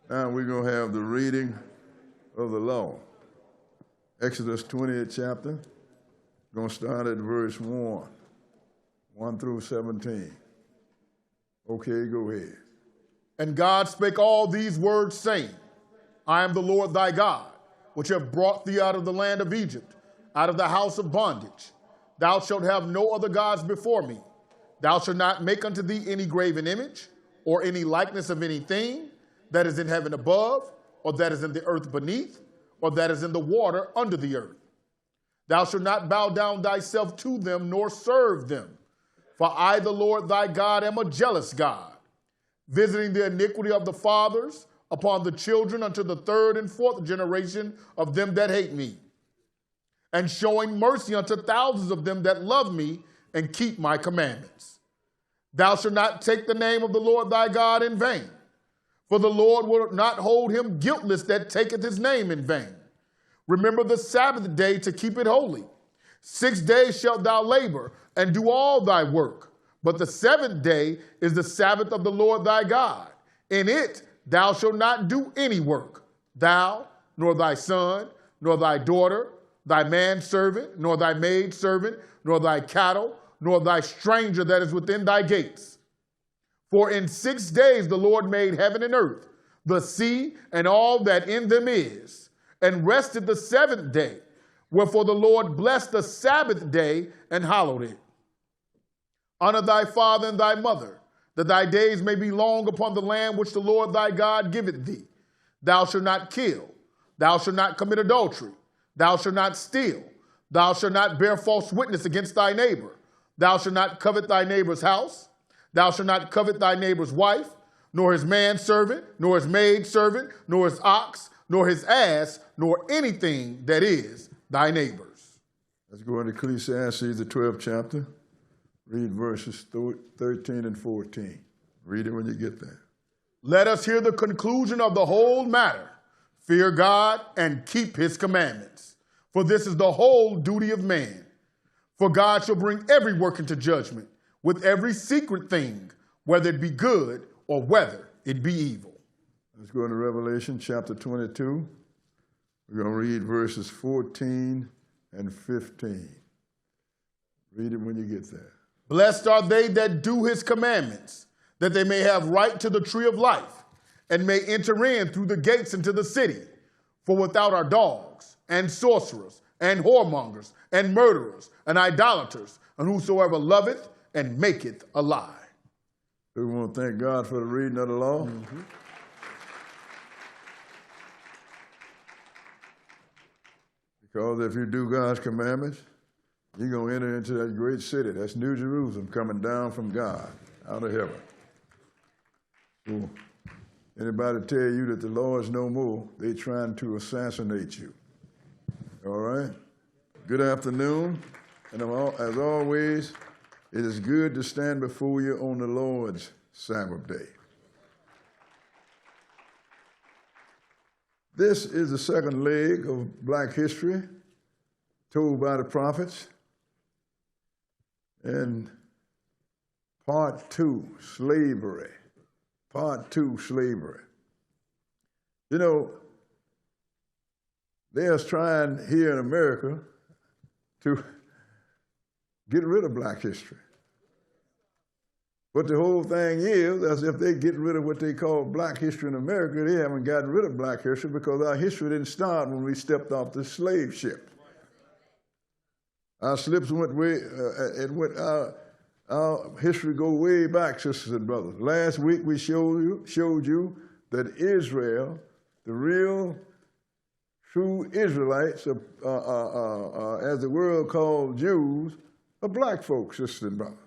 Now we're going to have the reading of the law. Exodus 20th chapter. Going to start at verse 1 through 17. Okay, go ahead. And God spake all these words, saying, I am the Lord thy God, which have brought thee out of the land of Egypt, out of the house of bondage. Thou shalt have no other gods before me. Thou shalt not make unto thee any graven image, or any likeness of anything that is in heaven above, or that is in the earth beneath, or that is in the water under the earth. Thou shalt not bow down thyself to them, nor serve them. For I, the Lord thy God, am a jealous God, visiting the iniquity of the fathers upon the children unto the third and fourth generation of them that hate me, and showing mercy unto thousands of them that love me and keep my commandments. Thou shalt not take the name of the Lord thy God in vain, for the Lord will not hold him guiltless that taketh his name in vain. Remember the Sabbath day to keep it holy. 6 days shalt thou labor and do all thy work, but the seventh day is the Sabbath of the Lord thy God. In it thou shalt not do any work, thou, nor thy son, nor thy daughter, thy manservant, nor thy maidservant, nor thy cattle, nor thy stranger that is within thy gates. For in 6 days the Lord made heaven and earth, the sea, and all that in them is, and rested the seventh day. Wherefore the Lord blessed the Sabbath day and hallowed it. Honor thy father and thy mother, that thy days may be long upon the land which the Lord thy God giveth thee. Thou shalt not kill. Thou shalt not commit adultery. Thou shalt not steal. Thou shalt not bear false witness against thy neighbor. Thou shalt not covet thy neighbor's house. Thou shalt not covet thy neighbor's wife, nor his manservant, nor his maidservant, nor his ox, nor his ass, nor anything that is thy neighbor's. Let's go into Ecclesiastes, the 12th chapter. Read verses 13 and 14. Read it when you get there. Let us hear the conclusion of the whole matter. Fear God and keep his commandments. For this is the whole duty of man. For God shall bring every work into judgment, with every secret thing, whether it be good or whether it be evil. Let's go into Revelation chapter 22. We're going to read verses 14 and 15. Read it when you get there. Blessed are they that do his commandments, that they may have right to the tree of life, and may enter in through the gates into the city. For without are dogs, and sorcerers, and whoremongers, and murderers, and idolaters, and whosoever loveth and maketh a lie. We want to thank God for the reading of the law. Mm-hmm. Because if you do God's commandments, you're going to enter into that great city. That's New Jerusalem coming down from God out of heaven. So anybody tell you that the Lord's no more, they trying to assassinate you. All right? Good afternoon. And as always, it is good to stand before you on the Lord's Sabbath day. This is the second leg of black history told by the prophets. And part two, slavery. Part two, slavery. You know, they're trying here in America to get rid of black history. But the whole thing is, as if they get rid of what they call black history in America, they haven't gotten rid of black history because our history didn't start when we stepped off the slave ship. Our slips went way, our history go way back, sisters and brothers. Last week we showed you that Israel, the real, true Israelites, as the world called Jews, are black folks, sisters and brothers.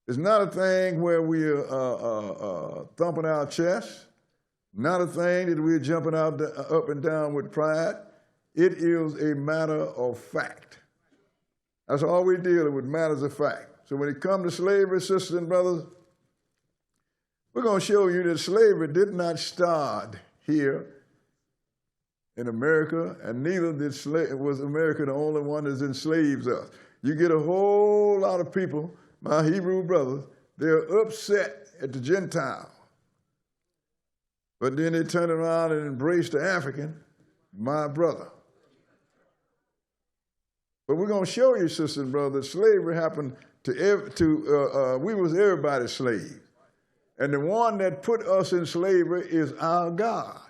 It's not a thing where we're thumping our chests, not a thing that we're jumping out up and down with pride. It is a matter of fact. That's all we're dealing with, matters of fact. So when it comes to slavery, sisters and brothers, we're going to show you that slavery did not start here in America, and neither was America the only one that enslaves us. You get a whole lot of people, my Hebrew brothers, they're upset at the Gentiles. But then they turned around and embraced the African, my brother. But we're going to show you, sisters and brothers, slavery happened we was everybody's slave. And the one that put us in slavery is our God.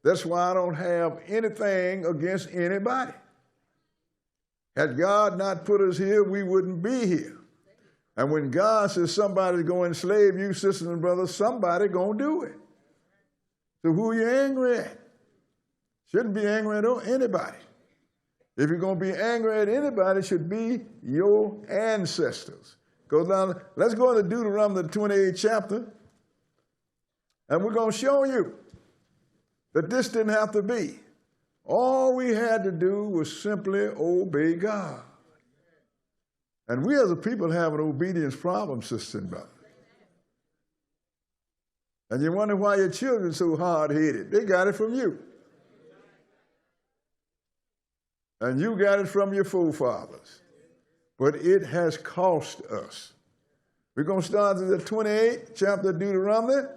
That's why I don't have anything against anybody. Had God not put us here, we wouldn't be here. And when God says somebody's going to enslave you, sisters and brothers, somebody going to do it. So who are you angry at? Shouldn't be angry at anybody. If you're going to be angry at anybody, it should be your ancestors. Go down, let's go into Deuteronomy, the 28th chapter, and we're going to show you that this didn't have to be. All we had to do was simply obey God. And we as a people have an obedience problem, sisters and brothers. And you wonder why your children are so hard-headed. They got it from you. And you got it from your forefathers. But it has cost us. We're going to start at the 28th chapter of Deuteronomy,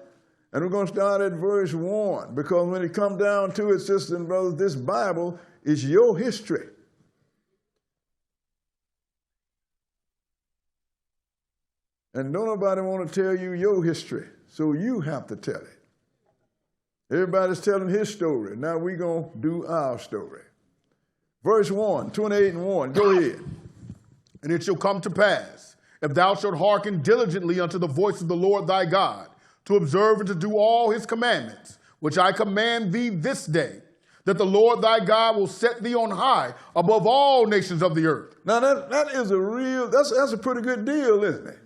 and we're going to start at verse 1, because when it comes down to it, sisters and brothers, this Bible is your history. And don't nobody want to tell you your history, so you have to tell it. Everybody's telling his story. Now we're going to do our story. Verse 1, 28 and 1, go ahead. And it shall come to pass, if thou shalt hearken diligently unto the voice of the Lord thy God, to observe and to do all his commandments, which I command thee this day, that the Lord thy God will set thee on high above all nations of the earth. Now that is that's a pretty good deal, isn't it?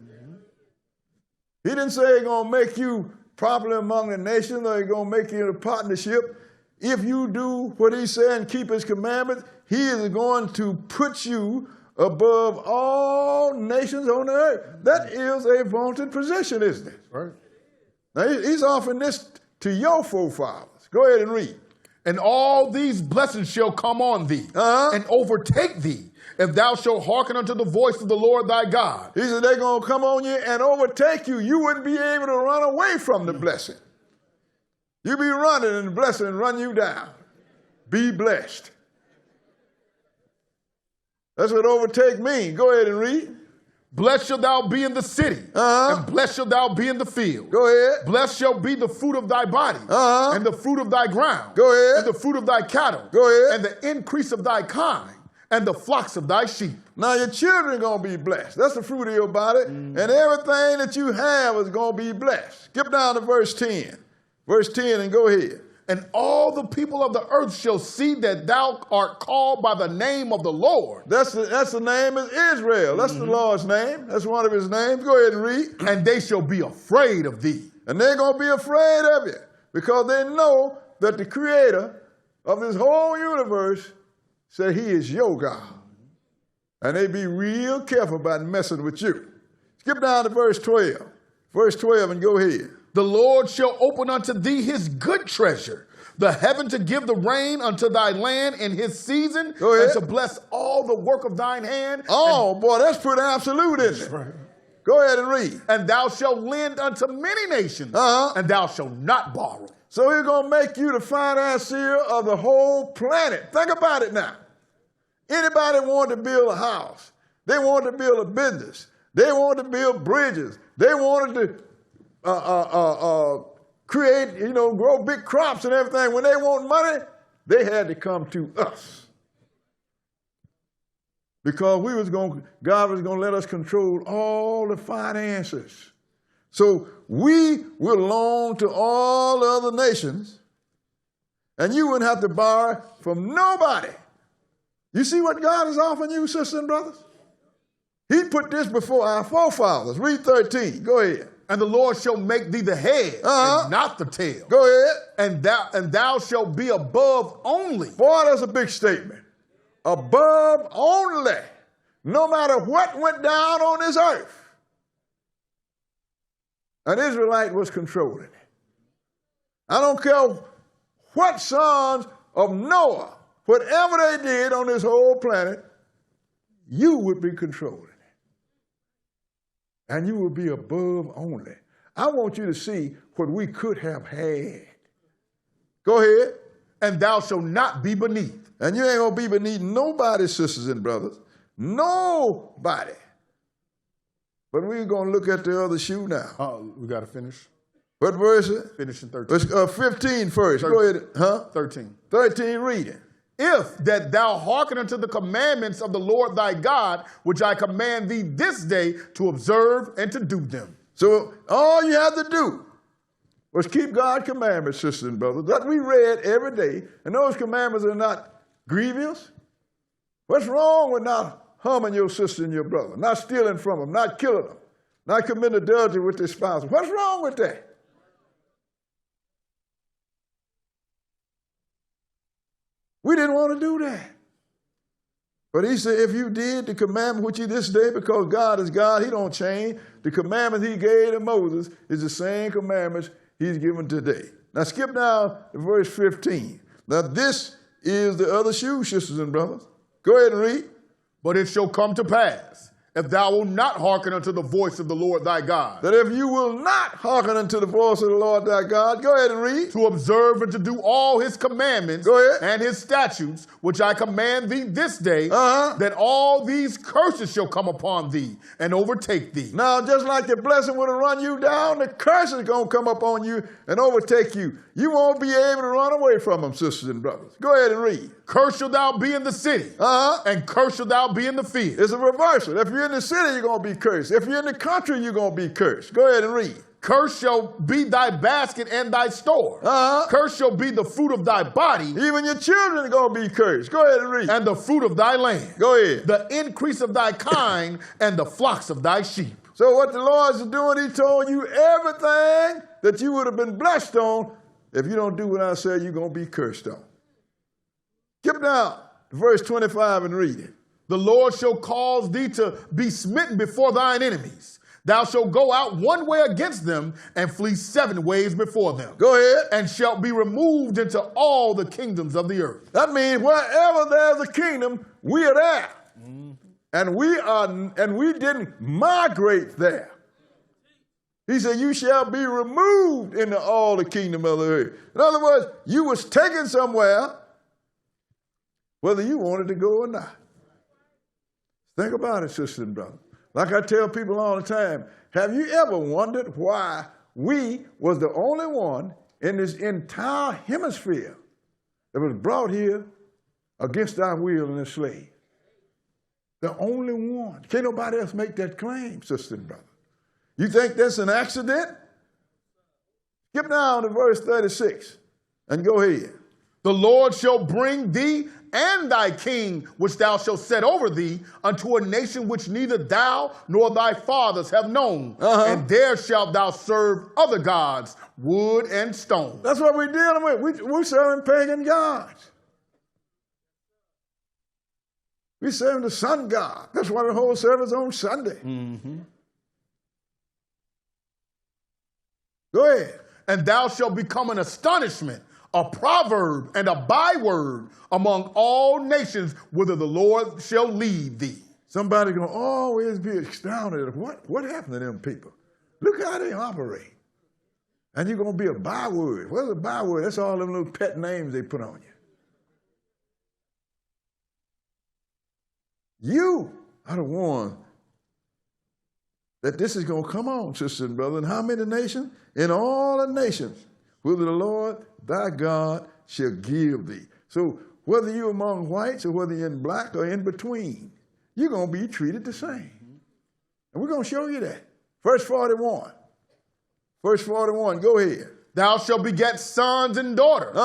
He didn't say he's going to make you popular among the nations, or he's going to make you in a partnership. If you do what he said and keep his commandments, he is going to put you above all nations on the earth. That is a vaunted position, isn't it? Right. Now, he's offering this to your forefathers. Go ahead and read. And all these blessings shall come on thee and overtake thee, if thou shalt hearken unto the voice of the Lord thy God. He said they're going to come on you and overtake you. You wouldn't be able to run away from the blessing. You'd be running and the blessing run you down. Be blessed. That's what overtake means. Go ahead and read. Blessed shalt thou be in the city, and blessed shalt thou be in the field. Go ahead. Blessed shall be the fruit of thy body, and the fruit of thy ground. Go ahead. And the fruit of thy cattle. Go ahead. And the increase of thy kind, and the flocks of thy sheep. Now your children are going to be blessed. That's the fruit of your body. And everything that you have is going to be blessed. Skip down to verse 10. Verse 10 and go ahead. And all the people of the earth shall see that thou art called by the name of the Lord. That's the name is Israel. That's the Lord's name. That's one of his names. Go ahead and read. And they shall be afraid of thee. And they're going to be afraid of you because they know that the creator of this whole universe said he is your God. And they be real careful about messing with you. Skip down to verse 12. Verse 12 and go ahead. The Lord shall open unto thee his good treasure, the heaven to give the rain unto thy land in his season, and to bless all the work of thine hand. Oh, boy, that's pretty absolute, isn't it? Right. Go ahead and read. And thou shalt lend unto many nations, and thou shalt not borrow. So he's going to make you the financier of the whole planet. Think about it now. Anybody want to build a house. They want to build a business. They want to build bridges. They wanted to create, grow big crops and everything. When they want money, they had to come to us. Because God was going to let us control all the finances. So we will loan to all other nations, and you wouldn't have to borrow from nobody. You see what God is offering you, sisters and brothers? He put this before our forefathers. Read 13. Go ahead. And the Lord shall make thee the head and not the tail. Go ahead. And thou shalt be above only. Boy, that's a big statement. Above only. No matter what went down on this earth, an Israelite was controlling it. I don't care what sons of Noah, whatever they did on this whole planet, you would be controlling it. And you will be above only. I want you to see what we could have had Go ahead. And thou shalt not be beneath. And you ain't going to be beneath nobody, sisters and brothers. Nobody. But we're going to look at the other shoe now. We got to finish. What verse is it? Finish in 13. 15 first. Go ahead. Huh? 13. 13, read it. If that thou hearken unto the commandments of the Lord thy God, which I command thee this day to observe and to do them. So all you have to do was keep God's commandments, sisters and brothers, that we read every day, and those commandments are not grievous. What's wrong with not harming your sister and your brother, not stealing from them, not killing them, not committing adultery with their spouse? What's wrong with that? We didn't want to do that. But he said, if you did the commandment which he this day, because God is God, he don't change. The commandment he gave to Moses is the same commandments he's given today. Now skip down to verse 15. Now this is the other shoe, sisters and brothers. Go ahead and read. But it shall come to pass, if thou wilt not hearken unto the voice of the Lord thy God, that if you will not hearken unto the voice of the Lord thy God, go ahead and read. To observe and to do all his commandments Go ahead. and his statutes, which I command thee this day, that all these curses shall come upon thee and overtake thee. Now, just like the blessing would have run you down, the curse is going to come upon you and overtake you. You won't be able to run away from them, sisters and brothers. Go ahead and read. Cursed shalt thou be in the city, and cursed shalt thou be in the field. It's a reversal. If you're in the city, you're going to be cursed. If you're in the country, you're going to be cursed. Go ahead and read. Cursed shall be thy basket and thy store. Cursed shall be the fruit of thy body. Even your children are going to be cursed. Go ahead and read. And the fruit of thy land. Go ahead. The increase of thy kind and the flocks of thy sheep. So what the Lord is doing, he told you everything that you would have been blessed on. If you don't do what I said, you're going to be cursed on. Skip down to verse 25 and read it. The Lord shall cause thee to be smitten before thine enemies. Thou shalt go out one way against them and flee 7 ways before them. Go ahead. And shalt be removed into all the kingdoms of the earth. That means wherever there's a kingdom, we are there. And we didn't migrate there. He said, you shall be removed into all the kingdom of the earth. In other words, you was taken somewhere, whether you wanted to go or not. Think about it, sisters and brothers. Like I tell people all the time, have you ever wondered why we was the only one in this entire hemisphere that was brought here against our will and enslaved? The only one. Can't nobody else make that claim, sisters and brothers. You think that's an accident? Skip down to verse 36 and go ahead. The Lord shall bring thee and thy king, which thou shalt set over thee, unto a nation which neither thou nor thy fathers have known. And there shalt thou serve other gods, wood and stone. That's what we're dealing with. We're serving pagan gods. We're serving the sun god. That's why we hold service on Sunday. Go ahead. And thou shalt become an astonishment, a proverb and a byword among all nations, whither the Lord shall lead thee. Somebody gonna always be astounded at what happened to them people. Look how they operate. And you're gonna be a byword. What's a byword? That's all them little pet names they put on you. You are the one that this is gonna come on, sisters and brothers. In how many nations? In all the nations, whither the Lord thy God shall give thee. So whether you're among whites or whether you're in black or in between, you're going to be treated the same. And we're going to show you that. Verse 41. Verse 41, go ahead. Thou shalt beget sons and daughters,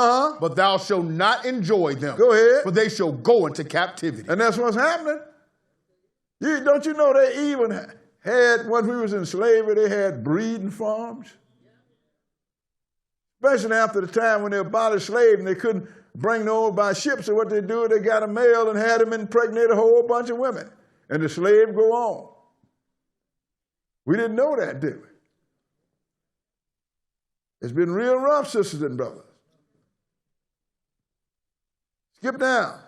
but thou shalt not enjoy them. Go ahead. For they shall go into captivity. And that's what's happening. Don't you know they even had, when we was in slavery, they had breeding farms? Especially after the time when they abolished slavery and they couldn't bring them over by ship. So what they do, they got a male and had him impregnate a whole bunch of women. And the slave go on. We didn't know that, did we? It's been real rough, sisters and brothers. Skip down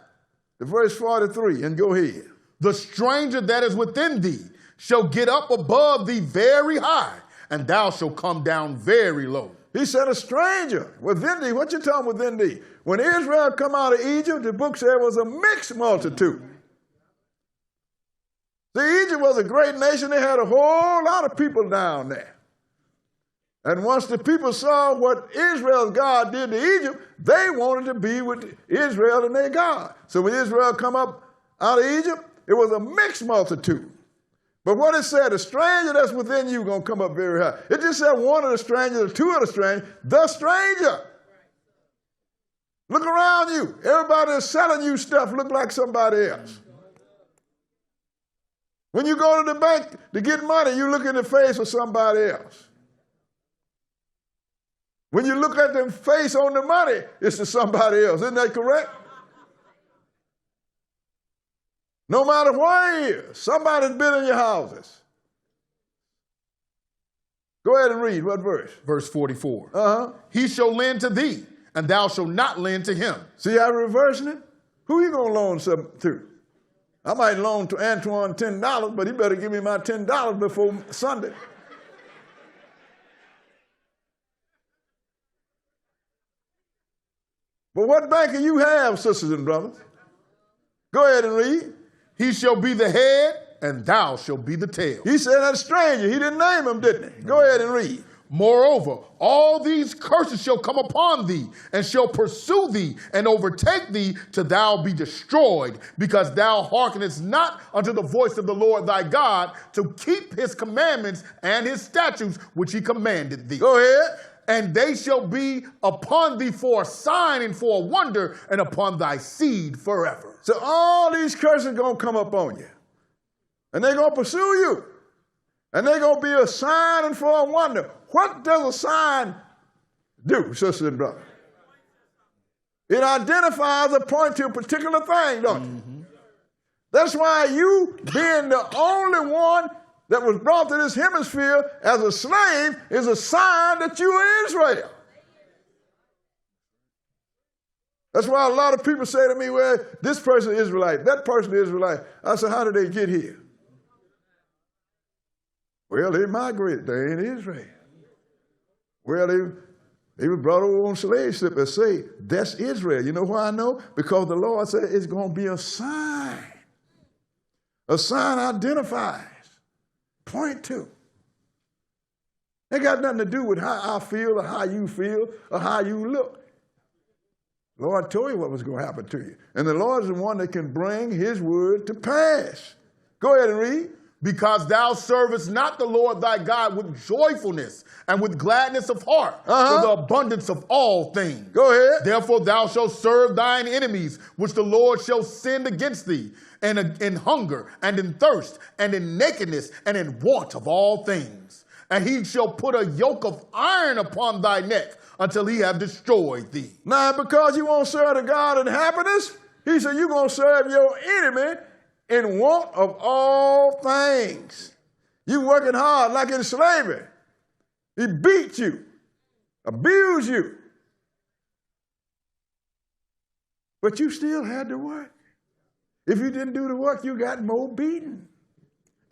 to verse 43 and go ahead. The stranger that is within thee shall get up above thee very high, and thou shalt come down very low. He said a stranger within thee. What you talking within thee? When Israel come out of Egypt, the book said it was a mixed multitude. See, Egypt was a great nation. They had a whole lot of people down there. And once the people saw what Israel's God did to Egypt, they wanted to be with Israel and their God. So when Israel come up out of Egypt, it was a mixed multitude. But what it said, a stranger that's within you going to come up very high. It just said one of the strangers or two of the strangers, the stranger. Look around you. Everybody that's selling you stuff look like somebody else. When you go to the bank to get money, you look in the face of somebody else. When you look at their face on the money, it's to somebody else. Isn't that correct? No matter where he is, somebody's been in your houses. Go ahead and read. What verse? Verse 44. He shall lend to thee, and thou shalt not lend to him. See how reversing it? Who you going to loan something to? I might loan to Antoine $10, but he better give me my $10 before Sunday. But what bank do you have, sisters and brothers? Go ahead and read. He shall be the head, and thou shalt be the tail. He said that stranger. He didn't name him, didn't he? Go ahead and read. Moreover, all these curses shall come upon thee, and shall pursue thee, and overtake thee, till thou be destroyed, because thou hearkenest not unto the voice of the Lord thy God, to keep his commandments and his statutes, which he commanded thee. Go ahead. And they shall be upon thee for a sign and for a wonder, and upon thy seed forever. So all these curses are going to come up on you. And they're going to pursue you. And they're going to be a sign and for a wonder. What does a sign do, sisters and brothers? It identifies a point to a particular thing, don't it? That's why you, being the only one that was brought to this hemisphere as a slave, is a sign that you are Israel. That's why a lot of people say to me, well, this person is Israelite, that person is Israelite. I said, how did they get here? Well, they migrated. They ain't Israel. Well, they were brought over on slave ship and say, that's Israel. You know why I know? Because the Lord said it's going to be a sign. A sign identifies. Point to. It got nothing to do with how I feel or how you feel or how you look. The Lord told you what was going to happen to you. And the Lord is the one that can bring his word to pass. Go ahead and read. Because thou servest not the Lord thy God with joyfulness and with gladness of heart, for the abundance of all things. Go ahead. Therefore thou shalt serve thine enemies, which the Lord shall send against thee, and in hunger, and in thirst, and in nakedness, and in want of all things. And he shall put a yoke of iron upon thy neck, until he have destroyed thee. Now, because you won't serve the God of happiness, he said you're going to serve your enemy in want of all things. You working hard like in slavery. He beat you, abused you. But you still had to work. If you didn't do the work, you got more beating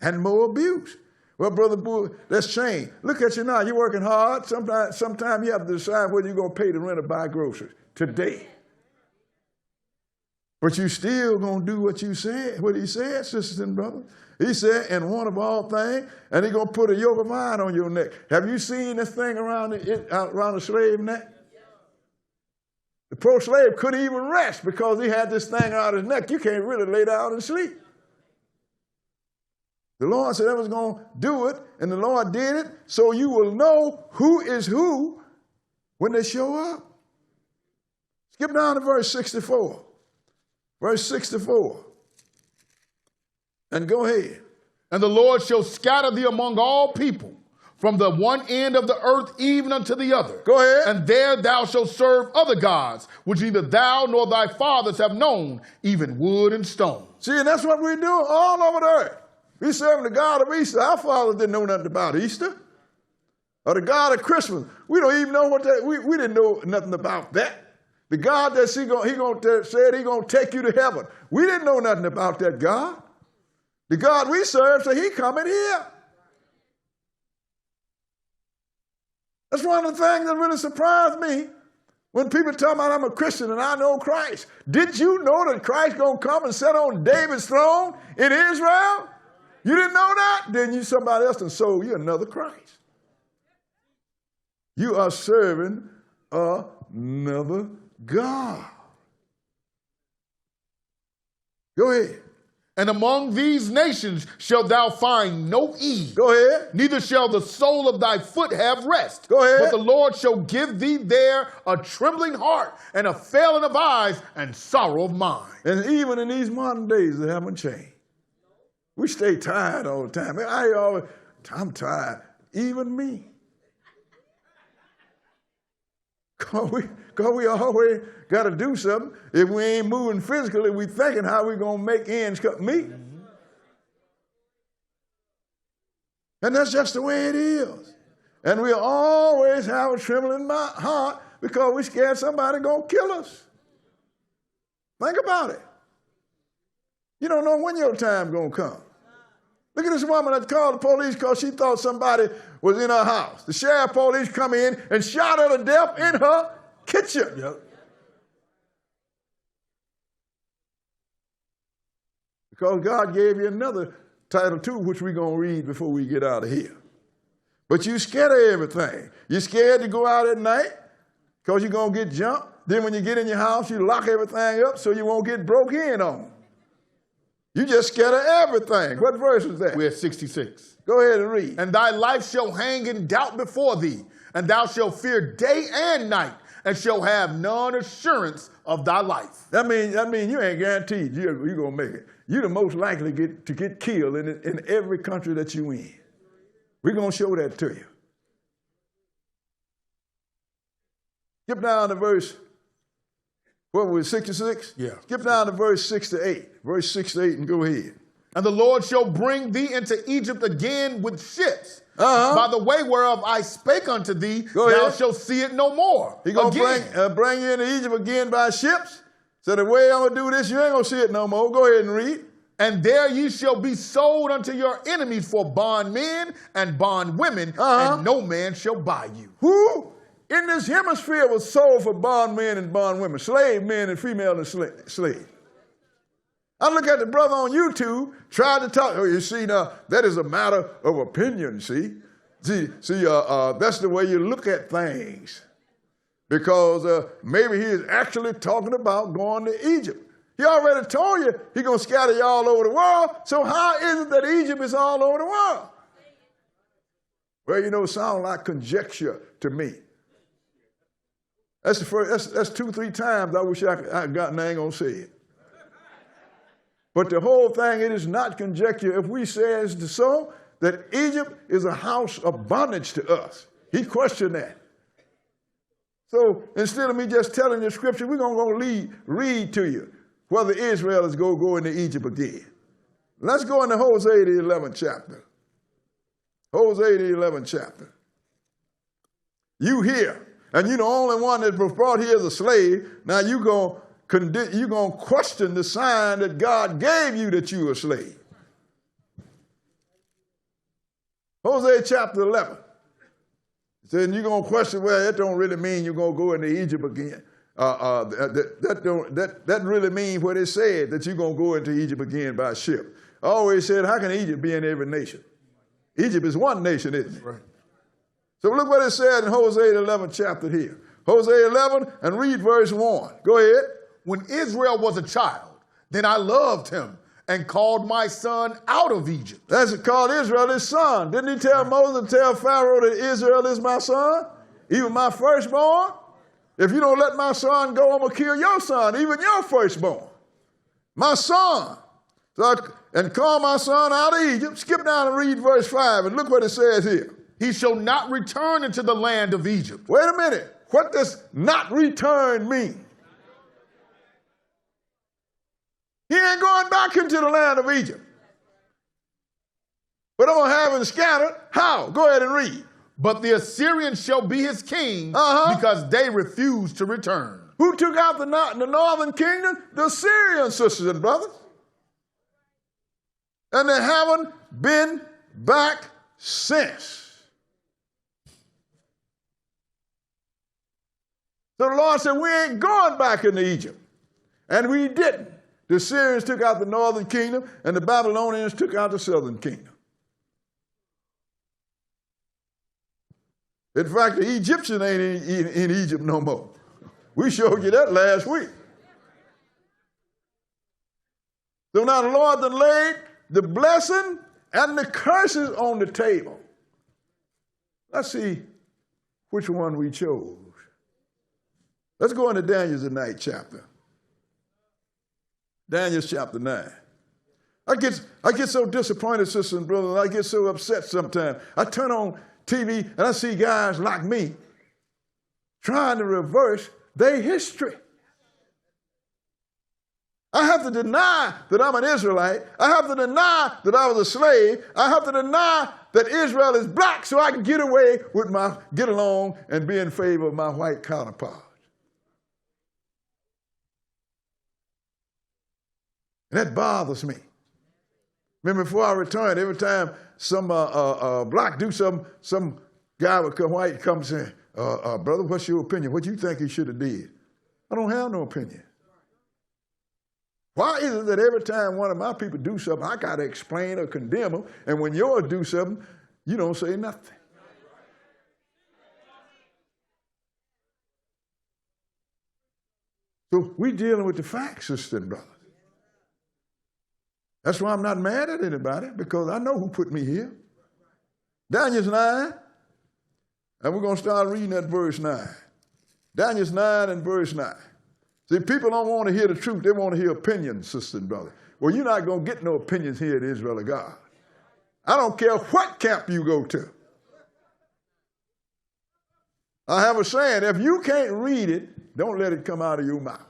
and more abuse. Well, Brother Boo, that's change. Look at you now. You're working hard. Sometimes you have to decide whether you're going to pay the rent or buy groceries today. But you still going to do what you said, what he said, sisters and brothers. He said, in one of all things, and he's going to put a yoke of iron on your neck. Have you seen this thing around the slave neck? The poor slave couldn't even rest because he had this thing around his neck. You can't really lay down and sleep. The Lord said I was going to do it, and the Lord did it, so you will know who is who when they show up. Skip down to verse 64. Verse 64. And go ahead. And the Lord shall scatter thee among all people, from the one end of the earth even unto the other. Go ahead. And there thou shalt serve other gods, which neither thou nor thy fathers have known, even wood and stone. See, and that's what we're doing all over the earth. We serve the God of Easter. Our fathers didn't know nothing about Easter. Or the God of Christmas. We don't even know what that, we didn't know nothing about that. The God that said he's going to take you to heaven. We didn't know nothing about that God. The God we serve said he coming here. That's one of the things that really surprised me when people tell me I'm a Christian and I know Christ. Did you know that Christ going to come and sit on David's throne in Israel? You didn't know that? Then you somebody else and sold you another Christ. You are serving another God. Go ahead. And among these nations shalt thou find no ease. Go ahead. Neither shall the sole of thy foot have rest. Go ahead. But the Lord shall give thee there a trembling heart and a failing of eyes and sorrow of mind. And even in these modern days, they haven't changed. We stay tired all the time. I'm tired. Even me. Because we always got to do something. If we ain't moving physically, we thinking how we going to make ends meet. And that's just the way it is. And we always have a trembling heart because we're scared somebody going to kill us. Think about it. You don't know when your time's going to come. Look at this woman that called the police because she thought somebody was in her house. The sheriff police come in and shot her to death in her kitchen. Yep. Because God gave you another title too, which we're going to read before we get out of here. But you're scared of everything. You're scared to go out at night because you're going to get jumped. Then when you get in your house, you lock everything up so you won't get broke in on. You just scared of everything. What verse is that? We're at 66. Go ahead and read. And thy life shall hang in doubt before thee, and thou shalt fear day and night, and shall have none assurance of thy life. That means you ain't guaranteed you're going to make it. You're the most likely to get killed in every country that you in. We're going to show that to you. Skip down to verse, what was it, 66? Yeah. Skip down to verse 6 to 8. Verse 6 to 8 and go ahead. And the Lord shall bring thee into Egypt again with ships. By the way whereof I spake unto thee, thou shalt see it no more. He's going to bring you into Egypt again by ships. So the way I'm going to do this, you ain't going to see it no more. Go ahead and read. And there ye shall be sold unto your enemies for bondmen and bondwomen, and no man shall buy you. Who in this hemisphere was sold for bondmen and bondwomen, slave men and female and slave? I look at the brother on YouTube, tried to talk. Oh, you see, now, that is a matter of opinion, see? That's the way you look at things. Because maybe he is actually talking about going to Egypt. He already told you he's going to scatter you all over the world. So how is it that Egypt is all over the world? Well, you know, it sounds like conjecture to me. That's the first. That's 2-3 times I wish I got and I ain't going to say it. But the whole thing, it is not conjecture. If we say it's so, that Egypt is a house of bondage to us. He questioned that. So instead of me just telling you scripture, we're going to read to you whether Israel is going to go into Egypt again. Let's go into Hosea the 11th chapter. Hosea the 11th chapter. You here, and you're the only one that was brought here as a slave. Now you're going to question the sign that God gave you that you're a slave. Hosea chapter 11. Then you're going to question, well, that don't really mean you're going to go into Egypt again. That really means what it said, that you're going to go into Egypt again by ship. I always said, how can Egypt be in every nation? Egypt is one nation, isn't it? Right. So look what it said in Hosea 11th chapter here. Hosea 11 and read verse 1. Go ahead. When Israel was a child, then I loved him and called my son out of Egypt. That's called Israel his son. Didn't he tell Moses to tell Pharaoh that Israel is my son, even my firstborn? If you don't let my son go, I'm going to kill your son, even your firstborn. My son. And call my son out of Egypt. Skip down and read verse 5 and look what it says here. He shall not return into the land of Egypt. Wait a minute. What does not return mean? He ain't going back into the land of Egypt. But I'm going to have him scattered. How? Go ahead and read. But the Assyrians shall be his king because they refuse to return. Who took out the northern kingdom? The Assyrians, sisters and brothers. And they haven't been back since. So the Lord said, we ain't going back into Egypt. And we didn't. The Syrians took out the northern kingdom, and the Babylonians took out the southern kingdom. In fact, the Egyptian ain't in Egypt no more. We showed you that last week. So now the Lord then laid the blessing and the curses on the table. Let's see which one we chose. Let's go into Daniel's the 9th chapter. Daniel's chapter 9. I get so disappointed, sisters and brothers. I get so upset sometimes. I turn on TV and I see guys like me trying to reverse their history. I have to deny that I'm an Israelite. I have to deny that I was a slave. I have to deny that Israel is black so I can get along and be in favor of my white counterparts. And that bothers me. Remember, before I returned, every time some black do something, some guy would come white come say, brother, what's your opinion? What do you think he should have did? I don't have no opinion. Why is it that every time one of my people do something, I got to explain or condemn them, and when yours do something, you don't say nothing? So we're dealing with the facts, sister and brother. That's why I'm not mad at anybody, because I know who put me here. Daniel's 9, and we're going to start reading at verse 9. Daniel's 9 and verse 9. See, people don't want to hear the truth. They want to hear opinions, sister and brother. Well, you're not going to get no opinions here at Israel of God. I don't care what camp you go to. I have a saying, if you can't read it, don't let it come out of your mouth.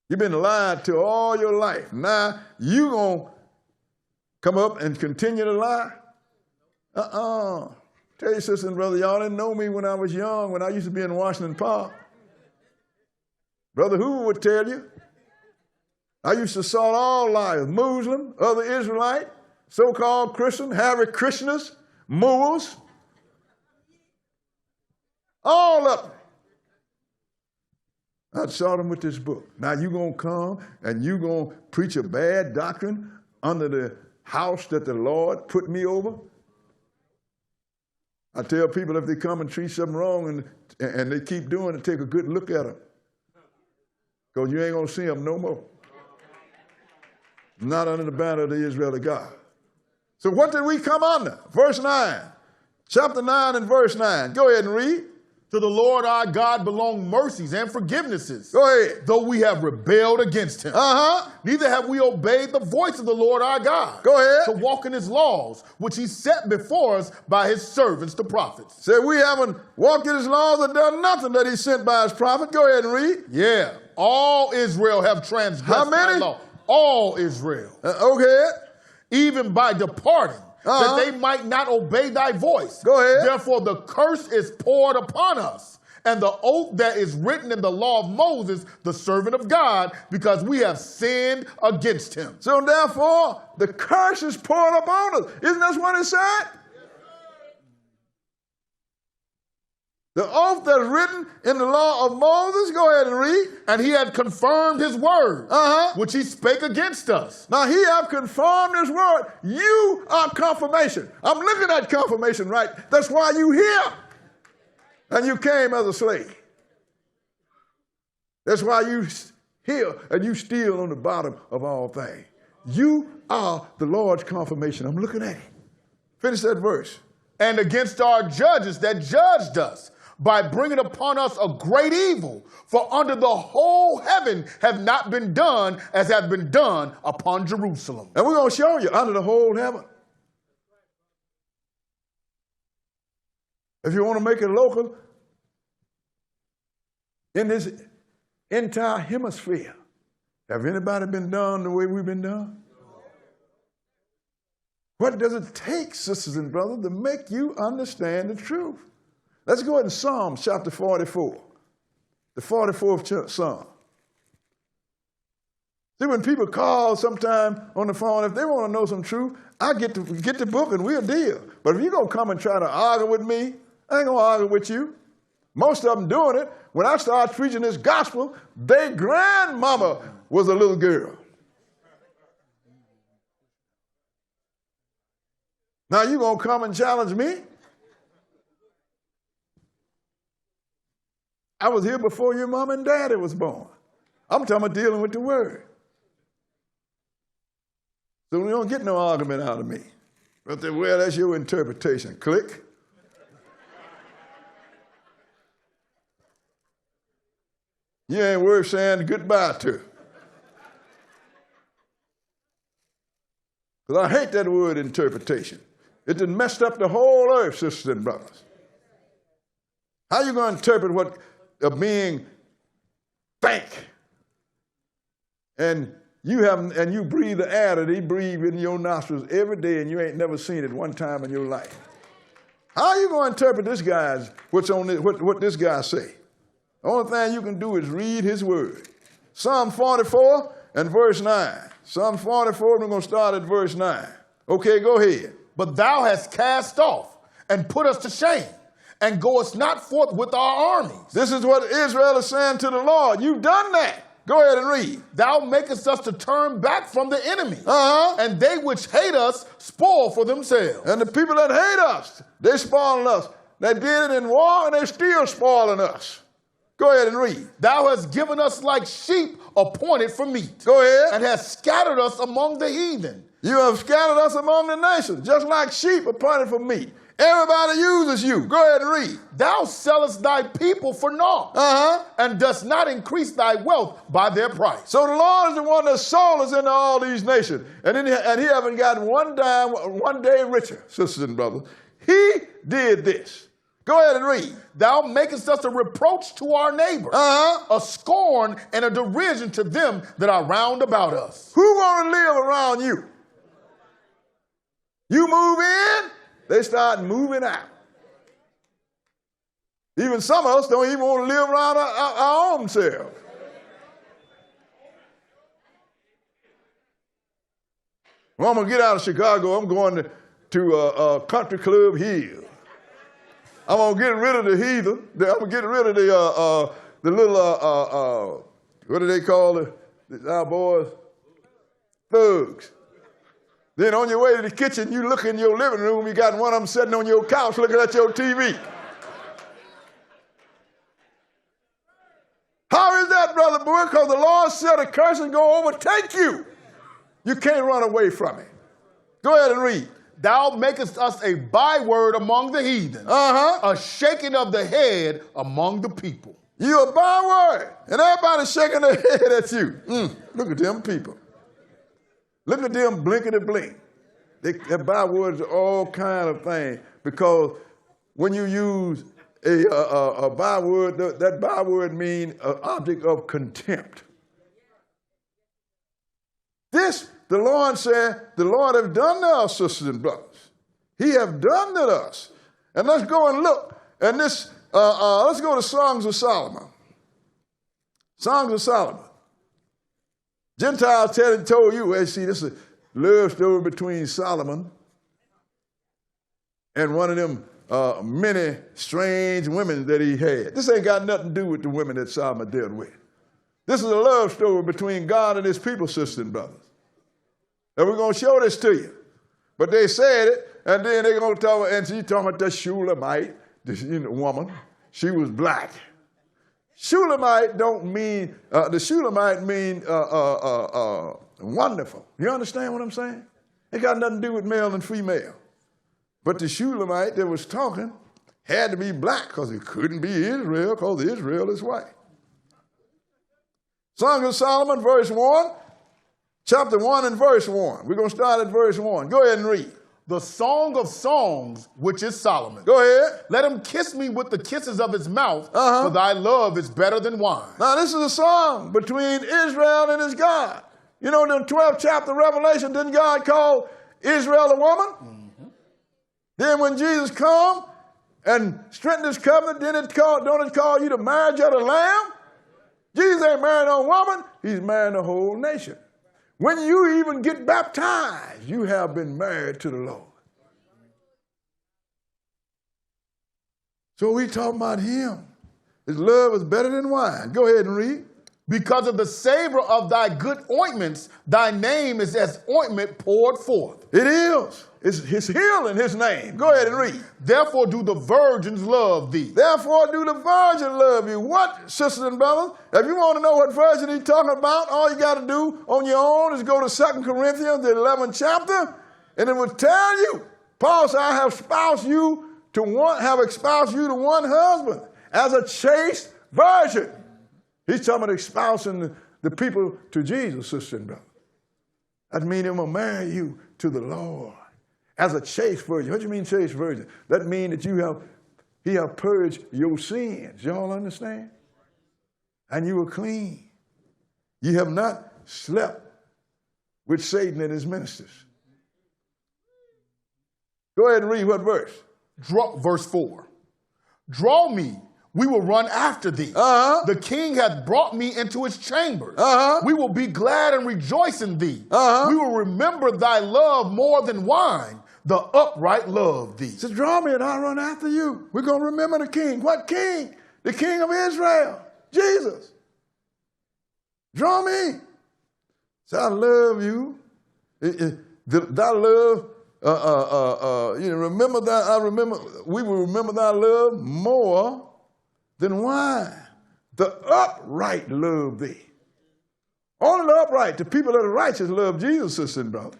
You've been lied to all your life. Now, you going to come up and continue to lie? Tell you, sister and brother, y'all didn't know me when I was young, when I used to be in Washington Park. Brother Hoover would tell you. I used to assault all liars, Muslim, other Israelite, so-called Christian, Hare Krishnas, Moors, all of them. I saw them with this book. Now you're going to come and you're going to preach a bad doctrine under the house that the Lord put me over? I tell people if they come and treat something wrong and they keep doing it, take a good look at them. Because you ain't going to see them no more. Not under the banner of the Israel of God. So what did we come under? Verse 9. Chapter 9 and verse 9. Go ahead and read. To the Lord our God belong mercies and forgivenesses. Go ahead. Though we have rebelled against him. Neither have we obeyed the voice of the Lord our God. Go ahead. To walk in his laws, which he set before us by his servants, the prophets. Say we haven't walked in his laws and done nothing that he sent by his prophet. Go ahead and read. Yeah. All Israel have transgressed How many? thy law. All Israel. Okay. Even by departing. That they might not obey thy voice. Go ahead. Therefore the curse is poured upon us, and the oath that is written in the law of Moses, the servant of God, because we have sinned against him. So therefore, the curse is poured upon us. Isn't that what it said? The oath that's written in the law of Moses, go ahead and read. And he had confirmed his word, which he spake against us. Now he have confirmed his word. You are confirmation. I'm looking at confirmation, right? That's why you here. And you came as a slave. That's why you here and you still on the bottom of all things. You are the Lord's confirmation. I'm looking at it. Finish that verse. And against our judges that judged us, by bringing upon us a great evil, for under the whole heaven have not been done as have been done upon Jerusalem. And we're going to show you under the whole heaven. If you want to make it local, in this entire hemisphere, have anybody been done the way we've been done? What does it take, sisters and brothers, to make you understand the truth? Let's go ahead and Psalm chapter 44, the 44th Psalm. See, when people call sometime on the phone, if they want to know some truth, I get the book and we'll deal. But if you're going to come and try to argue with me I ain't going to argue with you. Most of them doing it. When I started preaching this gospel, their grandmama was a little girl. Now you going to come and challenge me? I was here before your mom and daddy was born. I'm talking about dealing with the word. So you don't get no argument out of me. But then, well, that's your interpretation. Click. You ain't worth saying goodbye to. Because I hate that word interpretation. It done messed up the whole earth, sisters and brothers. How you going to interpret what a being think? And you breathe the air that he breathes in your nostrils every day, and you ain't never seen it one time in your life. How are you going to interpret this guy's what this guy say? The only thing you can do is read his word. Psalm 44 and verse 9. Psalm 44, we're going to start at verse 9. Okay, go ahead. But thou hast cast off and put us to shame, and goest not forth with our armies. This is what Israel is saying to the Lord. You've done that. Go ahead and read. Thou makest us to turn back from the enemy, and they which hate us spoil for themselves. And the people that hate us, they spoiling us. They did it in war, and they're still spoiling us. Go ahead and read. Thou hast given us like sheep appointed for meat. Go ahead. And hast scattered us among the heathen. You have scattered us among the nations, just like sheep appointed for meat. Everybody uses you. Go ahead and read. Thou sellest thy people for naught, and dost not increase thy wealth by their price. So the Lord is the one that sold us into all these nations. And he haven't gotten one day richer, sisters and brothers. He did this. Go ahead and read. Thou makest us a reproach to our neighbor, a scorn and a derision to them that are round about us. Who want to live around you? You move in, they start moving out. Even some of us don't even want to live around our own selves. Well, I'm going to get out of Chicago. I'm going to Country Club Hill. I'm going to get rid of the heathen. I'm going to get rid of the little, what do they call our boys? Thugs. Then on your way to the kitchen, you look in your living room, you got one of them sitting on your couch looking at your TV. How is that, Brother Boy? Because the Lord said a curse is going to overtake you. You can't run away from it. Go ahead and read. Thou makest us a byword among the heathen, a shaking of the head among the people. You a byword, and everybody's shaking their head at you. Look at them people. Look at them blinking and blink. Their bywords are all kind of things, because when you use a byword, that byword means an object of contempt. This, the Lord said, the Lord have done to us, sisters and brothers. He have done to us. And let's go and look. And this, let's go to Songs of Solomon. Songs of Solomon. Gentiles told you, hey, see, this is a love story between Solomon and one of them many strange women that he had. This ain't got nothing to do with the women that Solomon dealt with. This is a love story between God and his people, sisters and brothers. And we're going to show this to you. But they said it, and then they're going to talk, and she's talking about the Shulamite, this woman. She was black. Shulamite don't mean, the Shulamite mean wonderful. You understand what I'm saying? It got nothing to do with male and female. But the Shulamite that was talking had to be black, because it couldn't be Israel, because Israel is white. Song of Solomon, verse 1, chapter 1 and verse 1. We're going to start at verse 1. Go ahead and read. The song of songs, which is Solomon. Go ahead. Let him kiss me with the kisses of his mouth, for thy love is better than wine. Now, this is a song between Israel and his God. You know, in the 12th chapter of Revelation, didn't God call Israel a woman? Then when Jesus come and strengthened his covenant, don't it call you the marriage of the Lamb? Jesus ain't marrying a woman, he's marrying the whole nation. When you even get baptized, you have been married to the Lord. So we talking about him. His love is better than wine. Go ahead and read. Because of the savor of thy good ointments, thy name is as ointment poured forth. It is. It's his healing, his name. Go ahead and read. Therefore do the virgins love thee. Therefore do the virgin love you. What, sisters and brothers? If you want to know what virgin he's talking about, all you got to do on your own is go to 2 Corinthians, the 11th chapter, and it will tell you. Paul said, I have espoused you to one husband as a chaste virgin. He's talking about espousing the people to Jesus, sister and brother. That means I'm going to marry you to the Lord as a chaste virgin. What do you mean chaste virgin? That means that he have purged your sins. Y'all understand? And you are clean. You have not slept with Satan and his ministers. Go ahead and read what verse? Verse 4. Draw me. We will run after thee. The king hath brought me into his chambers. We will be glad and rejoice in thee. We will remember thy love more than wine. The upright love thee. So draw me and I'll run after you. We're going to remember the king. What king? The king of Israel. Jesus. Draw me. So I love you. Thy love, remember that. We will remember thy love more than wine. The upright love thee. Only the upright, the people that are righteous love Jesus, sister and brother.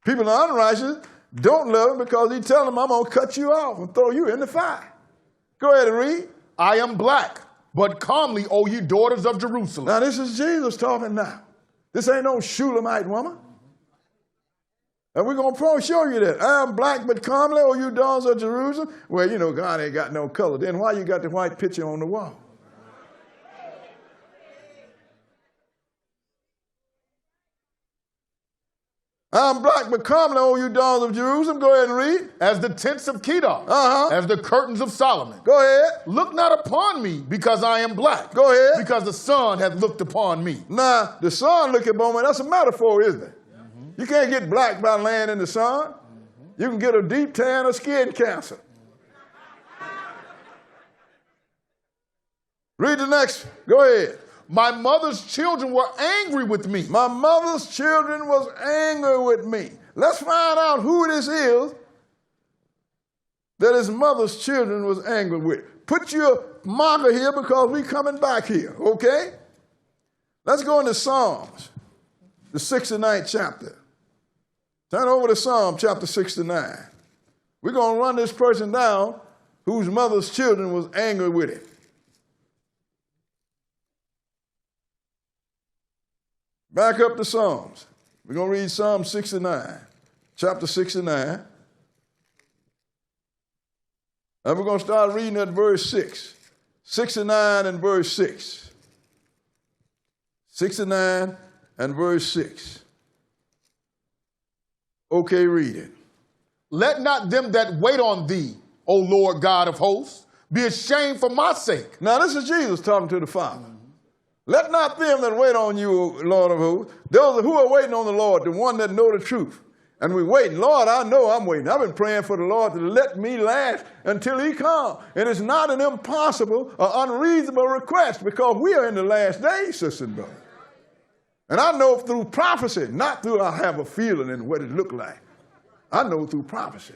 People that are unrighteous don't love him because he tells them, I'm going to cut you off and throw you in the fire. Go ahead and read. I am black, but calmly, O ye daughters of Jerusalem. Now this is Jesus talking now. This ain't no Shulamite woman. And we're going to show you that. I am black, but calmly, O you daughters of Jerusalem. Well, you know, God ain't got no color. Then why you got the white picture on the wall? I am black, but calmly, O you daughters of Jerusalem. Go ahead and read. As the tents of Kedar. As the curtains of Solomon. Go ahead. Look not upon me, because I am black. Go ahead. Because the sun hath looked upon me. Now, the sun looking upon me, that's a metaphor, isn't it? You can't get black by laying in the sun. You can get a deep tan or skin cancer. Read the next. Go ahead. My mother's children were angry with me. My mother's children was angry with me. Let's find out who this is that his mother's children was angry with. Put your marker here because we coming back here, okay? Let's go into Psalms, the 69th chapter. Turn over to Psalm chapter 69. We're going to run this person down whose mother's children was angry with him. Back up to Psalms. We're going to read Psalm 69, chapter 69. And we're going to start reading at verse 6. 69 and verse 6. 69 and verse 6. Okay, read it. Let not them that wait on thee, O Lord God of hosts, be ashamed for my sake. Now, this is Jesus talking to the Father. Let not them that wait on you, O Lord of hosts, those who are waiting on the Lord, the one that know the truth. And we're waiting. Lord, I know I'm waiting. I've been praying for the Lord to let me last until he comes. And it's not an impossible or unreasonable request because we are in the last days, sister and brother. And I know through prophecy, not through I have a feeling and what it looked like. I know through prophecy.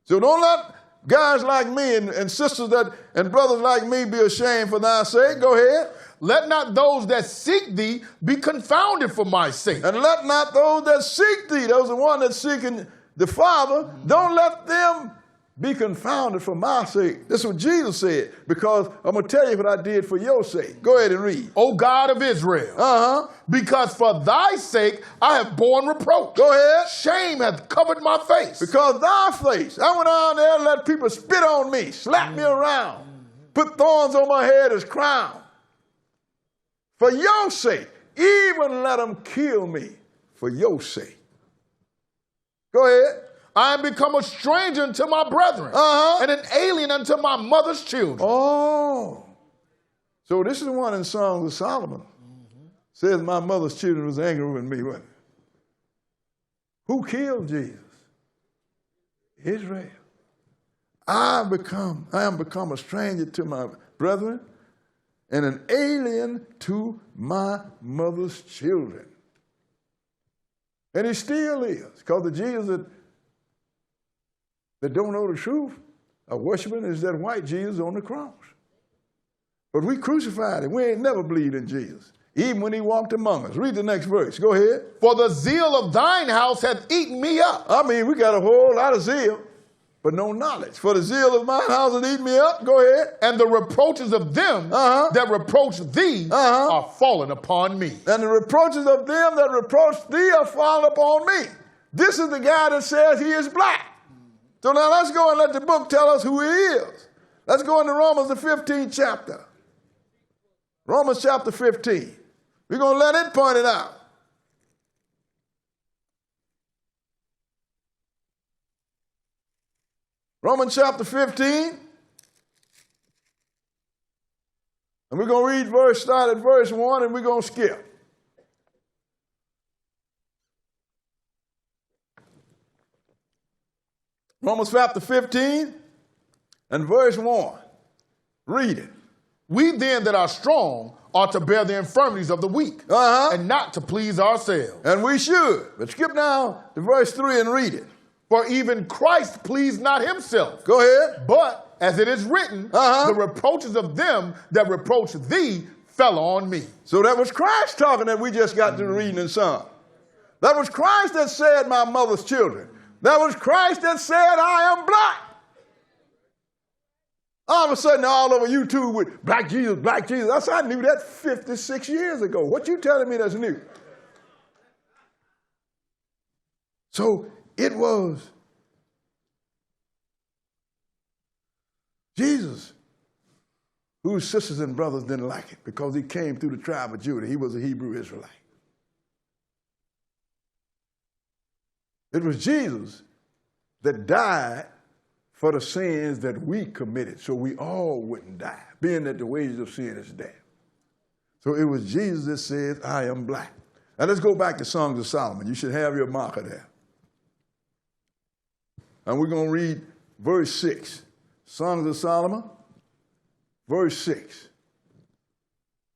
So don't let guys like me and sisters and brothers like me be ashamed for thy sake. Go ahead. Let not those that seek thee be confounded for my sake. And let not those that seek thee, those are the one that's seeking the Father, don't let them be confounded for my sake. This is what Jesus said, because I'm going to tell you what I did for your sake. Go ahead and read. O God of Israel, because for thy sake I have borne reproach. Go ahead. Shame hath covered my face. Because thy face, I went out there and let people spit on me, slap me around, put thorns on my head as crown. For your sake, even let them kill me for your sake. Go ahead. I am become a stranger unto my brethren, and an alien unto my mother's children. Oh. So this is the one in Songs of Solomon. Says my mother's children was angry with me. What? Who killed Jesus? Israel. I am become a stranger to my brethren and an alien to my mother's children. And he still is, because the Jesus that don't know the truth are worshiping is that white Jesus on the cross. But we crucified him. We ain't never believed in Jesus, even when he walked among us. Read the next verse. Go ahead. For the zeal of thine house hath eaten me up. I mean, we got a whole lot of zeal, but no knowledge. For the zeal of mine house hath eaten me up. Go ahead. And the reproaches of them that reproach thee are fallen upon me. And the reproaches of them that reproach thee are fallen upon me. This is the guy that says he is black. So now let's go and let the book tell us who he is. Let's go into Romans, the 15th chapter. Romans chapter 15. We're going to let it point it out. Romans chapter 15. And we're going to start at verse 1, and we're going to skip. Romans chapter 15 and verse 1. Read it. We then that are strong ought to bear the infirmities of the weak, and not to please ourselves. And we should. But skip down to verse 3 and read it. For even Christ pleased not himself. Go ahead. But, as it is written, the reproaches of them that reproach thee fell on me. So that was Christ talking that we just got to reading in Psalm. That was Christ that said, my mother's children. That was Christ that said, I am black. All of a sudden, all over YouTube with black Jesus, black Jesus. I said, I knew that 56 years ago. What you telling me that's new? So it was Jesus whose sisters and brothers didn't like it because he came through the tribe of Judah. He was a Hebrew Israelite. It was Jesus that died for the sins that we committed, so we all wouldn't die, being that the wages of sin is death. So it was Jesus that said, I am black. Now let's go back to Songs of Solomon. You should have your marker there. And we're going to read verse 6. Songs of Solomon, verse 6.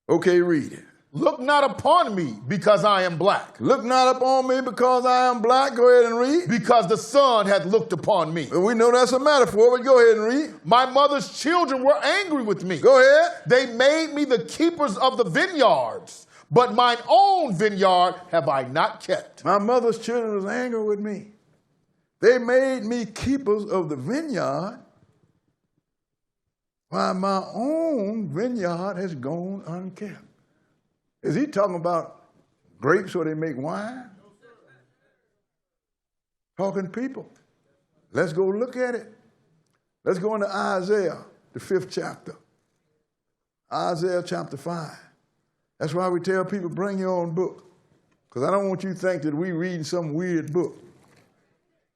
Okay, read it. Look not upon me because I am black. Look not upon me because I am black. Go ahead and read. Because the sun hath looked upon me. Well, we know that's a metaphor, but go ahead and read. My mother's children were angry with me. Go ahead. They made me the keepers of the vineyards, but mine own vineyard have I not kept. My mother's children was angry with me. They made me keepers of the vineyard, while my own vineyard has gone unkept. Is he talking about grapes where they make wine? Talking people. Let's go look at it. Let's go into Isaiah, the 5th chapter. Isaiah chapter 5. That's why we tell people, bring your own book. Because I don't want you to think that we're reading some weird book.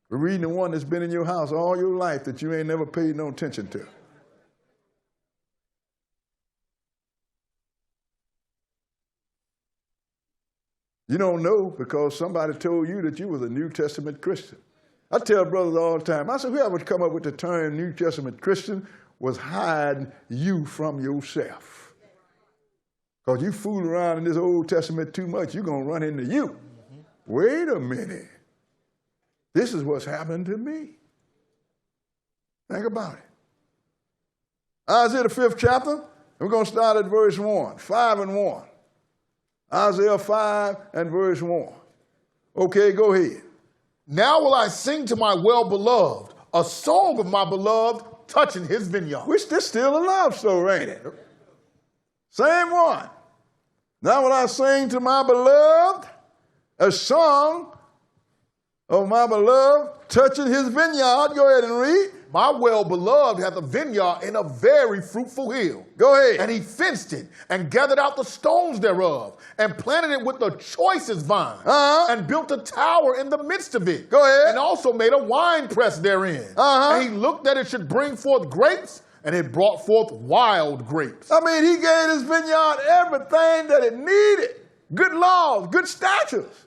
We're reading the one that's been in your house all your life that you ain't never paid no attention to. You don't know because somebody told you that you was a New Testament Christian. I tell brothers all the time, I said, whoever come up with the term New Testament Christian was hiding you from yourself. Because you fool around in this Old Testament too much, you're going to run into you. Wait a minute. This is what's happened to me. Think about it. Isaiah the 5th chapter, we're going to start at verse 1, 5 and 1. Isaiah 5 and verse 1. Okay, go ahead. Now will I sing to my well-beloved, a song of my beloved touching his vineyard. Which this still a love story, ain't it? Same one. Now will I sing to my beloved, a song of my beloved touching his vineyard. Go ahead and read. My well-beloved hath a vineyard in a very fruitful hill. Go ahead. And he fenced it and gathered out the stones thereof and planted it with the choicest vine and built a tower in the midst of it. Go ahead. And also made a wine press therein. And he looked that it should bring forth grapes, and it brought forth wild grapes. I mean, he gave his vineyard everything that it needed. Good laws, good statutes.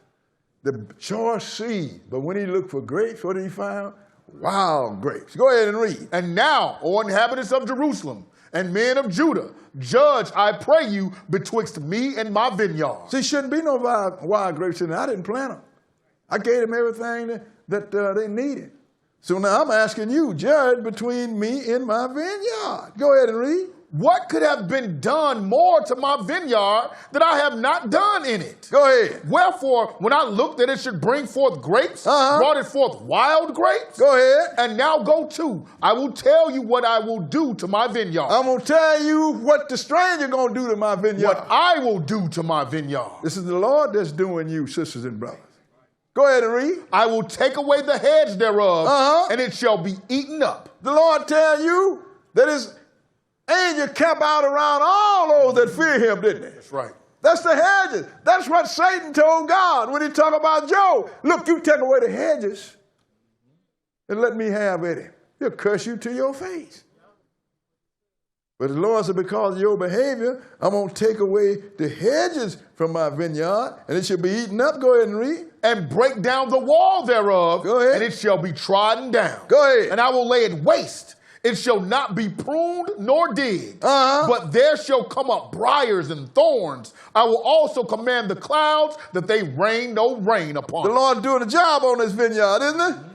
The choice seed. But when he looked for grapes, what did he find? wild grapes. Go ahead and read. And now, O inhabitants of Jerusalem and men of Judah, judge, I pray you, betwixt me and my vineyard. See, shouldn't be no wild grapes in there. I didn't plant them. I gave them everything that they needed. So now I'm asking you, judge between me and my vineyard. Go ahead and read. What could have been done more to my vineyard that I have not done in it? Go ahead. Wherefore, when I looked that it should bring forth grapes, brought it forth wild grapes? Go ahead. And now go to. I will tell you what I will do to my vineyard. I'm going to tell you what the stranger going to do to my vineyard. What I will do to my vineyard. This is the Lord that's doing you, sisters and brothers. Go ahead and read. I will take away the hedge thereof, and it shall be eaten up. The Lord tell you that his angel kept out around all those that fear him, didn't he? That's right. That's the hedges. That's what Satan told God when he talked about Job. Look, you take away the hedges and let me have Eddie. He'll curse you to your face. But the Lord said, because of your behavior, I'm going to take away the hedges from my vineyard, and it shall be eaten up. Go ahead and read. And break down the wall thereof, Go ahead. and it shall be trodden down. Go ahead. And I will lay it waste. It shall not be pruned nor digged, but there shall come up briars and thorns. I will also command the clouds that they rain no rain upon. The Lord's doing a job on this vineyard, isn't he?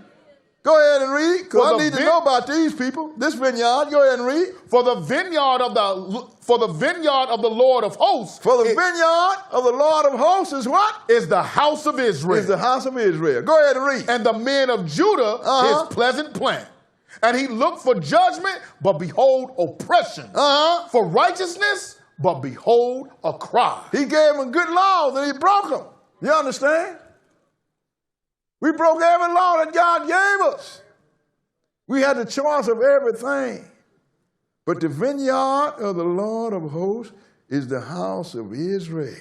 Go ahead and read, because I need to know about these people. This vineyard, go ahead and read. For the vineyard of the Lord of hosts. For the vineyard of the Lord of hosts is what? Is the house of Israel. Is the house of Israel. Go ahead and read. And the men of Judah, his pleasant plant. And he looked for judgment, but behold, oppression. For righteousness, but behold, a cry. He gave them good laws and he broke them. You understand? We broke every law that God gave us. We had the choice of everything. But the vineyard of the Lord of hosts is the house of Israel.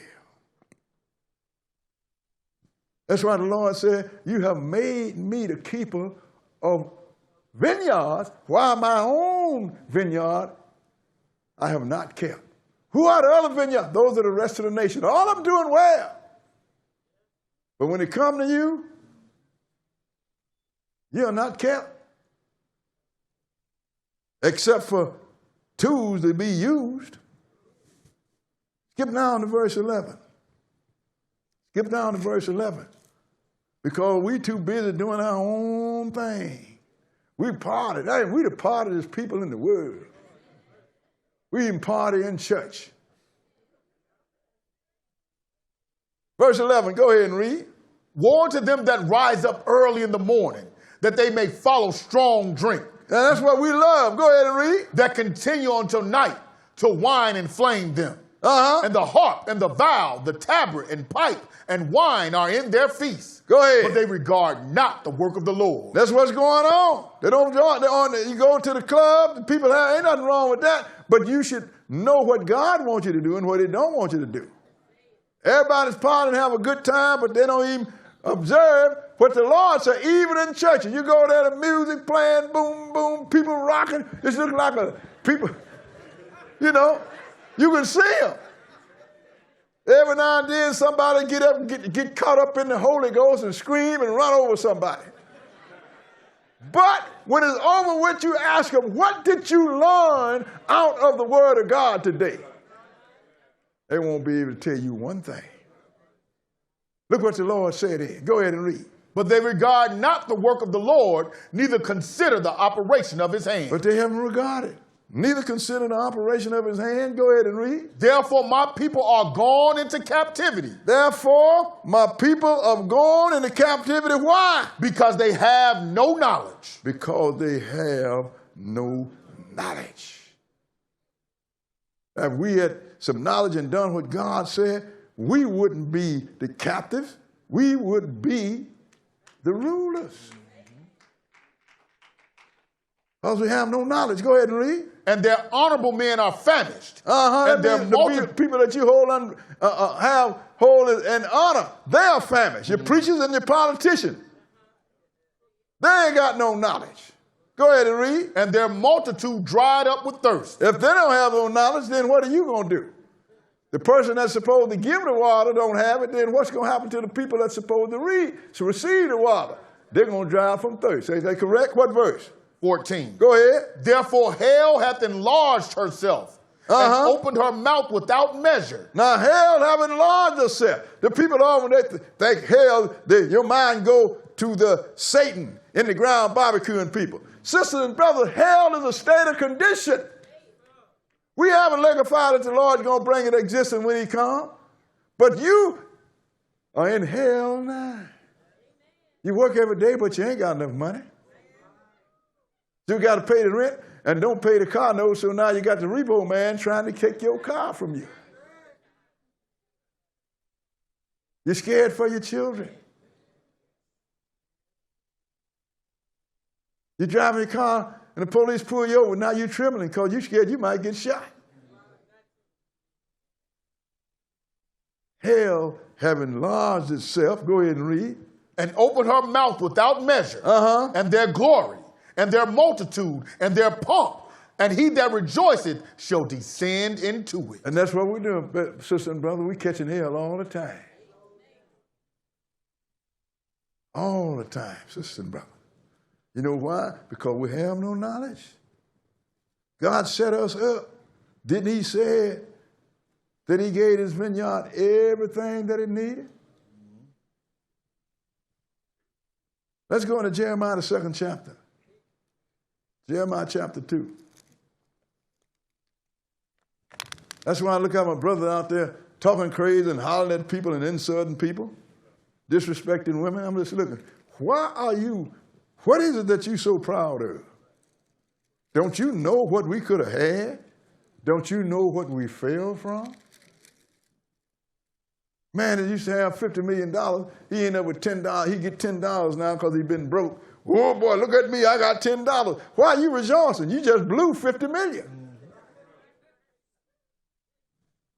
That's why the Lord said, you have made me the keeper of vineyards, while my own vineyard I have not kept. Who are the other vineyards? Those are the rest of the nation. All of them doing well. But when it comes to you, you are not kept. Except for tools to be used. Skip down to verse 11. Skip down to verse 11. Because we too busy doing our own thing. We party. We the partiest people in the world. We even party in church. Verse 11, go ahead and read. Woe to them that rise up early in the morning, that they may follow strong drink. Now that's what we love. Go ahead and read. That continue until night to wine and flame them. And the harp and the viol, the tabret and pipe and wine are in their feasts. Go ahead. But they regard not the work of the Lord. That's what's going on. They don't join. You go to the club, the people have, ain't nothing wrong with that. But you should know what God wants you to do and what he don't want you to do. Everybody's partying and have a good time, but they don't even observe what the Lord said, even in churches. You go there, the music playing, boom, boom, people rocking. It looks like people, you know, you can see them. Every now and then somebody get up and get caught up in the Holy Ghost and scream and run over somebody. But when it's over with, you ask them, what did you learn out of the Word of God today? They won't be able to tell you one thing. Look what the Lord said here. Go ahead and read. But they regard not the work of the Lord, neither consider the operation of his hand. But they haven't regarded. Neither consider the operation of his hand. Go ahead and read. Therefore my people are gone into captivity. Therefore my people are gone into captivity. Why? Because they have no knowledge. Because they have no knowledge. If we had some knowledge and done what God said, we wouldn't be the captives. We would be the rulers. Because we have no knowledge. Go ahead and read. And their honorable men are famished. And the people that you hold in honor, they are famished. Your preachers and your politicians, they ain't got no knowledge. Go ahead and read. And their multitude dried up with thirst. If they don't have no knowledge, then what are you going to do? The person that's supposed to give the water don't have it, then what's going to happen to the people that's supposed to receive the water? they're going to die from thirst. Is that correct? What verse? 14. Go ahead. Therefore hell hath enlarged herself and opened her mouth without measure. Now hell have enlarged herself. The people all, when they think hell, your mind go to the Satan in the ground barbecuing people. Sisters and brothers, hell is a state of condition. We haven't liquefied that the Lord is going to bring it existence when he comes. But you are in hell now. You work every day, but you ain't got enough money. You got to pay the rent and don't pay the car note, so now you got the repo man trying to take your car from you. You're scared for your children. You're driving your car and the police pull you over. Now you're trembling because you're scared you might get shot. Hell have enlarged itself. Go ahead and read. And opened her mouth without measure. And their glory, and their multitude, and their pomp. And he that rejoiceth shall descend into it. And that's what we're doing, sister and brother. We're catching hell all the time. All the time, sister and brother. You know why? Because we have no knowledge. God set us up. Didn't he say that he gave his vineyard everything that it needed? Let's go into Jeremiah, the 2nd chapter. Jeremiah chapter 2. That's why I look at my brother out there talking crazy and hollering at people and insulting people, disrespecting women. I'm just looking, what is it that you're so proud of? Don't you know what we could have had? Don't you know what we fell from? Man that used to have $50 million, he ended up with $10. He get $10 now because he's been broke. Oh boy, look at me, I got $10. Why are you rejoicing? You just blew $50 million.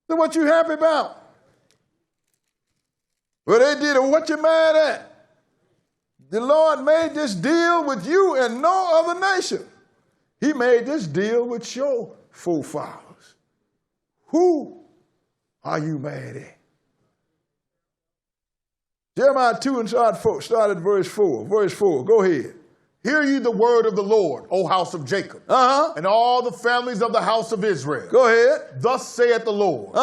So what you happy about? Well, they did it. What you mad at? The Lord made this deal with you and no other nation. He made this deal with your forefathers. Who are you mad at? Jeremiah 2 and start at verse 4. Verse 4, go ahead. Hear ye the word of the Lord, O house of Jacob, and all the families of the house of Israel. Go ahead. Thus saith the Lord,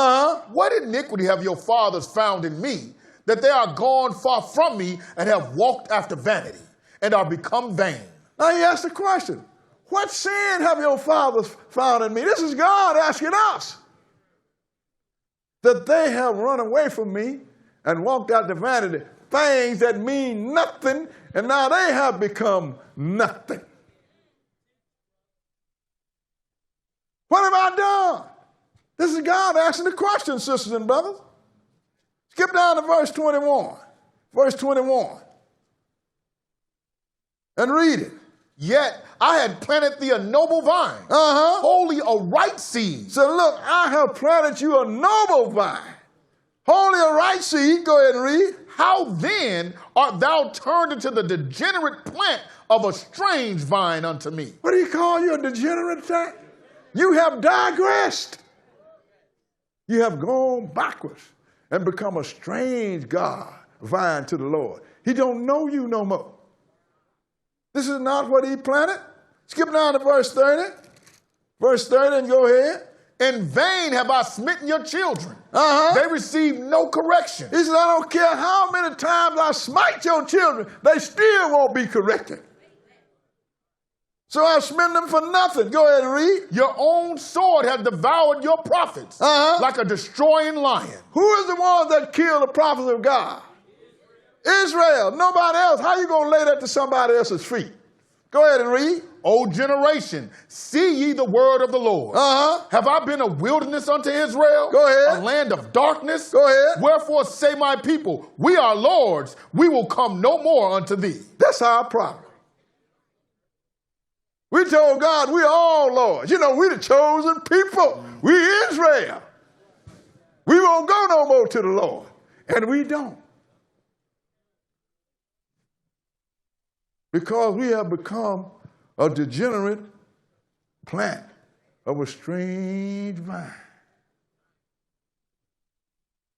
what iniquity have your fathers found in me, that they are gone far from me and have walked after vanity and are become vain? Now he asked the question, what sin have your fathers found in me? This is God asking us. That they have run away from me and walked after vanity, things that mean nothing, and now they have become nothing. What have I done? This is God asking the question, sisters and brothers. Skip down to verse 21. Verse 21. And read it. Yet I had planted thee a noble vine, wholly a right seed. So look, I have planted you a noble vine, wholly a right seed. Go ahead and read. How then art thou turned into the degenerate plant of a strange vine unto me? What do you call you, a degenerate plant? You have digressed. You have gone backwards and become a strange vine to the Lord. He don't know you no more. This is not what he planted. Skip down to verse 30. Verse 30 and go ahead. In vain have I smitten your children. They receive no correction. He said, I don't care how many times I smite your children, they still won't be corrected. So I've smitten them for nothing. Go ahead and read. Your own sword has devoured your prophets like a destroying lion. Who is the one that killed the prophets of God? Israel. Nobody else. How you going to lay that to somebody else's feet? Go ahead and read. O generation, see ye the word of the Lord. Have I been a wilderness unto Israel? Go ahead. A land of darkness? Go ahead. Wherefore say my people, we are lords, we will come no more unto thee. That's our problem. We told God we are all lords. You know, we the chosen people. We Israel. We won't go no more to the Lord. And we don't. Because we have become a degenerate plant of a strange vine.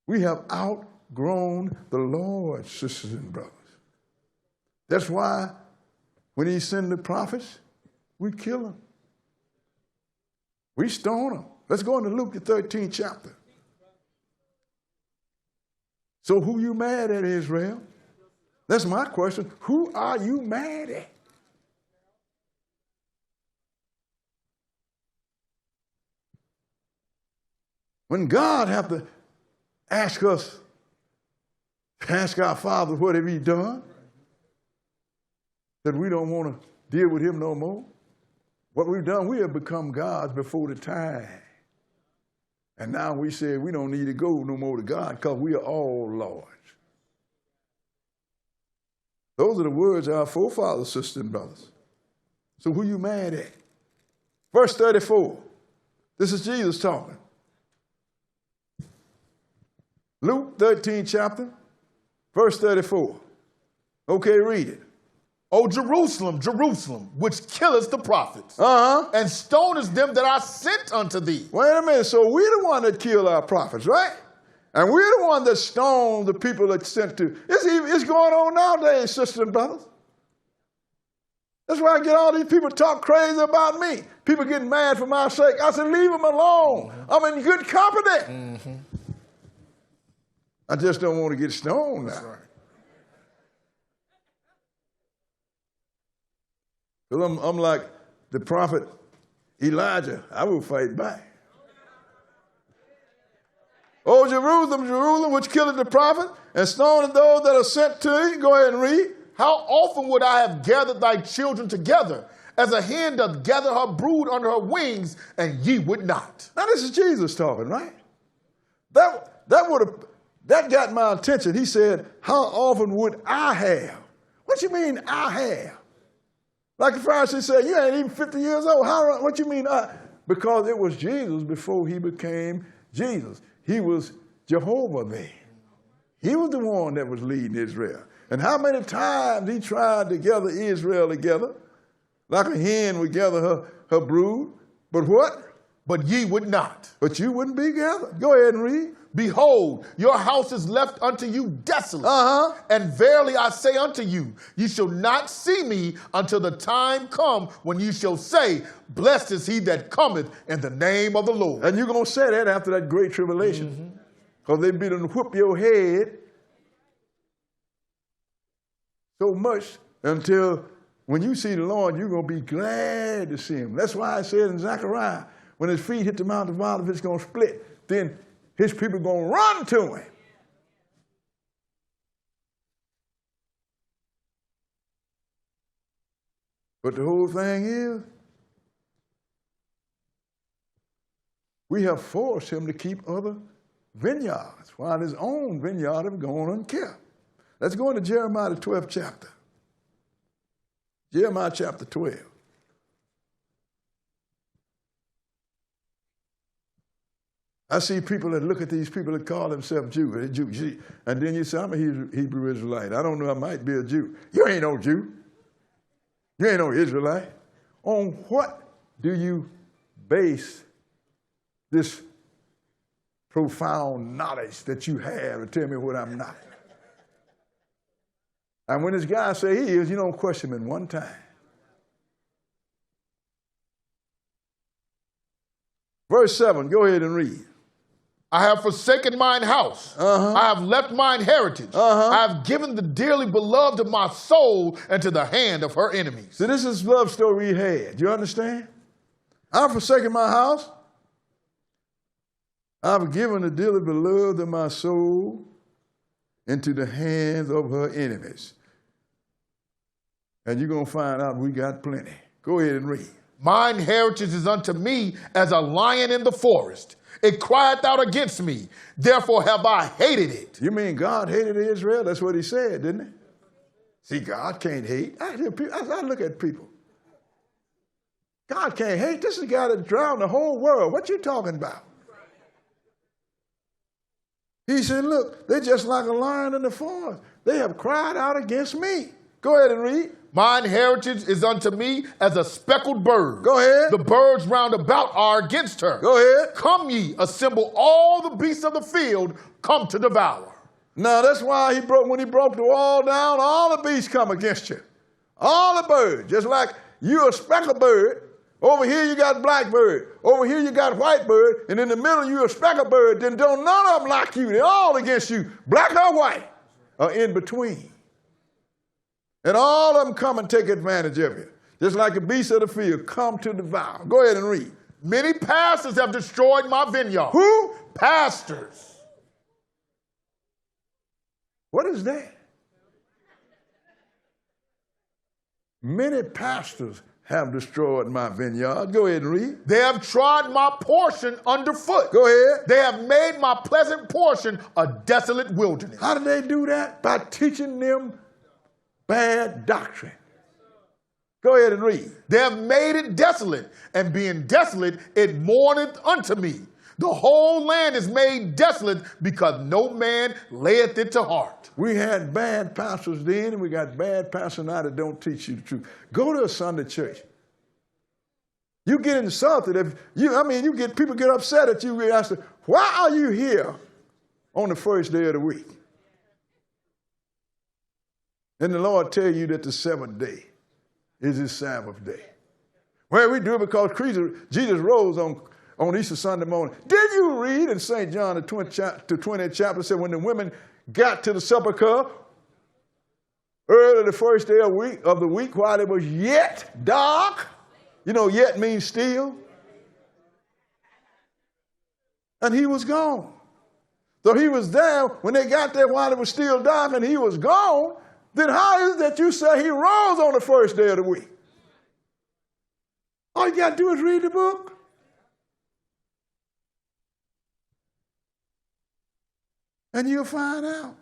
We have outgrown the Lord, sisters and brothers. That's why when he sent the prophets, we kill them. We stone them. Let's go into Luke, the 13th chapter. So who you mad at, Israel? That's my question. Who are you mad at? When God have to ask us, ask our Father, what have he done? That we don't want to deal with him no more. What we've done, we have become gods before the time. And now we say we don't need to go no more to God because we are all lords. Those are the words of our forefathers, sisters and brothers. So who you mad at? Verse 34. This is Jesus talking. Luke 13th chapter, verse 34. Okay, read it. O Jerusalem, Jerusalem, which killest the prophets, and stonest them that are sent unto thee. Wait a minute. So we're the one that killed our prophets, right? And we're the one that stoned the people that sent to. It's going on nowadays, sisters and brothers. That's why I get all these people talk crazy about me. People getting mad for my sake. I said, leave them alone. I'm in good company. I just don't want to get stoned now. That's right. Because I'm like the prophet Elijah. I will fight back. O Jerusalem, Jerusalem, which killeth the prophet, and stoneth those that are sent to thee. Go ahead and read. How often would I have gathered thy children together, as a hen doth gather her brood under her wings, and ye would not. Now this is Jesus talking, right? That got my attention. He said, how often would I have? What you mean I have? Like the Pharisee said, you ain't even 50 years old. What you mean I? Because it was Jesus before he became Jesus. He was Jehovah then. He was the one that was leading Israel. And how many times he tried to gather Israel together, like a hen would gather her brood. But what? But ye would not. But you wouldn't be gathered. Go ahead and read. Behold, your house is left unto you desolate. And verily I say unto you, ye shall not see me until the time come when you shall say, blessed is he that cometh in the name of the Lord. And you're going to say that after that great tribulation. Because they be to whip your head so much until when you see the Lord, you're going to be glad to see him. That's why I said in Zechariah, when his feet hit the Mount of Olives, it's going to split. Then his people are going to run to him. But the whole thing is, we have forced him to keep other vineyards while his own vineyard have gone unkept. Let's go into Jeremiah, the 12th chapter. Jeremiah chapter 12. I see people that look at these people that call themselves Jews. And then you say, I'm a Hebrew Israelite. I don't know, I might be a Jew. You ain't no Jew. You ain't no Israelite. On what do you base this profound knowledge that you have and tell me what I'm not? And when this guy say he is, you don't question him one time. Verse 7, go ahead and read. I have forsaken mine house. I have left mine heritage. I have given the dearly beloved of my soul into the hand of her enemies. So this is the love story he had. You understand? I've forsaken my house. I've given the dearly beloved of my soul into the hands of her enemies. And you're going to find out we got plenty. Go ahead and read. Mine heritage is unto me as a lion in the forest. It crieth out against me. Therefore have I hated it. You mean God hated Israel? That's what he said, didn't he? See, God can't hate. I look at people. God can't hate. This is the guy that drowned the whole world. What you talking about? He said, look, they're just like a lion in the forest. They have cried out against me. Go ahead and read. Mine heritage is unto me as a speckled bird. Go ahead. The birds round about are against her. Go ahead. Come ye, assemble all the beasts of the field, come to devour. Now that's why when he broke the wall down, all the beasts come against you. All the birds, just like you're a speckled bird. Over here you got black bird. Over here you got white bird. And in the middle you're a speckled bird. Then don't none of them like you. They're all against you, black or white, or in between. And all of them come and take advantage of you. Just like the beasts of the field come to devour. Go ahead and read. Many pastors have destroyed my vineyard. Who? Pastors. What is that? Many pastors have destroyed my vineyard. Go ahead and read. They have trod my portion underfoot. Go ahead. They have made my pleasant portion a desolate wilderness. How did they do that? By teaching them bad doctrine. Go ahead and read. They have made it desolate, and being desolate, it mourneth unto me. The whole land is made desolate because no man layeth it to heart. We had bad pastors then, and we got bad pastors now that don't teach you the truth. Go to a Sunday church. You get insulted if people get upset at you. Ask them, why are you here on the first day of the week? And the Lord tell you that the seventh day is his Sabbath day. Well, we do it because Jesus rose on Easter Sunday morning. Did you read in St. John, the 20th chapter, said when the women got to the sepulchre early the first day of the week while it was yet dark? You know, yet means still. And he was gone. So he was there when they got there while it was still dark and he was gone. Then how is it that you say he rose on the first day of the week? All you got to do is read the book. And you'll find out.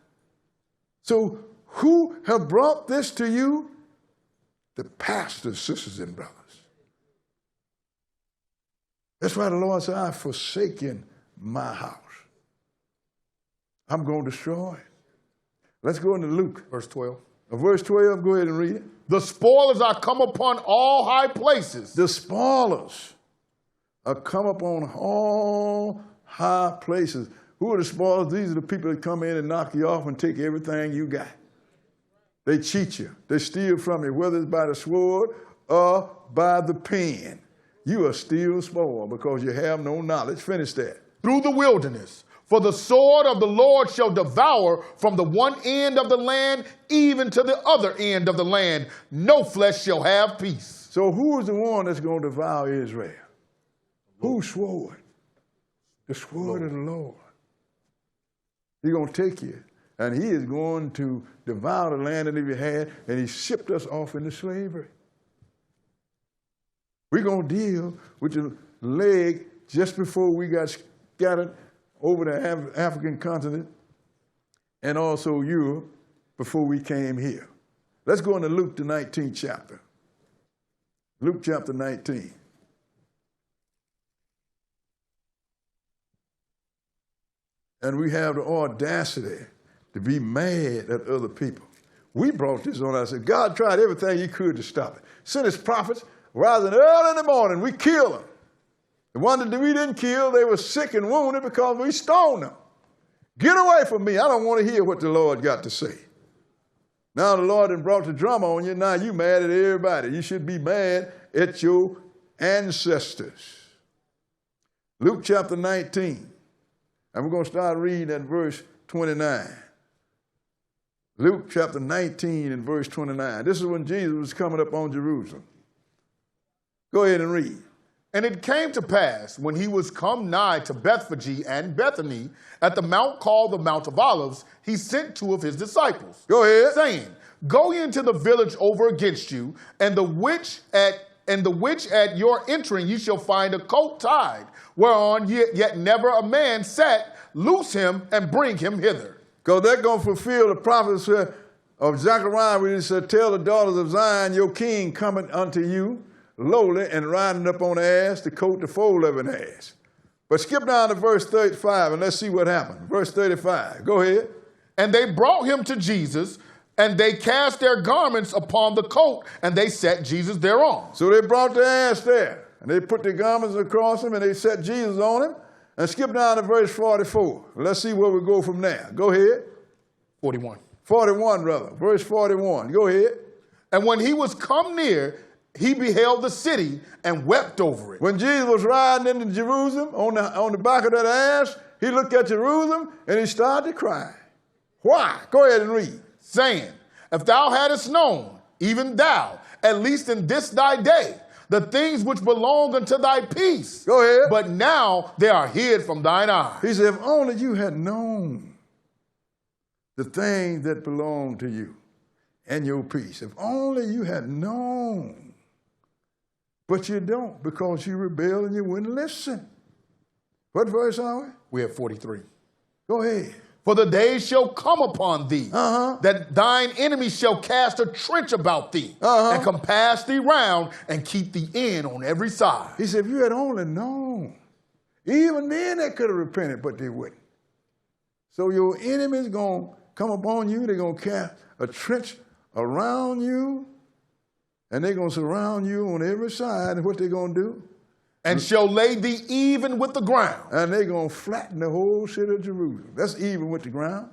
So who have brought this to you? The pastors, sisters, and brothers. That's why the Lord said, I've forsaken my house. I'm going to destroy it. Let's go into Luke. Verse 12. Verse 12, go ahead and read it. The spoilers are come upon all high places. The spoilers are come upon all high places. Who are the spoilers? These are the people that come in and knock you off and take everything you got. They cheat you. They steal from you, whether it's by the sword or by the pen. You are still spoiled because you have no knowledge. Finish that. Through the wilderness. For the sword of the Lord shall devour from the one end of the land even to the other end of the land. No flesh shall have peace. So who is the one that's going to devour Israel? Who swore it? The sword of the Lord. He's going to take you, and he is going to devour the land that he had, and he shipped us off into slavery. We're going to deal with the leg just before we got scattered over the African continent and also Europe before we came here. Let's go into Luke, the 19th chapter. Luke chapter 19. And we have the audacity to be mad at other people. We brought this on. I said, God tried everything he could to stop it. Sent his prophets, rising early in the morning, we killed them. The one that we didn't kill, they were sick and wounded because we stoned them. Get away from me. I don't want to hear what the Lord got to say. Now the Lord has brought the drum on you. Now you mad at everybody. You should be mad at your ancestors. Luke chapter 19. And we're going to start reading at verse 29. Luke chapter 19 and verse 29. This is when Jesus was coming up on Jerusalem. Go ahead and read. And it came to pass, when he was come nigh to Bethphage and Bethany, at the mount called the Mount of Olives, he sent two of his disciples. Go ahead. Saying, Go into the village over against you, and the which at your entering ye shall find a coat tied, whereon yet never a man sat. Loose him and bring him hither. Because they're going to fulfill the prophecy of Zechariah, where he said, Tell the daughters of Zion, your king cometh unto you, lowly and riding up on the ass, the coat the foal of an ass. But skip down to verse 35 and let's see what happened. Verse 35, go ahead. And they brought him to Jesus, and they cast their garments upon the coat, and they set Jesus thereon. So they brought the ass there, and they put their garments across him, and they set Jesus on him. And skip down to verse 44. Let's see where we go from there. Go ahead. 41. 41, brother. Verse 41. Go ahead. And when he was come near, he beheld the city and wept over it. When Jesus was riding into Jerusalem on the back of that ass, he looked at Jerusalem and he started to cry. Why? Go ahead and read. Saying, if thou hadst known, even thou, at least in this thy day, the things which belong unto thy peace. Go ahead. But now they are hid from thine eyes. He said, if only you had known the things that belong to you and your peace. If only you had known. But you don't, because you rebel and you wouldn't listen. What verse are we? We have 43. Go ahead. For the days shall come upon thee, that thine enemies shall cast a trench about thee, and compass thee round, and keep thee in on every side. He said, if you had only known, even then they could have repented, but they wouldn't. So your enemies going to come upon you, they're going to cast a trench around you, and they're going to surround you on every side, and what they're going to do? And shall lay thee even with the ground. And they're going to flatten the whole city of Jerusalem. That's even with the ground.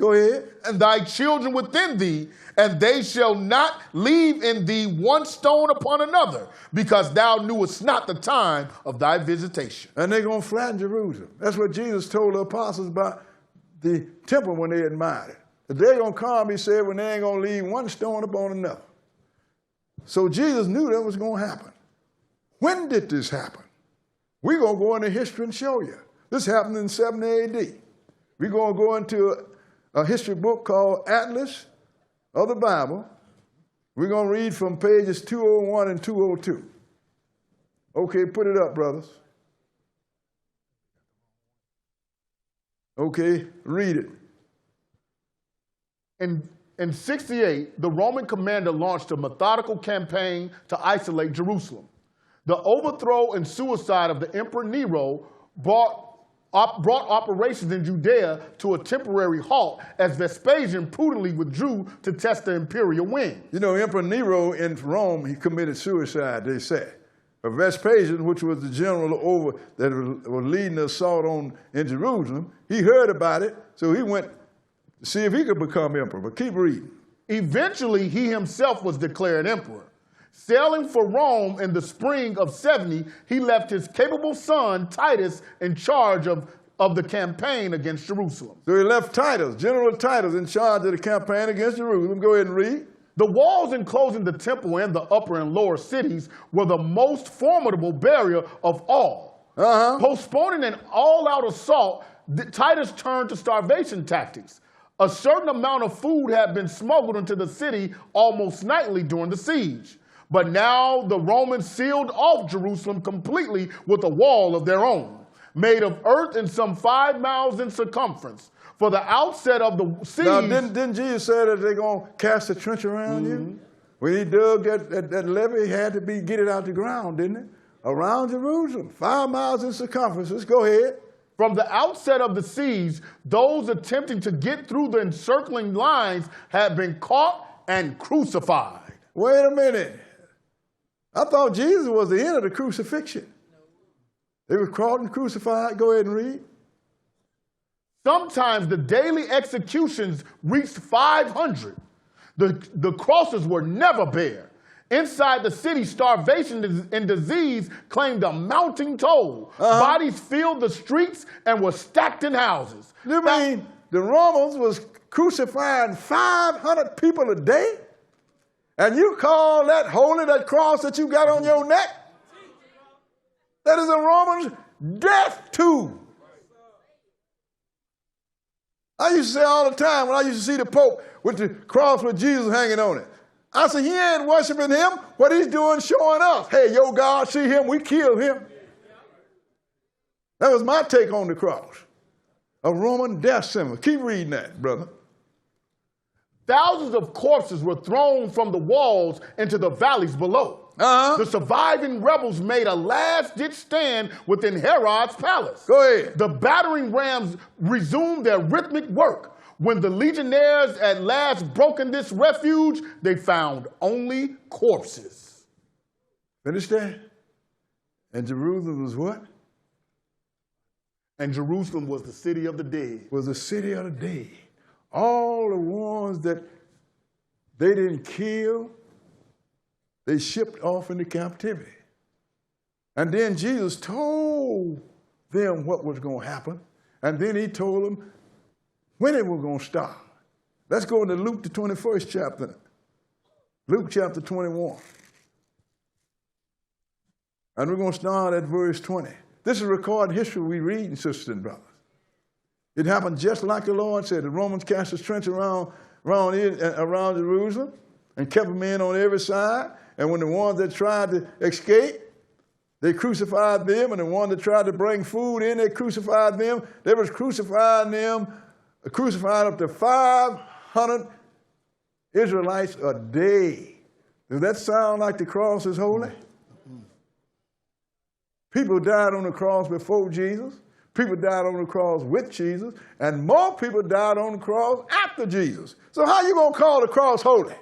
Go ahead. And thy children within thee, and they shall not leave in thee one stone upon another, because thou knewest not the time of thy visitation. And they're going to flatten Jerusalem. That's what Jesus told the apostles about the temple when they admired it. The day going to come, he said, when they ain't going to leave one stone upon another. So Jesus knew that was going to happen. When did this happen? We're going to go into history and show you. This happened in 70 AD. We're going to go into a history book called Atlas of the Bible. We're going to read from pages 201 and 202. Okay, put it up, brothers. Okay, read it. In 68, the Roman commander launched a methodical campaign to isolate Jerusalem. The overthrow and suicide of the Emperor Nero brought operations in Judea to a temporary halt as Vespasian prudently withdrew to test the imperial wing. You know, Emperor Nero in Rome, he committed suicide, they say. But Vespasian, which was the general that was leading the assault in Jerusalem, he heard about it, so he went to see if he could become emperor. But keep reading. Eventually, he himself was declared emperor. Sailing for Rome in the spring of 70, he left his capable son, Titus, in charge of the campaign against Jerusalem. So he left Titus, General Titus, in charge of the campaign against Jerusalem. Go ahead and read. The walls enclosing the temple and the upper and lower cities were the most formidable barrier of all. Postponing an all-out assault, Titus turned to starvation tactics. A certain amount of food had been smuggled into the city almost nightly during the siege. But now the Romans sealed off Jerusalem completely with a wall of their own, made of earth and some 5 miles in circumference. For the outset of the siege... Now, didn't Jesus say that they're going to cast a trench around you? When he dug that levee, he had to get it out the ground, didn't it? Around Jerusalem, 5 miles in circumference. Let's go ahead. From the outset of the siege, those attempting to get through the encircling lines had been caught and crucified. Wait a minute. I thought Jesus was the end of the crucifixion. They were caught and crucified. Go ahead and read. Sometimes the daily executions reached 500. The crosses were never bare. Inside the city, starvation and disease claimed a mounting toll. Bodies filled the streets and were stacked in houses. You mean the Romans was crucifying 500 people a day? And you call that holy, that cross that you got on your neck? That is a Roman's death tomb. I used to say all the time when I used to see the Pope with the cross with Jesus hanging on it. I said, he ain't worshiping him. What he's doing showing us, hey, your God, see him, we killed him. That was my take on the cross. A Roman death symbol. Keep reading that, brother. Thousands of corpses were thrown from the walls into the valleys below. The surviving rebels made a last-ditch stand within Herod's palace. Go ahead. The battering rams resumed their rhythmic work. When the legionnaires at last broken this refuge, they found only corpses. Finish that? And Jerusalem was what? And Jerusalem was the city of the dead. Was the city of the dead. all the ones that they didn't kill, they shipped off into captivity. And then Jesus told them what was going to happen. And then he told them when it was going to start. Let's go into Luke, the 21st chapter. Luke chapter 21. And we're going to start at verse 20. This is recorded history we read, sisters and brothers. It happened just like the Lord said. The Romans cast a trench around Jerusalem and kept them in on every side. And when the ones that tried to escape, they crucified them. And the ones that tried to bring food in, they crucified them. They was crucified up to 500 Israelites a day. Does that sound like the cross is holy? People died on the cross before Jesus. People died on the cross with Jesus. And more people died on the cross after Jesus. So how you going to call the cross holy?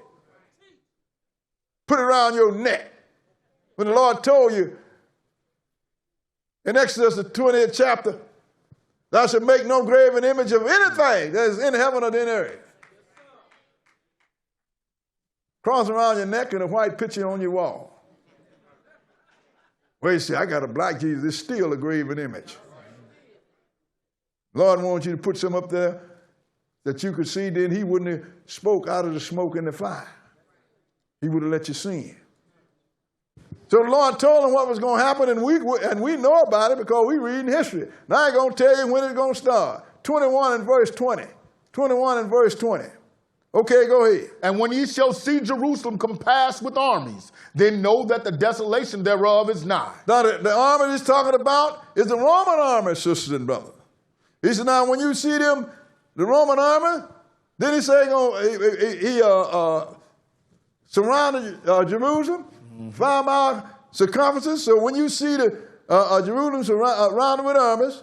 Put it around your neck. When the Lord told you in Exodus, the 20th chapter, thou shalt make no graven image of anything that is in heaven or in earth. Cross around your neck and a white picture on your wall. Well, you say, I got a black Jesus. It's still a graven image. Lord wants you to put some up there that you could see. Then he wouldn't have spoke out of the smoke and the fire. He would have let you see it. So the Lord told them what was going to happen, and we know about it because we read in history. Now I ain't going to tell you when it's going to start. 21 and verse 20. 21 and verse 20. Okay, go ahead. And when ye shall see Jerusalem compassed with armies, then know that the desolation thereof is nigh. Now the army he's talking about is the Roman army, sisters and brothers. He said, now when you see them, the Roman army, then he said he surrounded Jerusalem, 5-mile circumference. So when you see the Jerusalem surrounded with armies,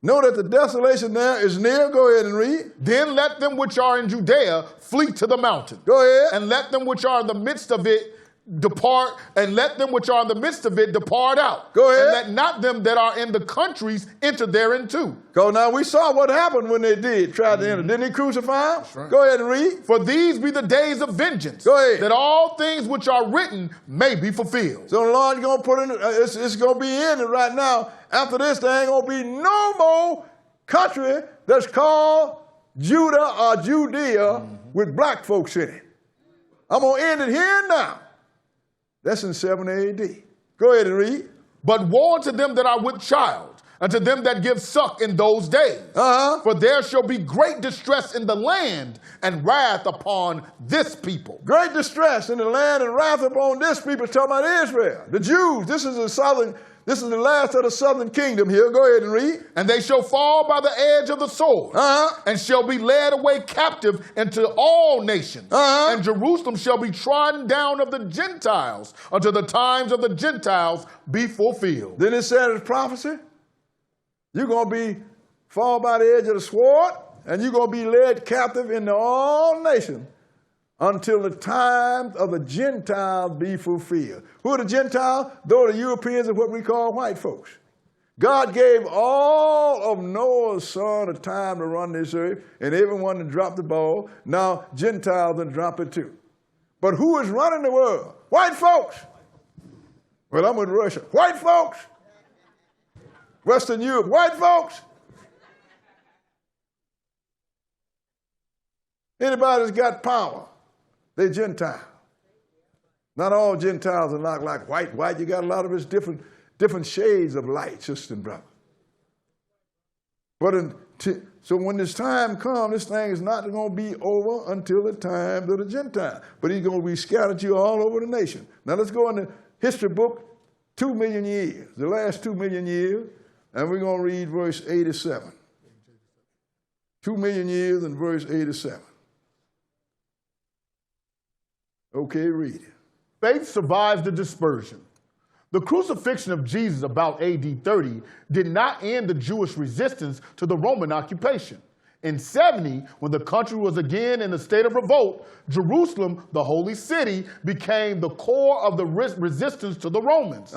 know that the desolation there is near. Go ahead and read. Then let them which are in Judea flee to the mountain. Go ahead. And let them which are in the midst of it depart, and let them which are in the midst of it depart out. Go ahead. And let not them that are in the countries enter therein too. Go now, we saw what happened when they tried to enter. Didn't he crucify them? Right. Go ahead and read. For these be the days of vengeance. Go ahead. That all things which are written may be fulfilled. So the Lord's going to put in, it's going to be in it right now. After this, there ain't going to be no more country that's called Judah or Judea with black folks in it. I'm going to end it here and now. That's in 7 AD. Go ahead and read. But woe unto them that are with child, and to them that give suck in those days. For there shall be great distress in the land, and wrath upon this people. Great distress in the land and wrath upon this people. Talking about Israel, the Jews. This is the last of the southern kingdom here. Go ahead and read. And they shall fall by the edge of the sword, and shall be led away captive into all nations. And Jerusalem shall be trodden down of the Gentiles until the times of the Gentiles be fulfilled. Then it said in prophecy, you're going to be fall by the edge of the sword, and you're going to be led captive into all nations until the times of the Gentiles be fulfilled. Who are the Gentiles? Those are the Europeans and what we call white folks. God gave all of Noah's son a time to run this earth, and everyone to drop the ball. Now Gentiles will drop it too. But who is running the world? White folks. Well, I'm with Russia. White folks. Western Europe. White folks. Anybody that's got power, they're Gentile. Not all Gentiles are not like white. You got a lot of us different shades of light, sister and brother. But so when this time comes, this thing is not going to be over until the time of the Gentile. But he's going to be scattered you all over the nation. Now let's go in the history book, 2 million years, the last 2 million years, and we're going to read verse 87. 2 million years and verse 87. Okay, read it. Faith survives the dispersion. The crucifixion of Jesus about AD 30 did not end the Jewish resistance to the Roman occupation. In 70, when the country was again in a state of revolt, Jerusalem, the holy city, became the core of the resistance to the Romans.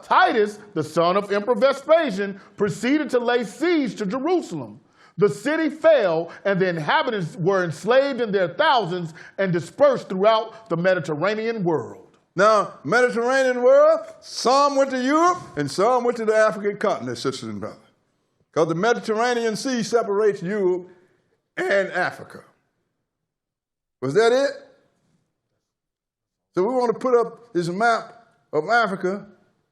Titus, the son of Emperor Vespasian, proceeded to lay siege to Jerusalem. The city fell, and the inhabitants were enslaved in their thousands and dispersed throughout the Mediterranean world. Now, Mediterranean world, some went to Europe and some went to the African continent, sisters and brothers. Because the Mediterranean Sea separates Europe and Africa. Was that it? So we want to put up this map of Africa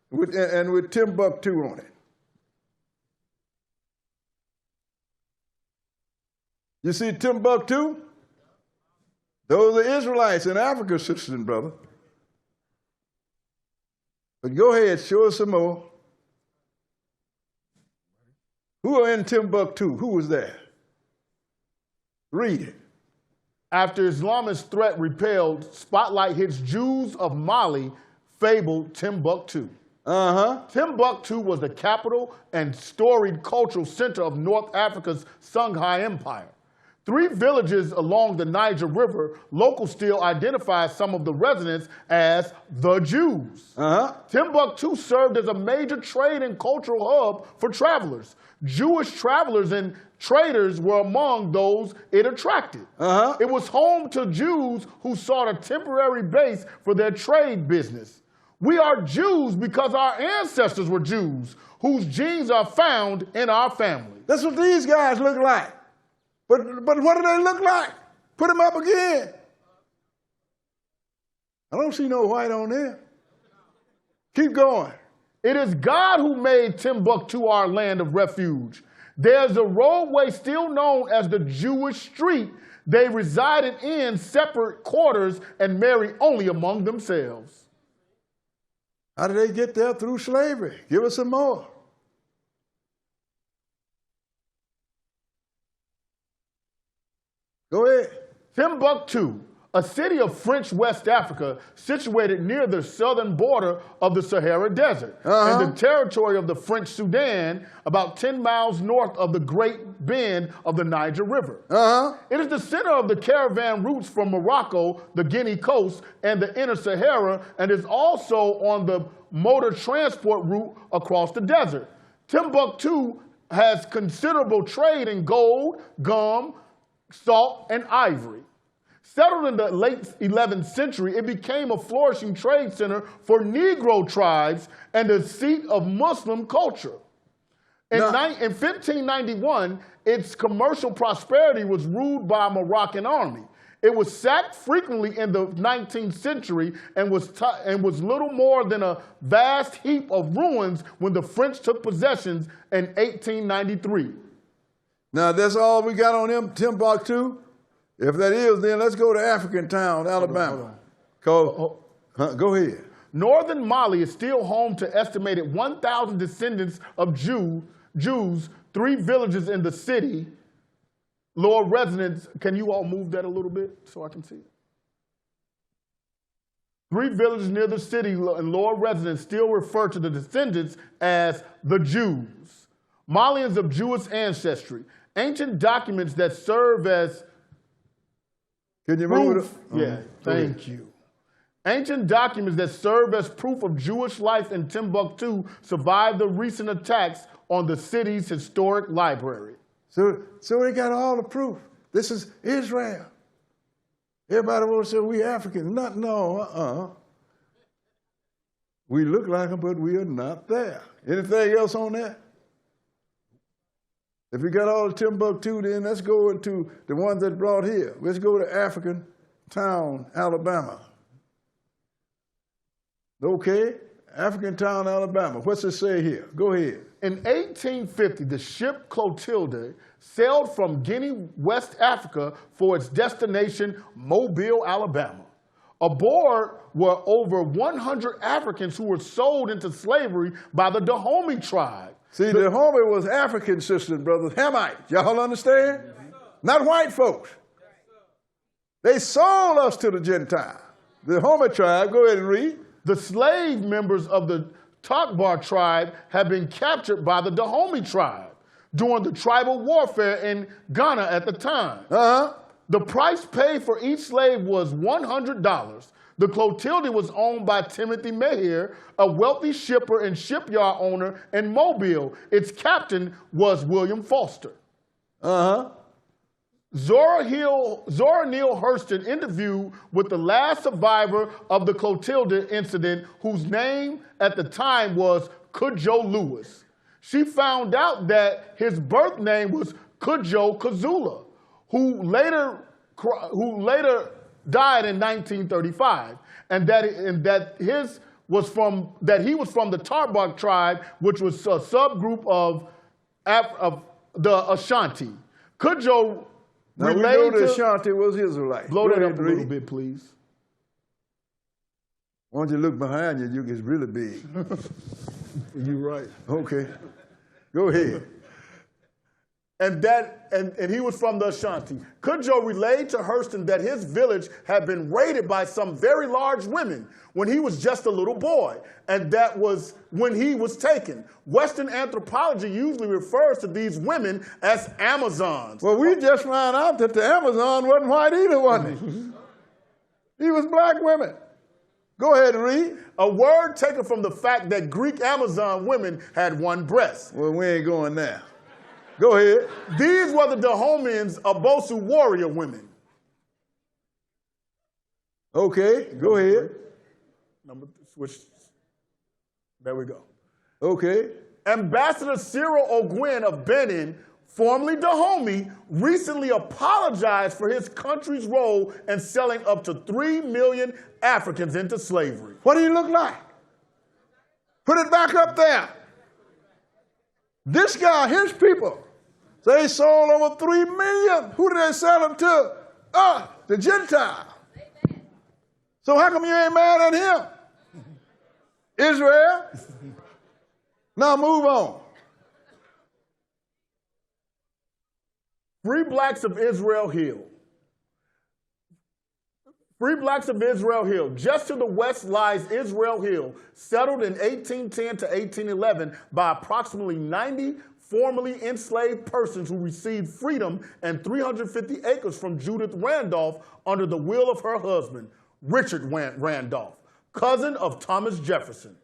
with Timbuktu on it. You see Timbuktu? Those are the Israelites in Africa, sisters and brothers. But go ahead, show us some more. Who are in Timbuktu? Who was there? Read it. After Islamist threat repelled, spotlight hits Jews of Mali, fabled Timbuktu. Timbuktu was the capital and storied cultural center of North Africa's Songhai Empire. 3 villages along the Niger River, locals still identify some of the residents as the Jews. Timbuktu served as a major trade and cultural hub for travelers. Jewish travelers and traders were among those it attracted. It was home to Jews who sought a temporary base for their trade business. We are Jews because our ancestors were Jews, whose genes are found in our family. That's what these guys look like. But what do they look like? Put them up again. I don't see no white on there. Keep going. It is God who made Timbuktu our land of refuge. There's a roadway still known as the Jewish Street. They resided in separate quarters and married only among themselves. How did they get there? Through slavery. Give us some more. Go ahead. Timbuktu, a city of French West Africa situated near the southern border of the Sahara Desert, in the territory of the French Sudan, about 10 miles north of the Great Bend of the Niger River. It is the center of the caravan routes from Morocco, the Guinea coast, and the inner Sahara, and is also on the motor transport route across the desert. Timbuktu has considerable trade in gold, gum, salt, and ivory. Settled in the late 11th century, it became a flourishing trade center for Negro tribes and the seat of Muslim culture. In 1591, its commercial prosperity was ruled by a Moroccan army. It was sacked frequently in the 19th century and was little more than a vast heap of ruins when the French took possessions in 1893. Now, that's all we got on them, Timbuktu? If that is, then let's go to African town, Alabama. Go ahead. Northern Mali is still home to estimated 1,000 descendants of Jews, 3 villages in the city. Lord residents, can you all move that a little bit so I can see it? 3 villages near the city and Lord residents still refer to the descendants as the Jews. Malians of Jewish ancestry. Ancient documents that serve as Can you move it? Yeah, thank you. Ancient documents that serve as proof of Jewish life in Timbuktu survived the recent attacks on the city's historic library. So they got all the proof. This is Israel. Everybody wants to say we Africans. No. We look like them, but we are not there. Anything else on that? If we got all the Timbuktu, then let's go into the ones that brought here. Let's go to African town, Alabama. Okay, African town, Alabama. What's it say here? Go ahead. In 1850, the ship Clotilde sailed from Guinea, West Africa for its destination, Mobile, Alabama. Aboard were over 100 Africans who were sold into slavery by the Dahomey tribe. See, the Dahomey was African, sisters and brothers, Hamites. Y'all understand? Not white folks. They sold us to the Gentiles. The Dahomey tribe, go ahead and read. The slave members of the Takbar tribe had been captured by the Dahomey tribe during the tribal warfare in Ghana at the time. The price paid for each slave was $100. The Clotilde was owned by Timothy Meher, a wealthy shipper and shipyard owner in Mobile. Its captain was William Foster. Uh-huh. Zora Neale Hurston interviewed with the last survivor of the Clotilda incident, whose name at the time was Kudjo Lewis. She found out that his birth name was Kudjo Kazula, who later died in 1935, and that he was from the Tarbak tribe, which was a subgroup of the Ashanti. Kudjo now we know the Ashanti was Israelite. Blow that up a little bit, please. Why don't you look behind you? You get really big. You're right. Okay. Go ahead. And he was from the Ashanti. Kudjo relayed to Hurston that his village had been raided by some very large women when he was just a little boy, and that was when he was taken. Western anthropology usually refers to these women as Amazons. Well, we just found out that the Amazon wasn't white either, wasn't he? He was black women. Go ahead and read. A word taken from the fact that Greek Amazon women had one breast. Well, we ain't going there. Go ahead. These were the Dahomeans, Abosu warrior women. Okay, go ahead. Switch. There we go. Okay. Ambassador Cyril Ogwin of Benin, formerly Dahomey, recently apologized for his country's role in selling up to 3 million Africans into slavery. What do you look like? Put it back up there. This guy, his people, they sold over 3 million. Who did they sell them to? The Gentile. So how come you ain't mad at him? Israel? Now move on. Free blacks of Israel Hill. Free blacks of Israel Hill. Just to the west lies Israel Hill, settled in 1810 to 1811 by approximately 90 formerly enslaved persons who received freedom and 350 acres from Judith Randolph under the will of her husband, Richard Randolph, cousin of Thomas Jefferson.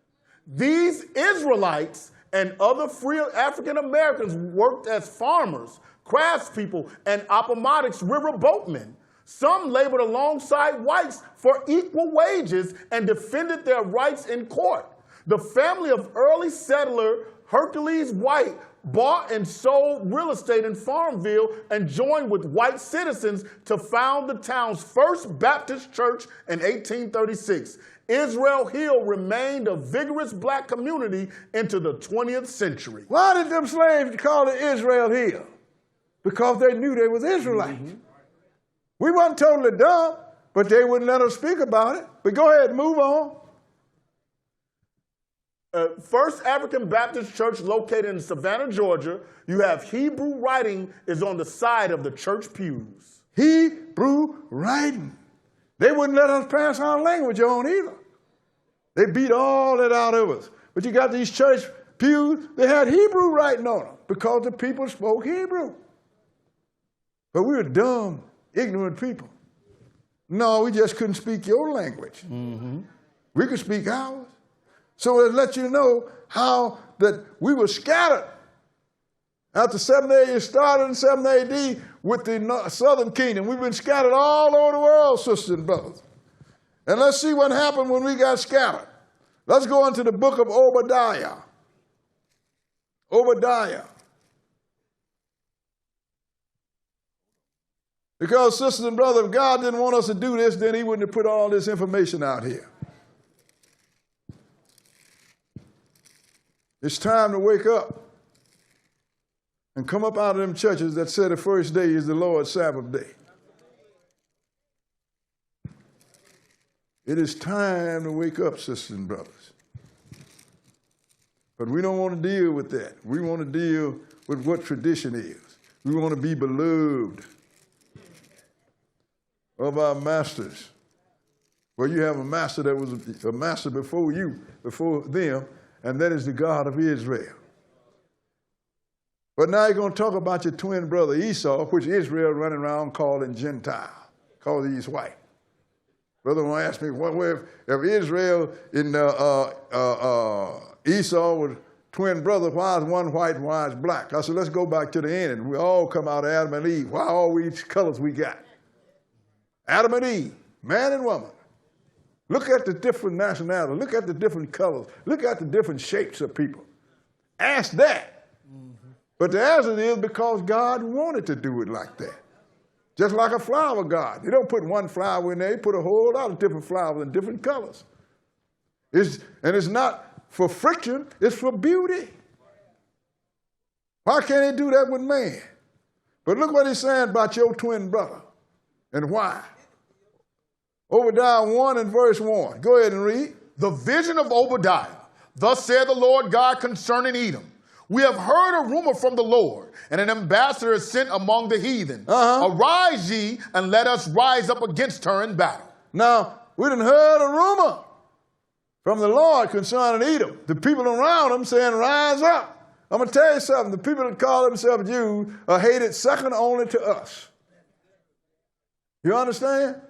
These Israelites and other free African Americans worked as farmers, craftspeople, and Appomattox River boatmen. Some labored alongside whites for equal wages and defended their rights in court. The family of early settler Hercules White bought and sold real estate in Farmville and joined with white citizens to found the town's first Baptist church in 1836. Israel Hill remained a vigorous black community into the 20th century. Why did them slaves call it Israel Hill? Because they knew they was Israelites. Mm-hmm. We wasn't totally dumb, but they wouldn't let us speak about it. But go ahead, move on. First African Baptist church located in Savannah, Georgia. You have Hebrew writing is on the side of the church pews. Hebrew writing. They wouldn't let us pass our language on either. They beat all that out of us. But you got these church pews, they had Hebrew writing on them because the people spoke Hebrew. But we were dumb, ignorant people. No, we just couldn't speak your language. Mm-hmm. We could speak ours. So it let you know how that we were scattered. After 7 AD, started in 7 AD with the southern kingdom. We've been scattered all over the world, sisters and brothers. And let's see what happened when we got scattered. Let's go into the book of Obadiah. Obadiah. Because, sisters and brothers, if God didn't want us to do this, then he wouldn't have put all this information out here. It's time to wake up and come up out of them churches that say the first day is the Lord's Sabbath day. It is time to wake up, sisters and brothers. But we don't want to deal with that. We want to deal with what tradition is. We want to be beloved of our masters. Well, you have a master that was a master before you, before them, and that is the God of Israel. But now you're going to talk about your twin brother Esau, which Israel running around calling Gentile, calling he's white. Brother want to ask me, if Israel in Esau was twin brothers, why is one white and why is black? I said, let's go back to the end. And we all come out of Adam and Eve. Why all these colors we got? Adam and Eve, man and woman. Look at the different nationalities. Look at the different colors. Look at the different shapes of people. Ask that. But the answer is because God wanted to do it like that. Just like a flower garden. You don't put one flower in there. You put a whole lot of different flowers in different colors. And it's not for friction. It's for beauty. Why can't he do that with man? But look what he's saying about your twin brother and why. Obadiah 1 and verse 1. Go ahead and read. The vision of Obadiah. Thus said the Lord God concerning Edom. We have heard a rumor from the Lord, and an ambassador is sent among the heathen. Arise ye, and let us rise up against her in battle. Now, we done heard a rumor from the Lord concerning Edom. The people around him saying, rise up. I'm going to tell you something. The people that call themselves Jews are hated second only to us. You understand?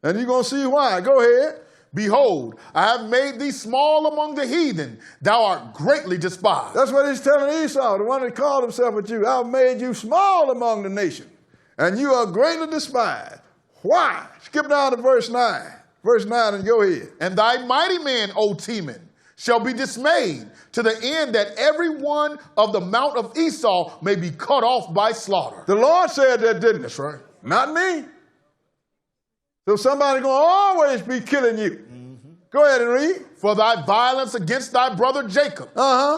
And you're going to see why. Go ahead. Behold, I have made thee small among the heathen. Thou art greatly despised. That's what he's telling Esau, the one that called himself a Jew. I've made you small among the nations, and you are greatly despised. Why? Skip down to verse 9. Verse 9 and go ahead. And thy mighty men, O Teman, shall be dismayed, to the end that every one of the mount of Esau may be cut off by slaughter. The Lord said that, didn't he? That's right. Not me. So somebody's going to always be killing you. Go ahead and read. For thy violence against thy brother Jacob,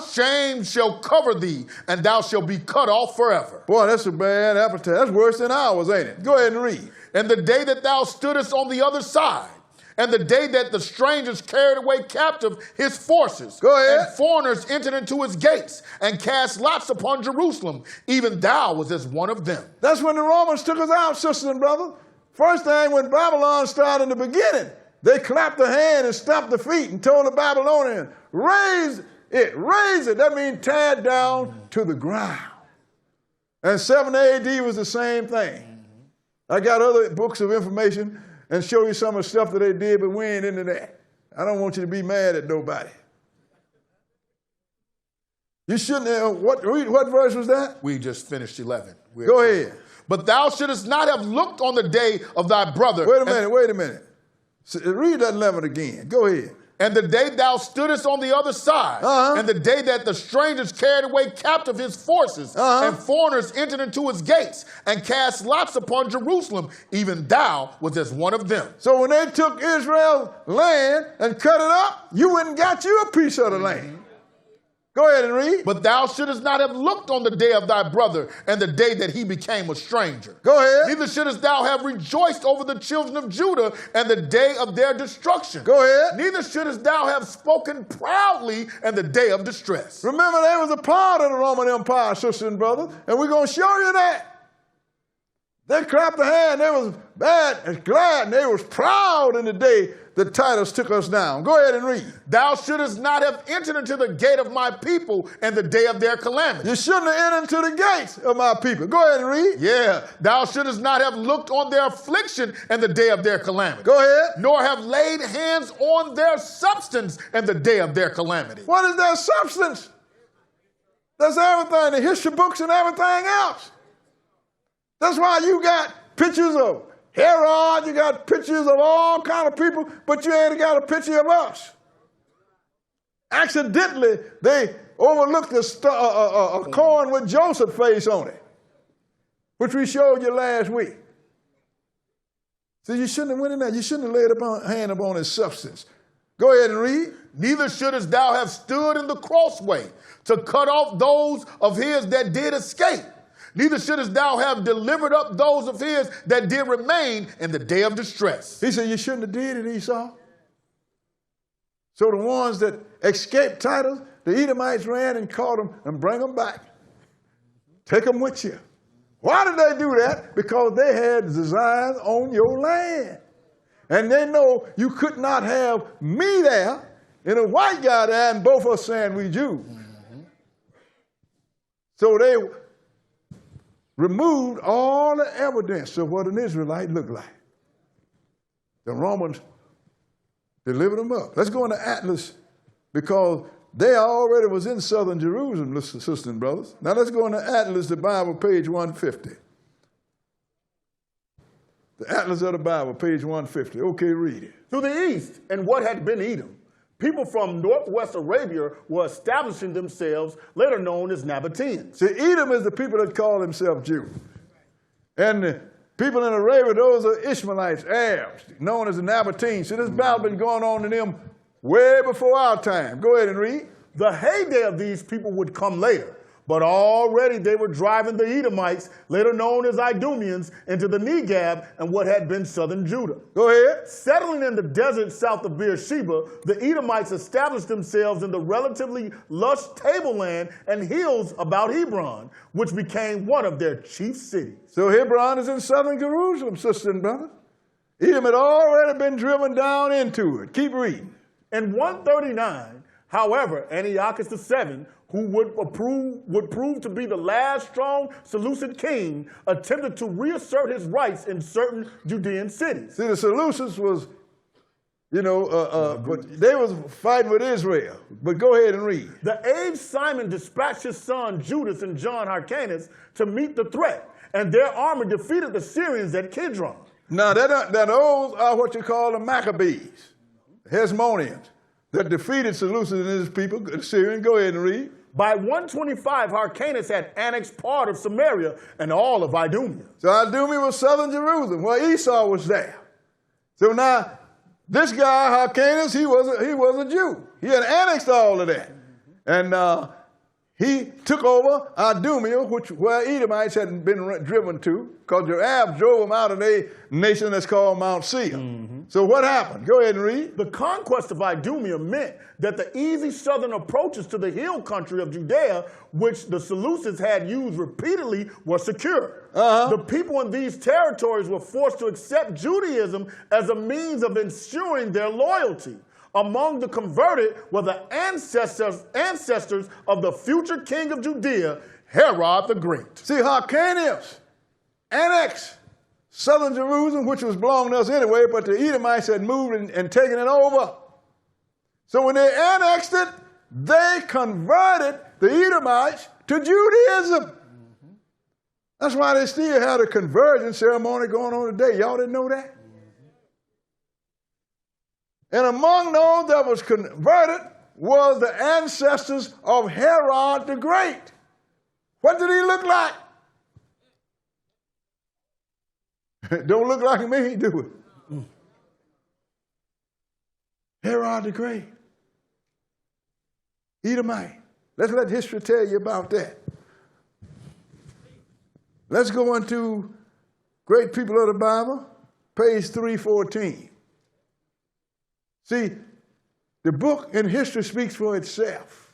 shame shall cover thee, and thou shalt be cut off forever. Boy, that's a bad appetite. That's worse than ours, ain't it? Go ahead and read. And the day that thou stoodest on the other side, and the day that the strangers carried away captive his forces, go ahead, and foreigners entered into his gates, and cast lots upon Jerusalem, even thou was as one of them. That's when the Romans took us out, sisters and brothers. First thing, when Babylon started in the beginning, they clapped the hand and stamped the feet and told the Babylonians, raise it, raise it. That means tear it down to the ground. And 7 AD was the same thing. I got other books of information and show you some of the stuff that they did, but we ain't into that. I don't want you to be mad at nobody. You shouldn't have, what verse was that? We just finished 11. Go ahead. But thou shouldest not have looked on the day of thy brother. Wait a minute. Read that 11 again. Go ahead. And the day thou stoodest on the other side, and the day that the strangers carried away captive his forces, and foreigners entered into his gates, and cast lots upon Jerusalem, even thou was as one of them. So when they took Israel's land and cut it up, you went and got you a piece of the land. Go ahead and read. But thou shouldest not have looked on the day of thy brother, and the day that he became a stranger. Go ahead. Neither shouldest thou have rejoiced over the children of Judah and the day of their destruction. Go ahead. Neither shouldest thou have spoken proudly in the day of distress. Remember, they was a part of the Roman Empire, sisters and brothers, and we're going to show you that. They clapped their hand. They was bad and glad, and they was proud in the day the Titus took us down. Go ahead and read. Thou shouldest not have entered into the gate of my people in the day of their calamity. You shouldn't have entered into the gates of my people. Go ahead and read. Yeah. Thou shouldest not have looked on their affliction in the day of their calamity. Go ahead. Nor have laid hands on their substance in the day of their calamity. What is their substance? That's everything, the history books and everything else. That's why you got pictures of Herod, you got pictures of all kind of people, but you ain't got a picture of us. Accidentally, they overlooked a coin with Joseph's face on it, which we showed you last week. So you shouldn't have went in there. You shouldn't have laid a hand upon his substance. Go ahead and read. Neither shouldest thou have stood in the crossway to cut off those of his that did escape. Neither shouldest thou have delivered up those of his that did remain in the day of distress. He said you shouldn't have did it, Esau. So the ones that escaped Titus, the Edomites ran and caught them and bring them back. Take them with you. Why did they do that? Because they had designs on your land. And they know you could not have me there and a white guy there and both of us saying we Jews. So they removed all the evidence of what an Israelite looked like. The Romans delivered them up. Let's go into Atlas, because they already was in southern Jerusalem, sisters and brothers. Now let's go into Atlas, the Bible, page 150. The Atlas of the Bible, page 150. Okay, read it. To the east, in what had been Edom, people from northwest Arabia were establishing themselves, later known as Nabateans. See, Edom is the people that call themselves Jews. And the people in Arabia, those are Ishmaelites, Arabs, known as the Nabateans. See, this battle been going on to them way before our time. Go ahead and read. The heyday of these people would come later, but already they were driving the Edomites, later known as Idumeans, into the Negeb and what had been southern Judah. Go ahead. Settling in the desert south of Beersheba, the Edomites established themselves in the relatively lush tableland and hills about Hebron, which became one of their chief cities. So Hebron is in southern Jerusalem, sisters and brothers. Edom had already been driven down into it. Keep reading. In 139, however, Antiochus VII, who would prove to be the last strong Seleucid king, attempted to reassert his rights in certain Judean cities. See, the Seleucids was, but they was fighting with Israel. But go ahead and read. The aged Simon dispatched his son Judas and John Hyrcanus to meet the threat, and their army defeated the Syrians at Kidron. Now, those are what you call the Maccabees, Hasmoneans, that defeated Seleucid and his people, the Syrians. Go ahead and read. By 125, Hyrcanus had annexed part of Samaria and all of Idumea. So Idumea was southern Jerusalem, where Esau was there. So now, this guy, Hyrcanus, he was a Jew. He had annexed all of that. And he took over Idumea, where Edomites had been driven to, because the Arabs drove them out of a nation that's called Mount Seir. So what happened? Go ahead and read. The conquest of Idumea meant that the easy southern approaches to the hill country of Judea, which the Seleucids had used repeatedly, were secure. The people in these territories were forced to accept Judaism as a means of ensuring their loyalty. Among the converted were the ancestors of the future king of Judea, Herod the Great. See, Hyrcanus annexed southern Jerusalem, which was belonging to us anyway, but the Edomites had moved and taken it over. So when they annexed it, they converted the Edomites to Judaism. That's why they still had a conversion ceremony going on today. Y'all didn't know that? And among those that was converted was the ancestors of Herod the Great. What did he look like? Don't look like me, do it? Herod the Great. Edomite. Let's let history tell you about that. Let's go into Great People of the Bible, page 314. See, the book in history speaks for itself.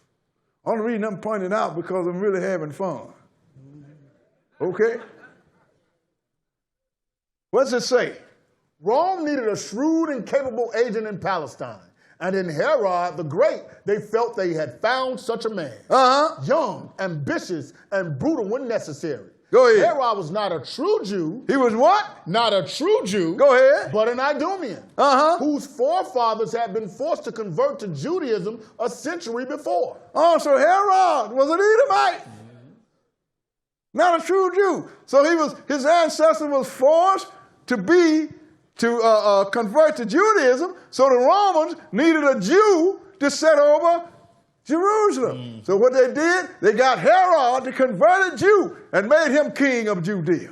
Only reason I'm pointing out because I'm really having fun. Okay? What's it say? Rome needed a shrewd and capable agent in Palestine. And in Herod the Great, they felt they had found such a man. Young, ambitious, and brutal when necessary. Go ahead. Herod was not a true Jew. He was what? Not a true Jew. Go ahead. But an Idumean. Whose forefathers had been forced to convert to Judaism a century before. Oh, so Herod was an Edomite. Not a true Jew. So his ancestor was forced to convert to Judaism, so the Romans needed a Jew to set over Jerusalem. So what they did, they got Herod to convert a Jew and made him king of Judea.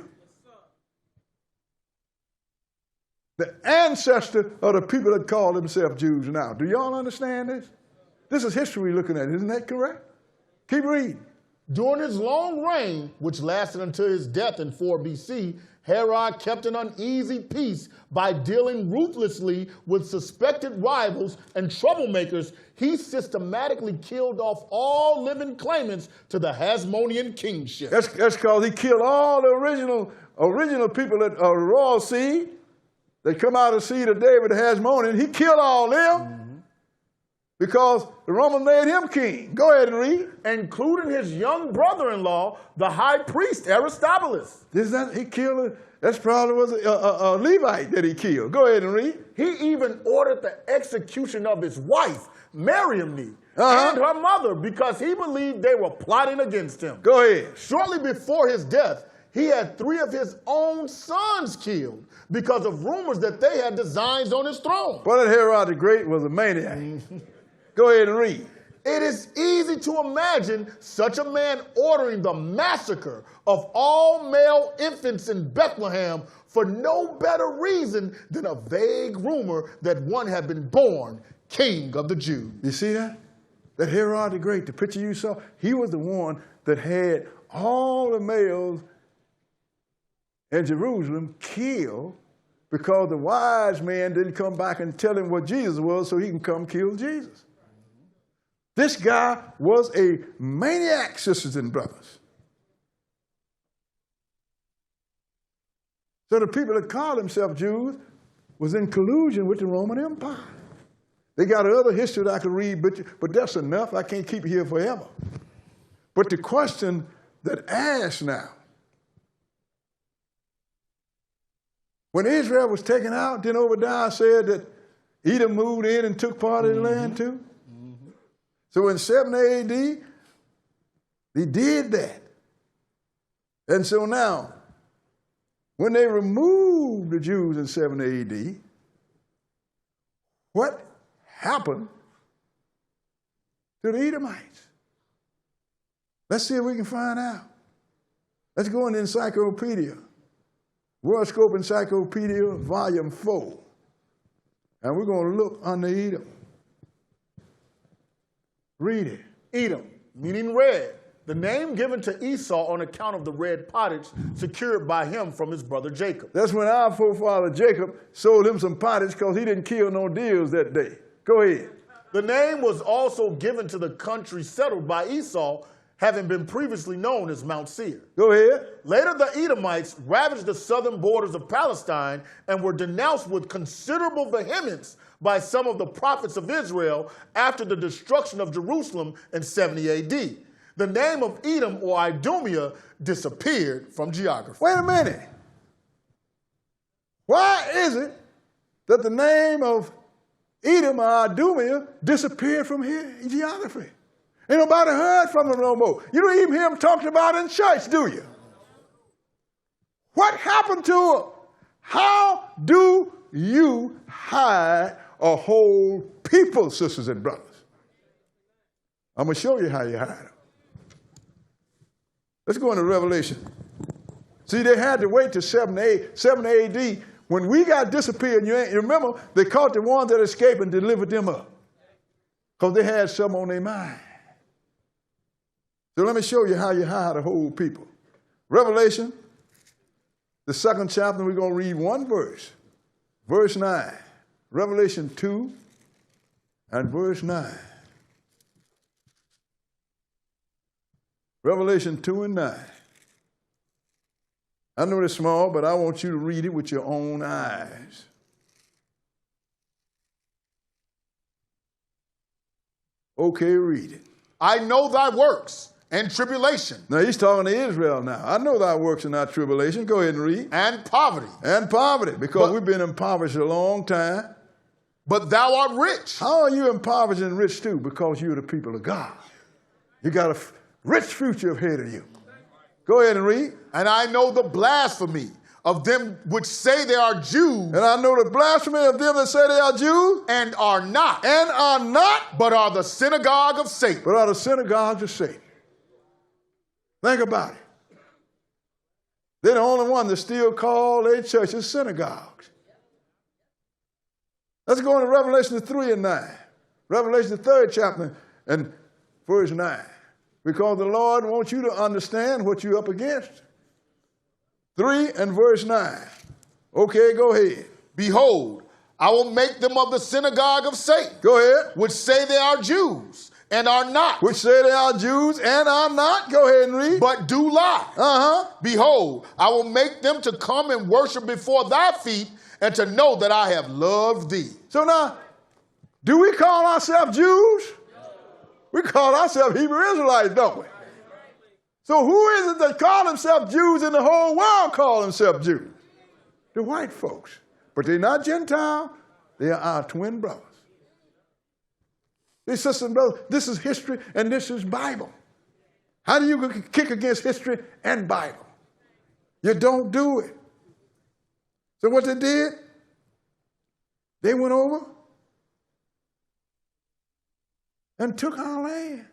The ancestor of the people that call themselves Jews now. Do y'all understand this? This is history we're looking at, isn't that correct? Keep reading. During his long reign, which lasted until his death in 4 BC, Herod kept an uneasy peace by dealing ruthlessly with suspected rivals and troublemakers. He systematically killed off all living claimants to the Hasmonean kingship. That's because he killed all the original people that are royal seed. They come out of the seed of David, the Hasmonean. He killed all them because the Romans made him king. Go ahead and read. Including his young brother-in-law, the high priest Aristobulus. He killed it. That's probably was a Levite that he killed. Go ahead and read. He even ordered the execution of his wife, Miriam, and her mother, because he believed they were plotting against him. Go ahead. Shortly before his death, he had 3 of his own sons killed because of rumors that they had designs on his throne. Well, that Herod the Great was a maniac. Go ahead and read. It is easy to imagine such a man ordering the massacre of all male infants in Bethlehem for no better reason than a vague rumor that one had been born king of the Jews. You see that? That Herod the Great, the picture you saw, he was the one that had all the males in Jerusalem killed because the wise man didn't come back and tell him what Jesus was so he can come kill Jesus. This guy was a maniac, sisters and brothers. So the people that called themselves Jews was in collusion with the Roman Empire. They got other history that I could read, but that's enough. I can't keep it here forever. But the question that asked now, when Israel was taken out, then Obadiah said that Edom moved in and took part of the land too. So in 70 AD, they did that. And so now, when they removed the Jews in 70 AD, what happened to the Edomites? Let's see if we can find out. Let's go in the encyclopedia, World Scope Encyclopedia, Volume 4. And we're going to look under Edom. Read it. Edom, meaning red, the name given to Esau on account of the red pottage secured by him from his brother Jacob. That's when our forefather Jacob sold him some pottage because he didn't kill no deers that day. Go ahead. The name was also given to the country settled by Esau, having been previously known as Mount Seir. Go ahead. Later, the Edomites ravaged the southern borders of Palestine and were denounced with considerable vehemence by some of the prophets of Israel after the destruction of Jerusalem in 70 AD. The name of Edom or Idumea disappeared from geography. Wait a minute. Why is it that the name of Edom or Idumea disappeared from here in geography? Ain't nobody heard from them no more. You don't even hear them talked about in church, do you? What happened to them? How do you hide a whole people, sisters and brothers? I'm going to show you how you hide them. Let's go into Revelation. See, they had to wait till 70 AD. When we got disappeared, you remember, they caught the ones that escaped and delivered them up because they had something on their mind. So let me show you how you hide a whole people. Revelation, the 2nd chapter, we're going to read one verse. Verse 9. Revelation 2 and verse 9. Revelation 2 and 9. I know it's small, but I want you to read it with your own eyes. Okay, read it. I know thy works and tribulation. Now he's talking to Israel now. I know thy works and thy tribulation. Go ahead and read. And poverty. And poverty, because we've been impoverished a long time. But thou art rich. How are you impoverished and rich too? Because you're the people of God. You got a rich future ahead of you. Go ahead and read. And I know the blasphemy of them which say they are Jews. And I know the blasphemy of them that say they are Jews. And are not. And are not. But are the synagogue of Satan. But are the synagogues of Satan. Think about it. They're the only one that still call their churches synagogues. Let's go into Revelation 3 and 9. Revelation the 3rd chapter and verse 9. Because the Lord wants you to understand what you're up against. 3 and verse 9. Okay, go ahead. Behold, I will make them of the synagogue of Satan. Go ahead. Which say they are Jews and are not. Which say they are Jews and are not. Go ahead and read. But do lie. Behold, I will make them to come and worship before thy feet and to know that I have loved thee. So now, Do we call ourselves Jews? We call ourselves Hebrew Israelites, don't we? So who is it that call themselves Jews and the whole world call themselves Jews? The white folks. But they're not Gentile. They are our twin brothers. These sisters and brothers, this is history and this is Bible. How do you kick against history and Bible? You don't do it. So what they did, they went over and took our land.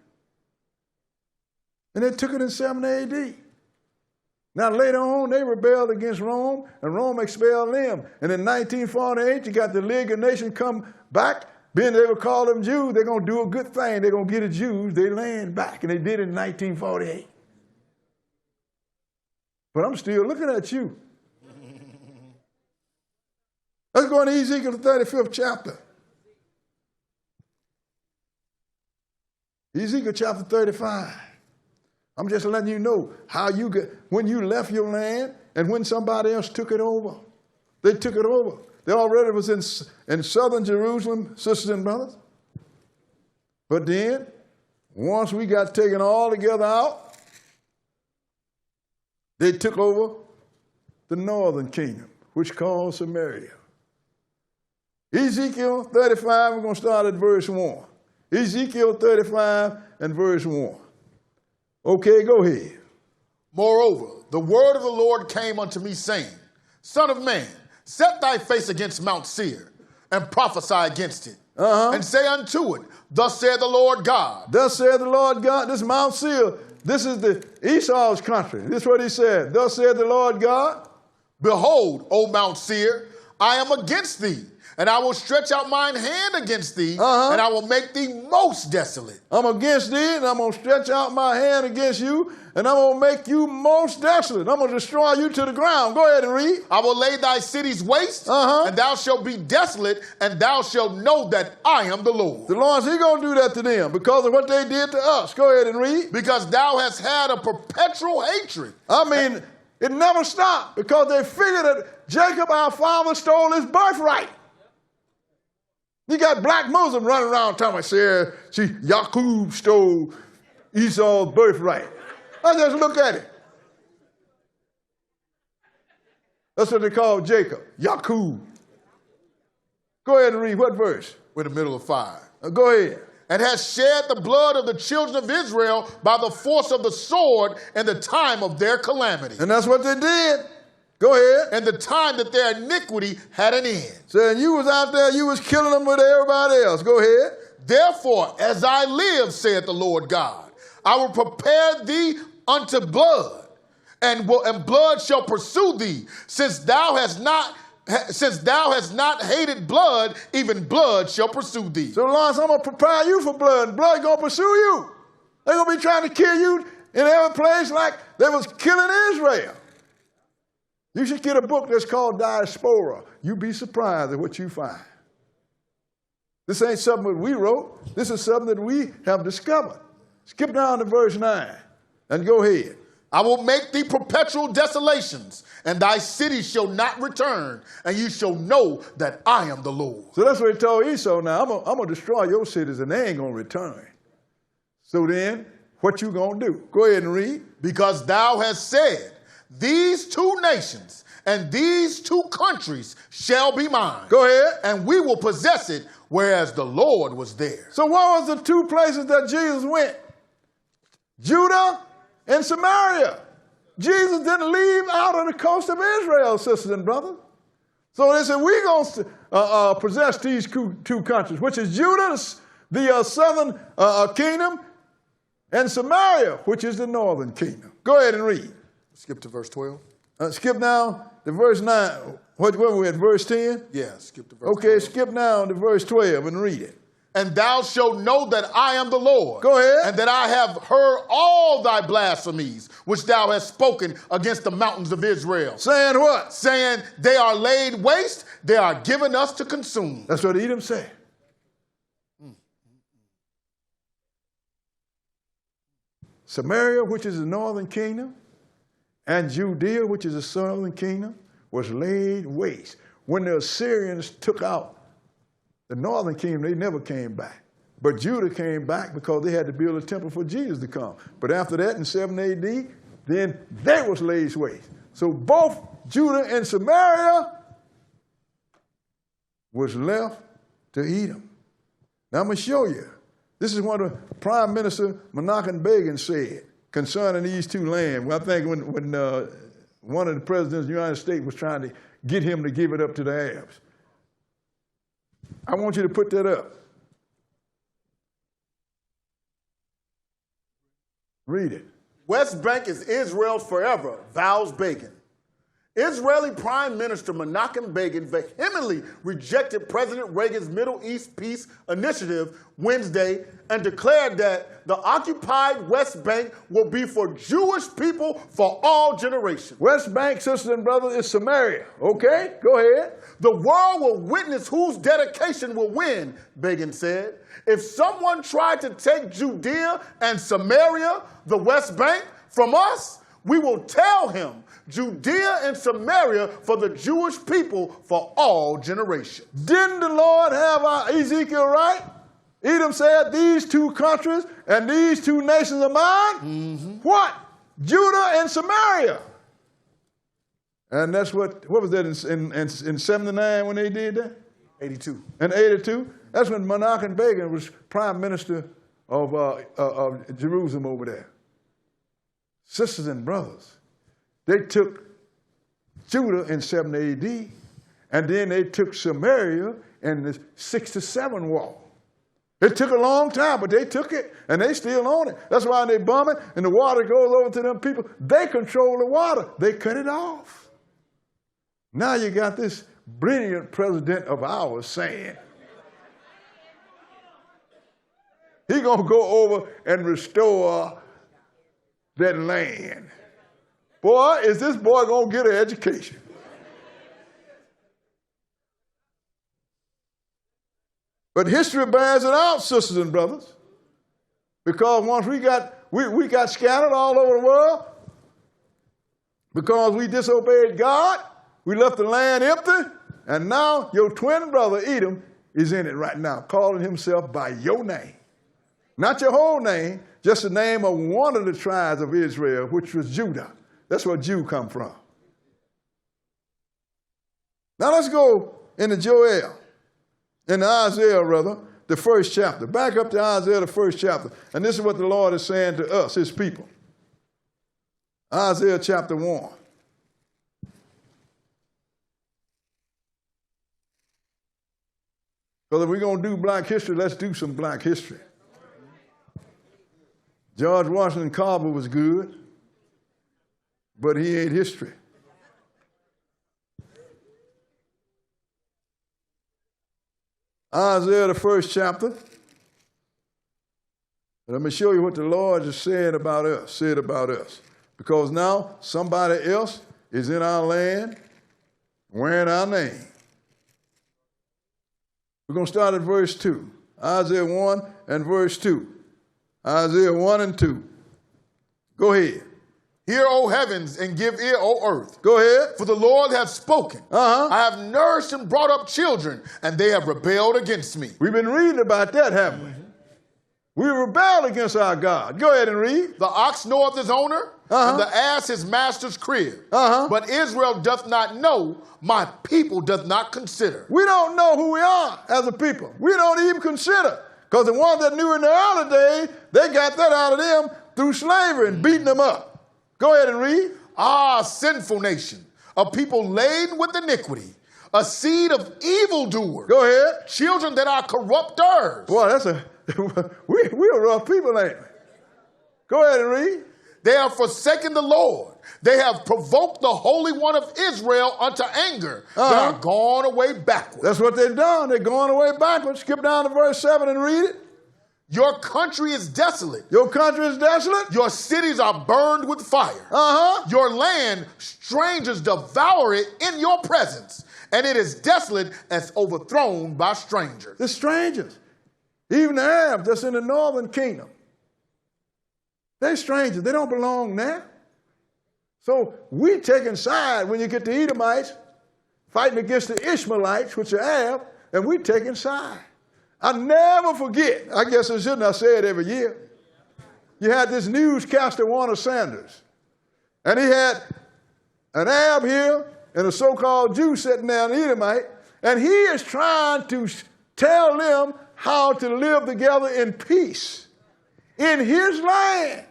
And they took it in 70 AD. Now later on, they rebelled against Rome, and Rome expelled them. And in 1948, you got the League of Nations come back, being they would call them Jews. They're going to do a good thing. They're going to get the Jews their land back. And they did it in 1948. But I'm still looking at you. Let's go into Ezekiel, the 35th chapter. Ezekiel chapter 35. I'm just letting you know how you get, when you left your land and when somebody else took it over. They took it over. They already was in southern Jerusalem, sisters and brothers. But then, once we got taken all together out, they took over the northern kingdom, which called Samaria. Ezekiel 35, we're going to start at verse 1. Ezekiel 35 and verse 1. Okay, go ahead. Moreover, the word of the Lord came unto me, saying, Son of man, set thy face against Mount Seir, and prophesy against it, and say unto it, Thus saith the Lord God. Thus saith the Lord God. This Mount Seir, this is the Esau's country. This is what he said. Thus saith the Lord God. Behold, O Mount Seir, I am against thee, and I will stretch out mine hand against thee, and I will make thee most desolate. I'm against thee, and I'm going to stretch out my hand against you, and I'm going to make you most desolate. I'm going to destroy you to the ground. Go ahead and read. I will lay thy cities waste, and thou shalt be desolate, and thou shalt know that I am the Lord. The Lord said he's going to do that to them because of what they did to us. Go ahead and read. Because thou hast had a perpetual hatred. I mean, it never stopped because they figured that Jacob, our father, stole his birthright. You got black Muslims running around talking about, see, Yaqub stole Esau's birthright. I just look at it. That's what they call Jacob, Yaqub. Go ahead and read what verse? We're in the middle of 5. Go ahead. And has shed the blood of the children of Israel by the force of the sword in the time of their calamity. And that's what they did. Go ahead. And the time that their iniquity had an end. So you was out there, you was killing them with everybody else. Go ahead. Therefore, as I live, saith the Lord God, I will prepare thee unto blood, and blood shall pursue thee, since thou hast not hated blood, even blood shall pursue thee. So, Lord, I'm going to prepare you for blood, and blood going to pursue you. They're going to be trying to kill you in every place like they was killing Israel. You should get a book that's called Diaspora. You'd be surprised at what you find. This ain't something that we wrote. This is something that we have discovered. Skip down to verse 9 and go ahead. I will make thee perpetual desolations, and thy city shall not return, and you shall know that I am the Lord. So that's what he told Esau. Now, I'm going to destroy your cities, and they ain't going to return. So then, what you going to do? Go ahead and read. Because thou hast said, these two nations and these two countries shall be mine. Go ahead. And we will possess it, whereas the Lord was there. So what was the two places that Jesus went? Judah and Samaria. Jesus didn't leave out on the coast of Israel, sisters and brothers. So they said, we're going to possess these two countries, which is Judah, the southern kingdom, and Samaria, which is the northern kingdom. Go ahead and read. Skip to verse 12. Skip now to verse 9. What were we at, verse 10? Yeah, skip to verse 12. Okay, skip now to verse 12 and read it. And thou shalt know that I am the Lord. Go ahead. And that I have heard all thy blasphemies, which thou hast spoken against the mountains of Israel. Saying what? Saying, they are laid waste, they are given us to consume. That's what Edom said. Samaria, which is the northern kingdom, and Judea, which is the southern kingdom, was laid waste when the Assyrians took out The northern kingdom, they never came back. But Judah came back because they had to build a temple for Jesus to come. But after that, in 7 AD, then they was laid waste. So both Judah and Samaria was left to Edom. Now I'm going to show you. This is what the Prime Minister Menachem Begin said concerning these two lands. Well, I think when one of the presidents of the United States was trying to get him to give it up to the Arabs. I want you to put that up. Read it. West Bank is Israel's forever, vows Begin. Israeli Prime Minister Menachem Begin vehemently rejected President Reagan's Middle East Peace Initiative Wednesday and declared that the occupied West Bank will be for Jewish people for all generations. West Bank, sisters and brothers, is Samaria. Okay, go ahead. The world will witness whose dedication will win, Begin said. If someone tried to take Judea and Samaria, the West Bank, from us, we will tell him Judea and Samaria for the Jewish people for all generations. Didn't the Lord have our Ezekiel right? Edom said, these two countries and these two nations are mine. Mm-hmm. What? Judah and Samaria. And that's what was that in 79 when they did that? 82. In 82? That's when Menachem Begin was prime minister of Jerusalem over there. Sisters and brothers, they took Judah in 7 AD, and then they took Samaria in the 67 war. It took a long time, but they took it, and they still own it. That's why they bomb it, and the water goes over to them people. They control the water. They cut it off. Now you got this brilliant president of ours saying, he's going to go over and restore that land. Boy, is this boy going to get an education? But history bears it out, sisters and brothers, because once we got scattered all over the world because we disobeyed God, we left the land empty, and now your twin brother Edom is in it right now, calling himself by your name. Not your whole name, just the name of one of the tribes of Israel, which was Judah. That's where Jew come from. Now let's go into Joel, into Isaiah, rather, the first chapter. Back up to Isaiah, the first chapter. And this is what the Lord is saying to us, his people. Isaiah chapter 1. Because if we're going to do black history, let's do some black history. George Washington Carver was good, but he ain't history. Isaiah, the first chapter. Let me show you what the Lord has said about us. Because now somebody else is in our land wearing our name. We're going to start at verse 2. Isaiah 1 and verse 2. Isaiah 1 and 2. Go ahead. Hear, O heavens, and give ear, O earth. Go ahead. For the Lord hath spoken. Uh-huh. I have nourished and brought up children, and they have rebelled against me. We've been reading about that, haven't we? We rebelled against our God. Go ahead and read. The ox knoweth his owner, and the ass his master's crib. But Israel doth not know, my people doth not consider. We don't know who we are as a people. We don't even consider. Because the ones that knew in the early days, they got that out of them through slavery and beating them up. Go ahead and read. Ah, sinful nation, a people laden with iniquity, a seed of evildoers. Go ahead. Children that are corrupters. Boy, that's we're rough people, ain't we? Go ahead and read. They have forsaken the Lord. They have provoked the Holy One of Israel unto anger. They are gone away backwards. That's what they've done. They're going away backwards. Skip down to verse 7 and read it. Your country is desolate. Your country is desolate? Your cities are burned with fire. Your land, strangers devour it in your presence. And it is desolate as overthrown by strangers. The strangers. Even the Arabs that's in the northern kingdom. They're strangers. They don't belong there. So we taking side when you get the Edomites fighting against the Ishmaelites, which are Arab. and we taking sides. I never forget, I guess I shouldn't have said every year, you had this newscaster, Warner Sanders, and he had an Arab here and a so-called Jew sitting there, an Edomite, and he is trying to tell them how to live together in peace in his land.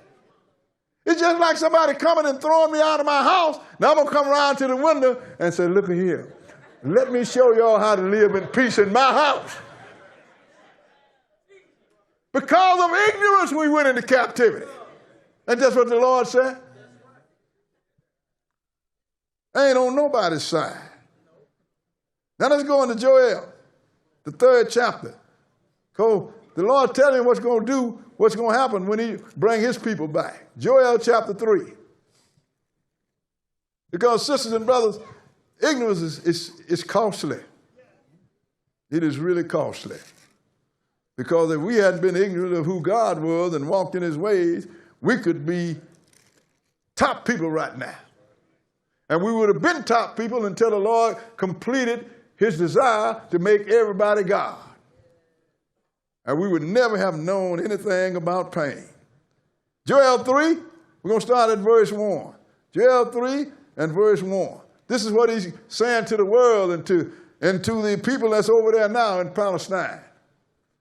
It's just like somebody coming and throwing me out of my house. Now I'm going to come around to the window and say, look here, let me show y'all how to live in peace in my house. Because of ignorance, we went into captivity. And that's what the Lord said. I ain't on nobody's side. Now let's go into Joel, the 3rd chapter. So the Lord telling him what's going to do, what's going to happen when he bring his people back. Joel chapter 3. Because sisters and brothers, ignorance is costly. It is really costly. Because if we hadn't been ignorant of who God was and walked in his ways, we could be top people right now. And we would have been top people until the Lord completed his desire to make everybody God. And we would never have known anything about pain. Joel 3, we're going to start at verse 1. Joel 3 and verse 1. This is what he's saying to the world and to the people that's over there now in Palestine.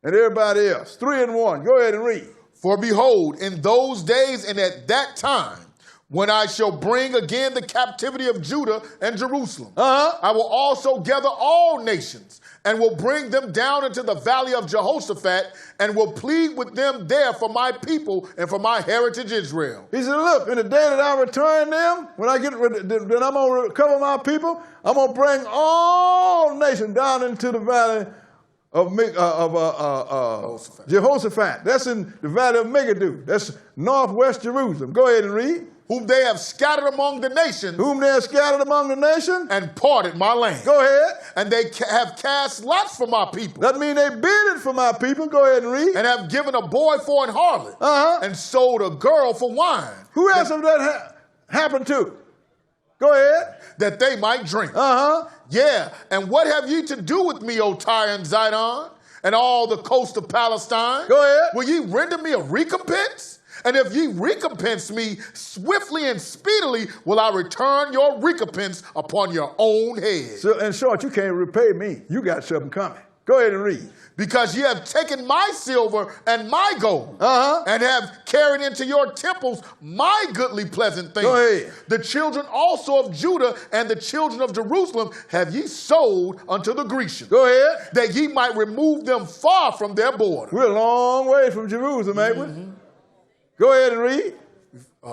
And everybody else. 3 and 1. Go ahead and read. For behold, in those days and at that time, when I shall bring again the captivity of Judah and Jerusalem, I will also gather all nations and will bring them down into the valley of Jehoshaphat and will plead with them there for my people and for my heritage Israel. He said, look, in the day that I return them, when I get, then I'm going to recover my people, I'm going to bring all nations down into the valley of Jehoshaphat. That's in the valley of Megiddo. That's northwest Jerusalem. Go ahead and read. Whom they have scattered among the nations. Whom they have scattered among the nations. And parted my land. Go ahead. And they have cast lots for my people. That means they bid it for my people. Go ahead and read. And have given a boy for an harlot. And sold a girl for wine. Who else have that happened to? Go ahead. That they might drink. Yeah. And what have ye to do with me, O Tyre and Zidon, and all the coast of Palestine? Go ahead. Will ye render me a recompense? And if ye recompense me, swiftly and speedily will I return your recompense upon your own head. So, in short, you can't repay me. You got something coming. Go ahead and read. Because ye have taken my silver and my gold, and have carried into your temples my goodly pleasant things. Go ahead. The children also of Judah and the children of Jerusalem have ye sold unto the Grecians. Go ahead. That ye might remove them far from their border. We're a long way from Jerusalem, ain't we? Go ahead and read.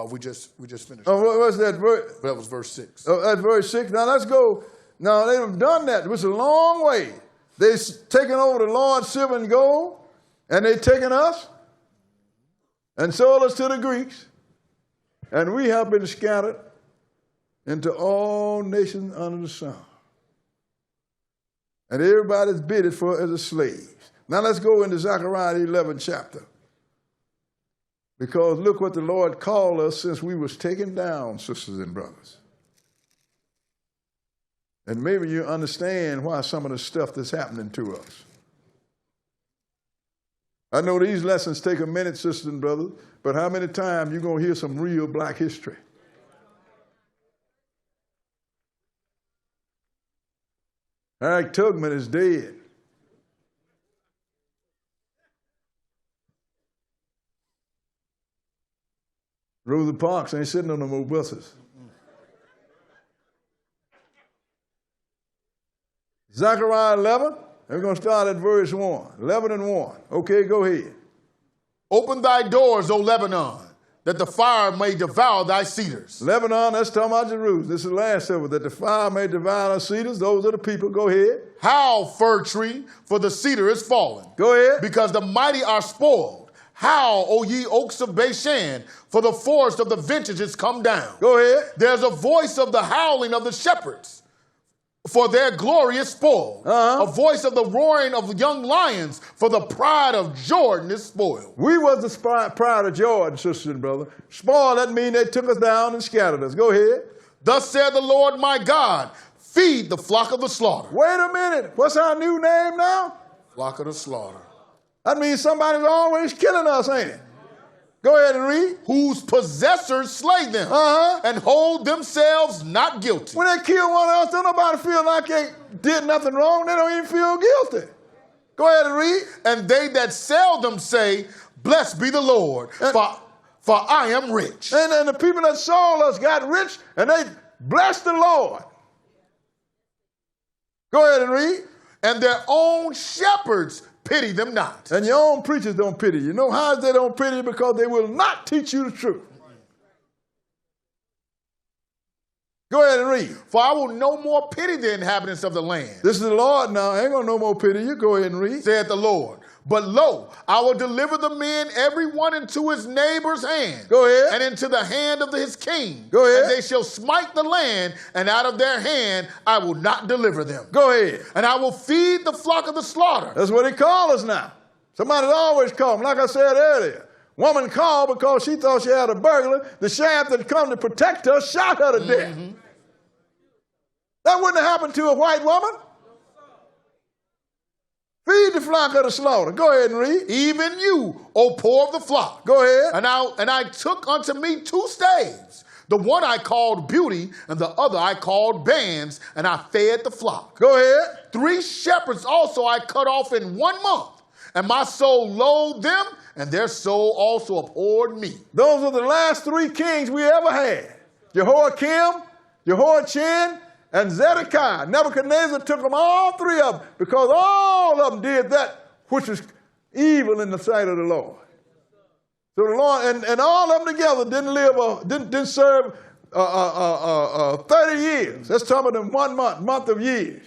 We just finished. Oh, what's that verse? That was verse 6. Oh, that's verse 6. Now let's go. Now they've done that. It was a long way. They've taken over the Lord's silver and gold, and they've taken us and sold us to the Greeks, and we have been scattered into all nations under the sun. And everybody's bidded for as a slave. Now let's go into Zechariah 11 chapter. Because look what the Lord called us since we was taken down, sisters and brothers. And maybe you understand why some of the stuff that's happening to us. I know these lessons take a minute, sisters and brothers, but how many times you going to hear some real black history? Harriet Tubman is dead. Rosa Parks ain't sitting on no more buses. Zechariah 11, we're going to start at verse 1. 11 and 1. Okay, go ahead. Open thy doors, O Lebanon, that the fire may devour thy cedars. Lebanon, that's talking about Jerusalem. This is the last of it, that the fire may devour thy cedars. Those are the people. Go ahead. Howl, fir tree, for the cedar is fallen. Go ahead. Because the mighty are spoiled. Howl, O ye oaks of Bashan, for the forest of the vintage is come down. Go ahead. There's a voice of the howling of the shepherds, for their glory is spoiled. A voice of the roaring of young lions, for the pride of Jordan is spoiled. We was the pride of Jordan, sisters and brothers. Spoiled, that means they took us down and scattered us. Go ahead. Thus said the Lord my God, feed the flock of the slaughter. Wait a minute. What's our new name now? Flock of the slaughter. That means somebody's always killing us, ain't it? Go ahead and read. Whose possessors slay them and hold themselves not guilty. When they kill one else, don't nobody feel like they did nothing wrong. They don't even feel guilty. Go ahead and read. And they that sell them say, blessed be the Lord, for I am rich. And the people that sold us got rich, and they blessed the Lord. Go ahead and read. And their own shepherds pity them not. And your own preachers don't pity you. You know how they don't pity you? Because they will not teach you the truth. Go ahead and read. For I will no more pity the inhabitants of the land. This is the Lord now. I ain't going to no more pity you. Go ahead and read. Saith the Lord. But lo, I will deliver the men, every one into his neighbor's hand. Go ahead. And into the hand of his king. Go ahead. And they shall smite the land, and out of their hand I will not deliver them. Go ahead. And I will feed the flock of the slaughter. That's what he called us now. Somebody's always called. Like I said earlier, woman called because she thought she had a burglar. The sheriff that come to protect her shot her to death. That wouldn't have happened to a white woman. Feed the flock of the slaughter. Go ahead and read. Even you, O poor of the flock. Go ahead. And I took unto me 2 staves. The one I called Beauty, and the other I called Bands, and I fed the flock. Go ahead. 3 shepherds also I cut off in 1 month, and my soul loathed them, and their soul also abhorred me. Those are the last 3 kings we ever had. Jehoiakim, Jehoiachin, and Zedekiah. Nebuchadnezzar took them, all 3 of them, because all of them did that which was evil in the sight of the Lord. So the Lord, and all of them together didn't serve 30 years. Let's talk about them 1 month of years.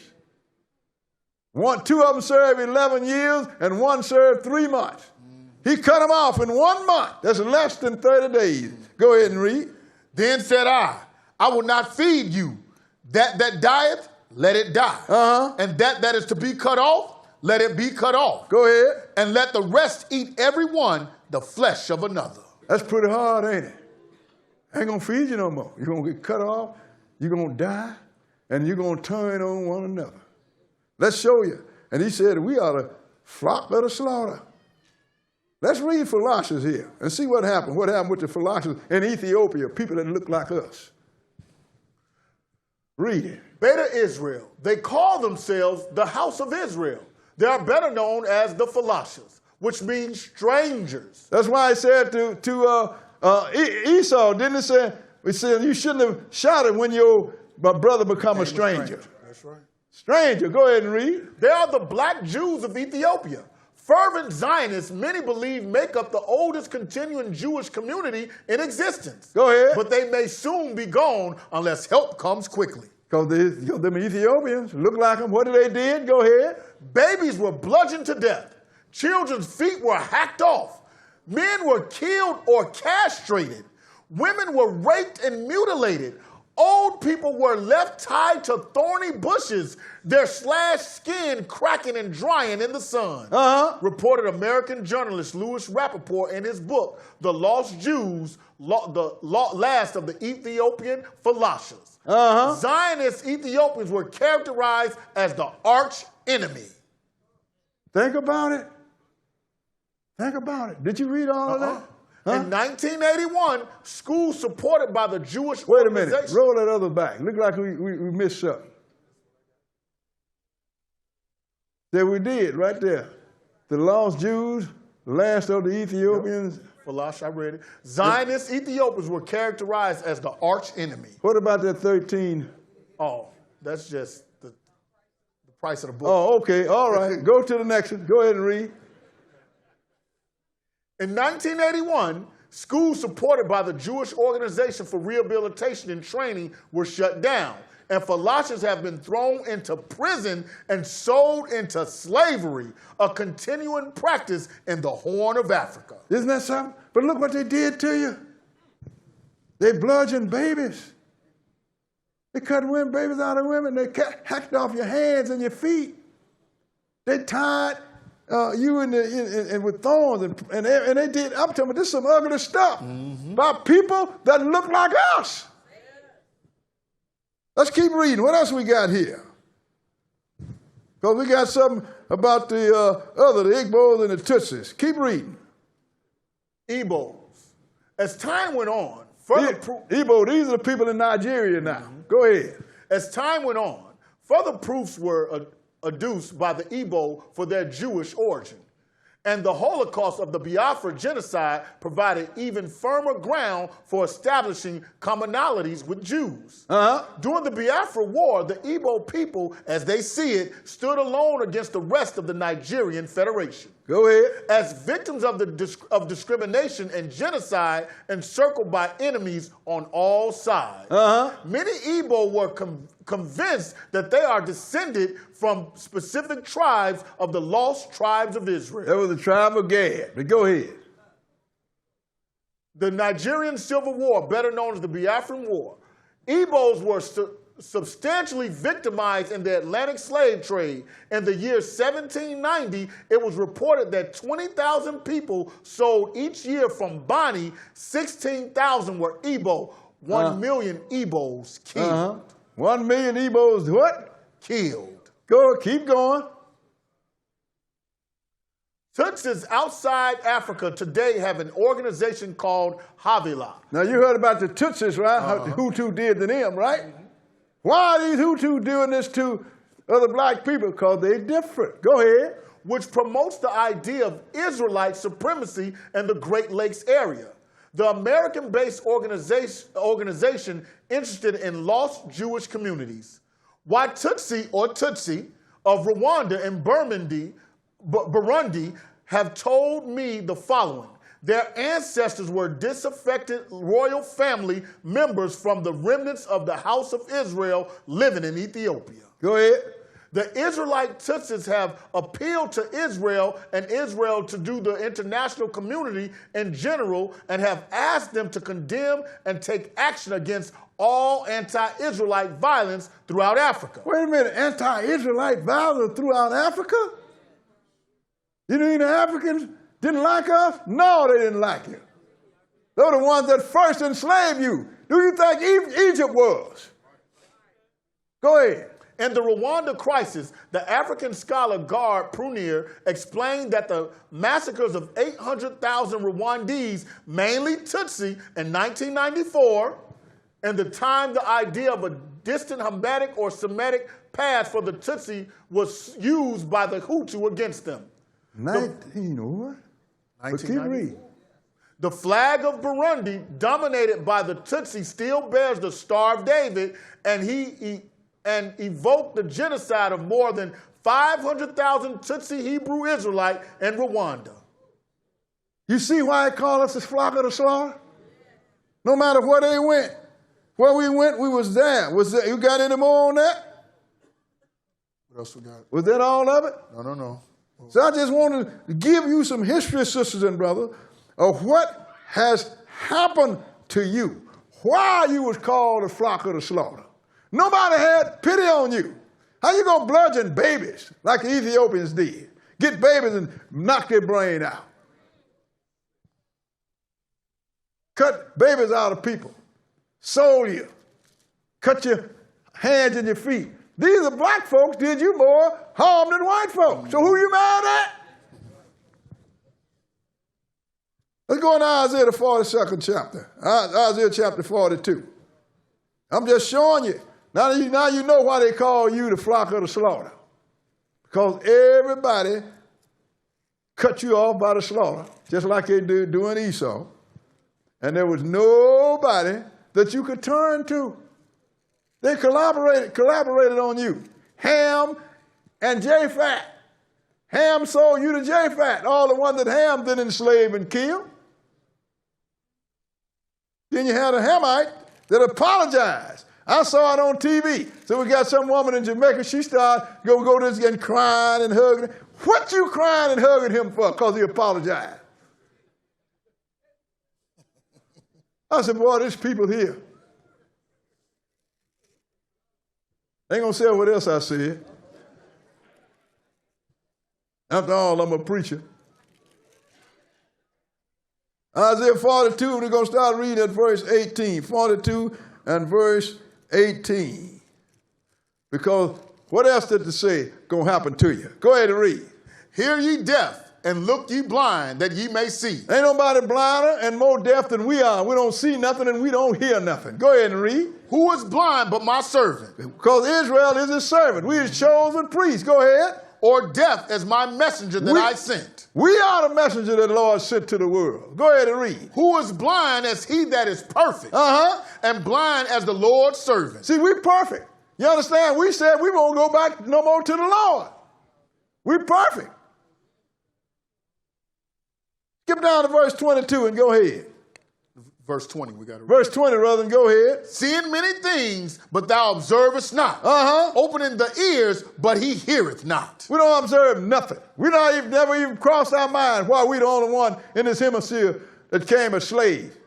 2 of them served 11 years, and 1 served 3 months. He cut them off in 1 month. That's less than 30 days. Go ahead and read. Then said I will not feed you. That dieth, let it die. And that is to be cut off, let it be cut off. Go ahead. And let the rest eat every one the flesh of another. That's pretty hard, ain't it? I ain't going to feed you no more. You're going to get cut off, you're going to die, and you're going to turn on one another. Let's show you. And he said, we are the flock of the slaughter. Let's read philosophies here and see what happened. What happened with the philosophers in Ethiopia, people that look like us. Read it. Beta Israel. They call themselves the house of Israel. They are better known as the philosophers, which means strangers. That's why I said to Esau, didn't it say, we said you shouldn't have shouted when your brother become a stranger. That's right. Stranger, go ahead and read. They are the black Jews of Ethiopia. Fervent Zionists, many believe, make up the oldest continuing Jewish community in existence. Go ahead. But they may soon be gone unless help comes quickly. Because them Ethiopians look like them. What they did? Go ahead. Babies were bludgeoned to death. Children's feet were hacked off. Men were killed or castrated. Women were raped and mutilated. Old people were left tied to thorny bushes, their slashed skin cracking and drying in the sun. Reported American journalist Louis Rappaport in his book, The Lost Jews, the Last of the Ethiopian Philosophers. Zionist Ethiopians were characterized as the arch enemy. Think about it. Think about it. Did you read all of that? In 1981, schools supported by the Jewish Wait a organization. minute. Roll that other back. Look like we missed something. There we did, right there. The lost Jews, the last of the Ethiopians. Philosophy, I read it. Zionist Ethiopians were characterized as the arch enemy. What about that 13? Oh, that's just the price of the book. Oh, okay. All right. Go to the next one. Go ahead and read. In 1981, schools supported by the Jewish Organization for Rehabilitation and Training were shut down, and philosophers have been thrown into prison and sold into slavery, a continuing practice in the Horn of Africa. Isn't that something? But look what they did to you. They bludgeoned babies. They cut babies out of women. They hacked off your hands and your feet. They tied you in with thorns, and they did up to them. This is some ugly stuff by people that look like us. Let's keep reading. What else we got here? Because we got something about the Igbos and the Tutsis. Keep reading. Igbos. As time went on, Igbo, these are the people in Nigeria now. Go ahead. As time went on, further proofs were adduced by the Igbo for their Jewish origin. And the Holocaust of the Biafra genocide provided even firmer ground for establishing commonalities with Jews. During the Biafra War, the Igbo people, as they see it, stood alone against the rest of the Nigerian Federation. Go ahead. As victims of discrimination and genocide, encircled by enemies on all sides. Many Igbo were convinced that they are descended from specific tribes of the lost tribes of Israel. That was the tribe of Gad. But go ahead. The Nigerian Civil War, better known as the Biafran War. Igbos were substantially victimized in the Atlantic slave trade. In the year 1790, it was reported that 20,000 people sold each year from Bani. 16,000 were Igbo. 1 million Igbos killed. 1 million Igbos what? Killed. Go, keep going. Tutsis outside Africa today have an organization called Havila. Now you heard about the Tutsis, right? How the Hutu did to them, right? Why are these Hutu doing this to other black people? Because they're different. Go ahead. Which promotes the idea of Israelite supremacy in the Great Lakes area. The American-based organization interested in lost Jewish communities. Watutsi or Tutsi of Rwanda and Burundi have told me the following. Their ancestors were disaffected royal family members from the remnants of the house of Israel living in Ethiopia. Go ahead. The Israelite Tutsis have appealed to Israel and Israel to do the international community in general and have asked them to condemn and take action against all anti-Israelite violence throughout Africa. Wait a minute, anti-Israelite violence throughout Africa? You mean the Africans didn't like us? No, they didn't like you. They were the ones that first enslaved you. Do you think Egypt was? Go ahead. In the Rwanda crisis, the African scholar Gard Prunier explained that the massacres of 800,000 Rwandese, mainly Tutsi, in 1994, and the time the idea of a distant Hamitic or Semitic past for the Tutsi was used by the Hutu against them. 1994. The flag of Burundi, dominated by the Tutsi, still bears the Star of David, and and evoked the genocide of more than 500,000 Tutsi Hebrew Israelite in Rwanda. You see why they call us the flock of the slaughter? No matter where they went. Where we went, we was there. You got any more on that? What else we got? Was that all of it? No. So I just wanted to give you some history, sisters and brothers, of what has happened to you. Why you was called the flock of the slaughter. Nobody had pity on you. How you gonna bludgeon babies like the Ethiopians did? Get babies and knock their brain out. Cut babies out of people. Sold you. Cut your hands and your feet. These are black folks did you more harm than white folks. So who you mad at? Let's go into Isaiah the 42nd chapter. Isaiah chapter 42. I'm just showing you. Now you know why they call you the flock of the slaughter. Because everybody cut you off by the slaughter, just like they did doing Esau. And there was nobody that you could turn to. They collaborated on you. Ham and Japhet. Ham sold you to Japhet, all the ones that Ham didn't enslave and kill. Then you had a Hamite that apologized. I saw it on TV. So we got some woman in Jamaica, she started go to this and crying and hugging. What you crying and hugging him for? Because he apologized. I said, boy, there's people here. They ain't gonna say what else I said. After all, I'm a preacher. Isaiah 42, we're going to start reading at verse 18. 42 and verse 18. Because what else did it say going to happen to you? Go ahead and read. Hear ye deaf, and look ye blind, that ye may see. Ain't nobody blinder and more deaf than we are. We don't see nothing and we don't hear nothing. Go ahead and read. Who is blind but my servant? Because Israel is his servant. We his chosen priests. Go ahead. Or deaf as my messenger that I sent. We are the messenger that the Lord sent to the world. Go ahead and read. Who is blind as he that is perfect. And blind as the Lord's servant. See, we're perfect. You understand? We said we won't go back no more to the Lord. We're perfect. Skip down to verse 22 and go ahead. Verse 20, we got to read. Verse 20, rather than go ahead. Seeing many things, but thou observest not. Opening the ears, but he heareth not. We don't observe nothing. We never even crossed our mind why we the only one in this hemisphere that came a slave.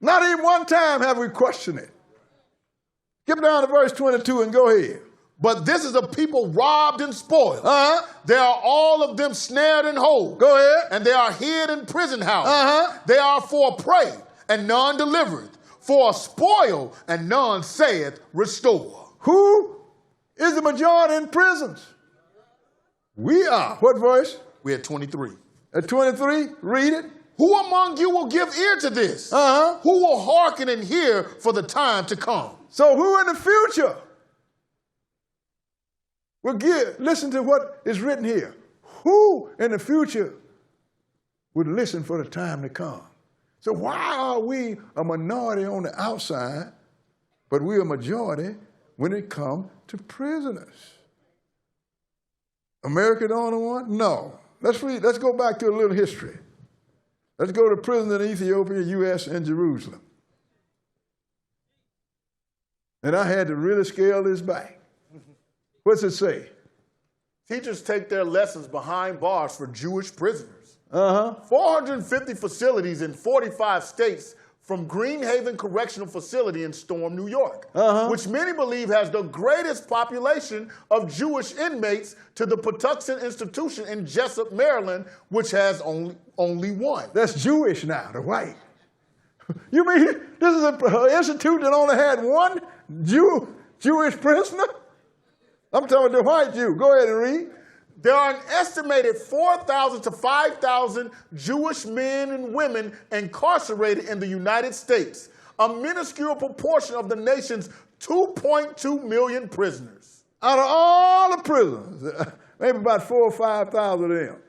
Not even one time have we questioned it. Skip down to verse 22 and go ahead. But this is a people robbed and spoiled. They are all of them snared and hold. Go ahead. And they are hid in prison houses. They are for a prey, and none delivereth. For a spoil, and none saith, restore. Who is the majority in prisons? We are. What verse? We're at 23. At 23, read it. Who among you will give ear to this? Who will hearken and hear for the time to come? So who in the future will listen to what is written here? Who in the future would listen for the time to come? So why are we a minority on the outside, but we're a majority when it comes to prisoners? America the only one? No. Let's go back to a little history. Let's go to prison in Ethiopia, U.S., and Jerusalem. And I had to really scale this back. What's it say? Teachers take their lessons behind bars for Jewish prisoners. 450 facilities in 45 states, from Greenhaven Correctional Facility in Storm, New York, which many believe has the greatest population of Jewish inmates, to the Patuxent Institution in Jessup, Maryland, which has only one. That's Jewish now, the white. You mean this is an institute that only had one Jewish prisoner? I'm talking the white Jew. Go ahead and read. There are an estimated 4,000 to 5,000 Jewish men and women incarcerated in the United States, a minuscule proportion of the nation's 2.2 million prisoners. Out of all the prisoners, maybe about 4,000 or 5,000 of them,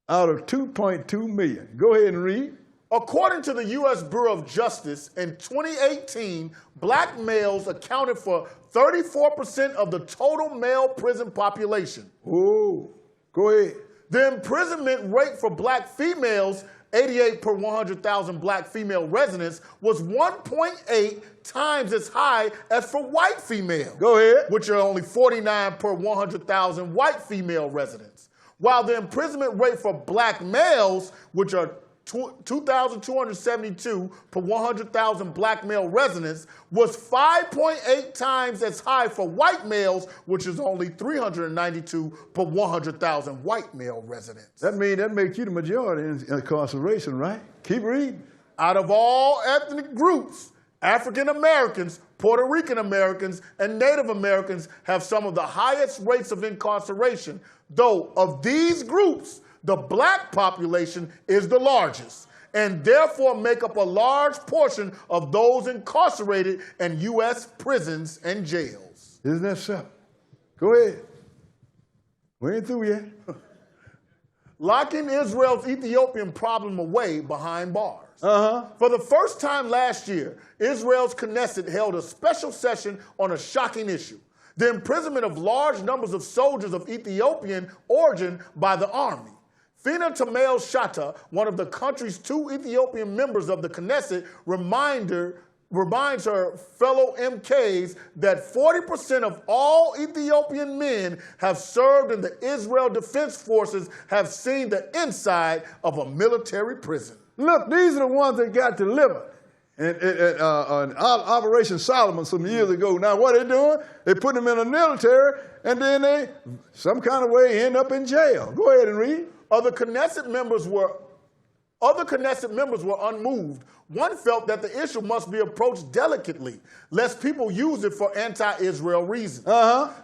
out of 2.2 million. Go ahead and read. According to the U.S. Bureau of Justice, in 2018, black males accounted for 34% of the total male prison population. Oh, go ahead. The imprisonment rate for black females, 88 per 100,000 black female residents, was 1.8 times as high as for white females. Go ahead. Which are only 49 per 100,000 white female residents. While the imprisonment rate for black males, which are 2,272 per 100,000 black male residents, was 5.8 times as high for white males, which is only 392 per 100,000 white male residents. That makes you the majority in incarceration, right? Keep reading. Out of all ethnic groups, African Americans, Puerto Rican Americans, and Native Americans have some of the highest rates of incarceration, though of these groups, the black population is the largest, and therefore make up a large portion of those incarcerated in U.S. prisons and jails. Isn't that so? Go ahead. We ain't through yet. Locking Israel's Ethiopian problem away behind bars. For the first time last year, Israel's Knesset held a special session on a shocking issue: the imprisonment of large numbers of soldiers of Ethiopian origin by the army. Fina Tamel Shatta, one of the country's 2 Ethiopian members of the Knesset, reminds her fellow MKs that 40% of all Ethiopian men have served in the Israel Defense Forces have seen the inside of a military prison. Look, these are the ones that got delivered in Operation Solomon some years ago. Now what are they doing? They put them in the military, and then they, some kind of way, end up in jail. Go ahead and read. Other Knesset members were Other Knesset members were unmoved. One felt that the issue must be approached delicately, lest people use it for anti-Israel reasons.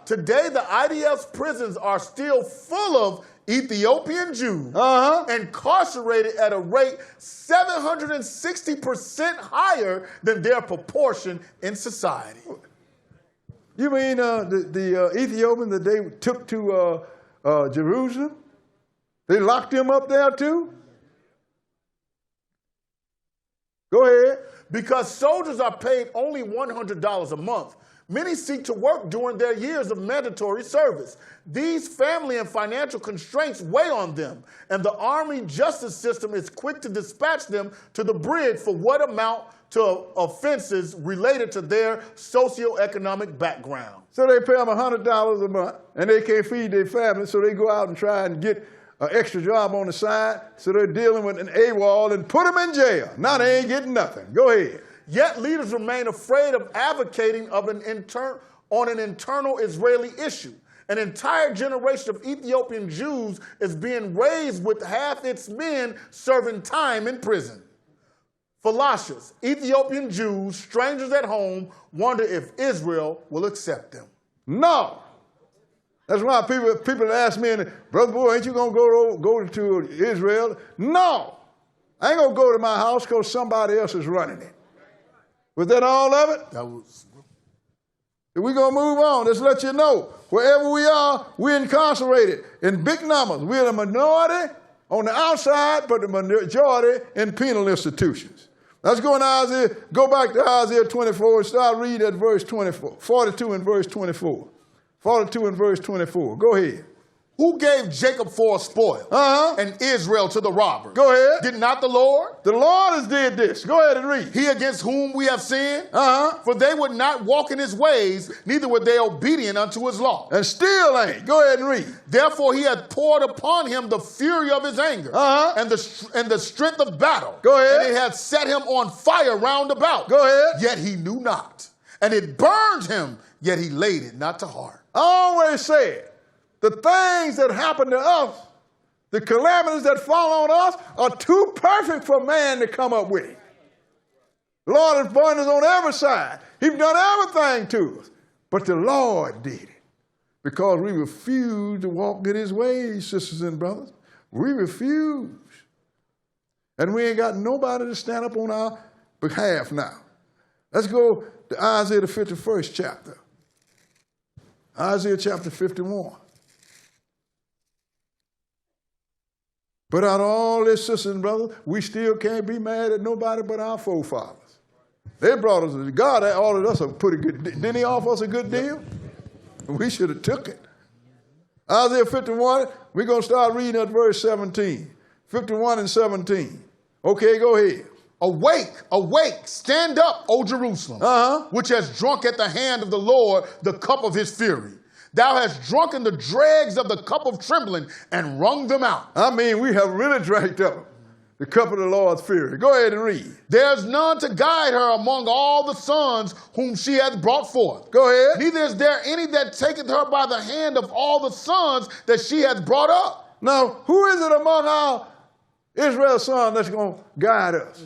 Today, the IDF's prisons are still full of Ethiopian Jews incarcerated at a rate 760% higher than their proportion in society. You mean the Ethiopians that they took to Jerusalem? They locked them up there too? Go ahead. Because soldiers are paid only $100 a month, many seek to work during their years of mandatory service. These family and financial constraints weigh on them, and the Army justice system is quick to dispatch them to the brig for what amount to offenses related to their socioeconomic background. So they pay them $100 a month, and they can't feed their family, so they go out and try and get an extra job on the side, so they're dealing with an AWOL and put them in jail. Now they ain't getting nothing. Go ahead. Yet leaders remain afraid of advocating on an internal Israeli issue. An entire generation of Ethiopian Jews is being raised with half its men serving time in prison. Falashes, Ethiopian Jews, strangers at home, wonder if Israel will accept them. No. That's why people ask me, brother boy, ain't you going to go to Israel? No. I ain't going to go to my house because somebody else is running it. Was that all of it? We're going to move on. Let's let you know. Wherever we are, we're incarcerated in big numbers. We're the minority on the outside, but the majority in penal institutions. Let's go back to Isaiah 24 and start reading at verse 24, 42 and verse 24. 42 and verse 24. Go ahead. Who gave Jacob for a spoil and Israel to the robbers? Go ahead. Did not the Lord? The Lord has did this. Go ahead and read. He against whom we have sinned? For they would not walk in his ways, neither were they obedient unto his law. And still ain't. Go ahead and read. Therefore he hath poured upon him the fury of his anger and the strength of battle. Go ahead. And it hath set him on fire round about. Go ahead. Yet he knew not. And it burned him, yet he laid it not to heart. I always said, the things that happen to us, the calamities that fall on us, are too perfect for man to come up with. The Lord has borne us on every side. He's done everything to us. But the Lord did it because we refuse to walk in his ways, sisters and brothers. We refuse. And we ain't got nobody to stand up on our behalf now. Let's go to Isaiah the 51st chapter. Isaiah chapter 51. But out of all this, sisters and brothers, we still can't be mad at nobody but our forefathers. They brought us to God. They ordered us a pretty good deal. Didn't he offer us a good deal? We should have took it. Isaiah 51, we're going to start reading at verse 17. 51 and 17. Okay, go ahead. Awake, awake, stand up, O Jerusalem, which has drunk at the hand of the Lord the cup of his fury. Thou hast drunken the dregs of the cup of trembling and wrung them out. I mean, we have really drank up the cup of the Lord's fury. Go ahead and read. There's none to guide her among all the sons whom she hath brought forth. Go ahead. Neither is there any that taketh her by the hand of all the sons that she hath brought up. Now, who is it among our Israel sons that's going to guide us?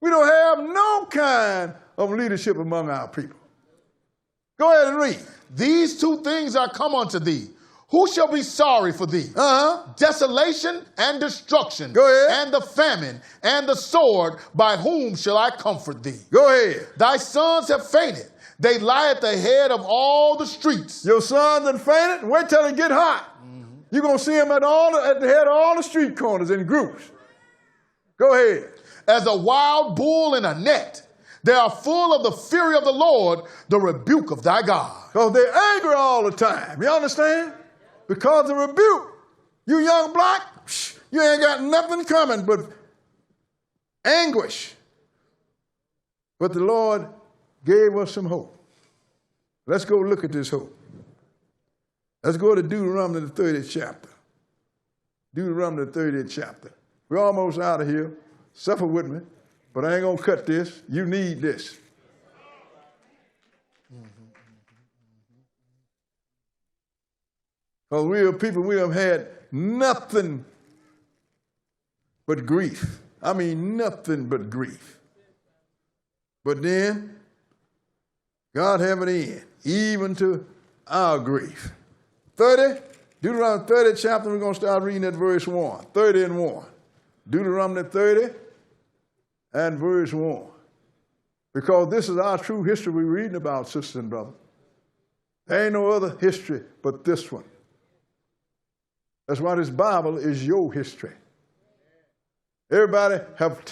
We don't have no kind of leadership among our people. Go ahead and read. These two things are come unto thee. Who shall be sorry for thee? Desolation and destruction. Go ahead. And the famine and the sword. By whom shall I comfort thee? Go ahead. Thy sons have fainted. They lie at the head of all the streets. Your sons have fainted? Wait till it get hot. You're going to see them at the head of all the street corners in groups. Go ahead. As a wild bull in a net. They are full of the fury of the Lord, the rebuke of thy God. Because they're angry all the time. You understand? Because the rebuke. You young black, you ain't got nothing coming but anguish. But the Lord gave us some hope. Let's go look at this hope. Let's go to Deuteronomy the 30th chapter. Deuteronomy the 30th chapter. We're almost out of here. Suffer with me. But I ain't going to cut this. You need this. Because we are people, we have had nothing but grief. I mean, nothing but grief. But then, God have an end, even to our grief. Deuteronomy 30 chapter, we're going to start reading at verse 1. 30 and 1. Deuteronomy 30 and verse 1. Because this is our true history we're reading about, sisters and brothers. There ain't no other history but this one. That's why this Bible is your history. Everybody have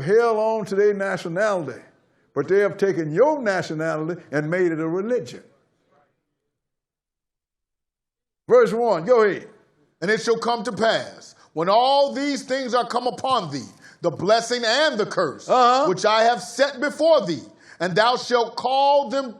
held on to their nationality, but they have taken your nationality and made it a religion. Verse 1, go ahead. And it shall come to pass, when all these things are come upon thee, the blessing and the curse, which I have set before thee, and thou shalt call them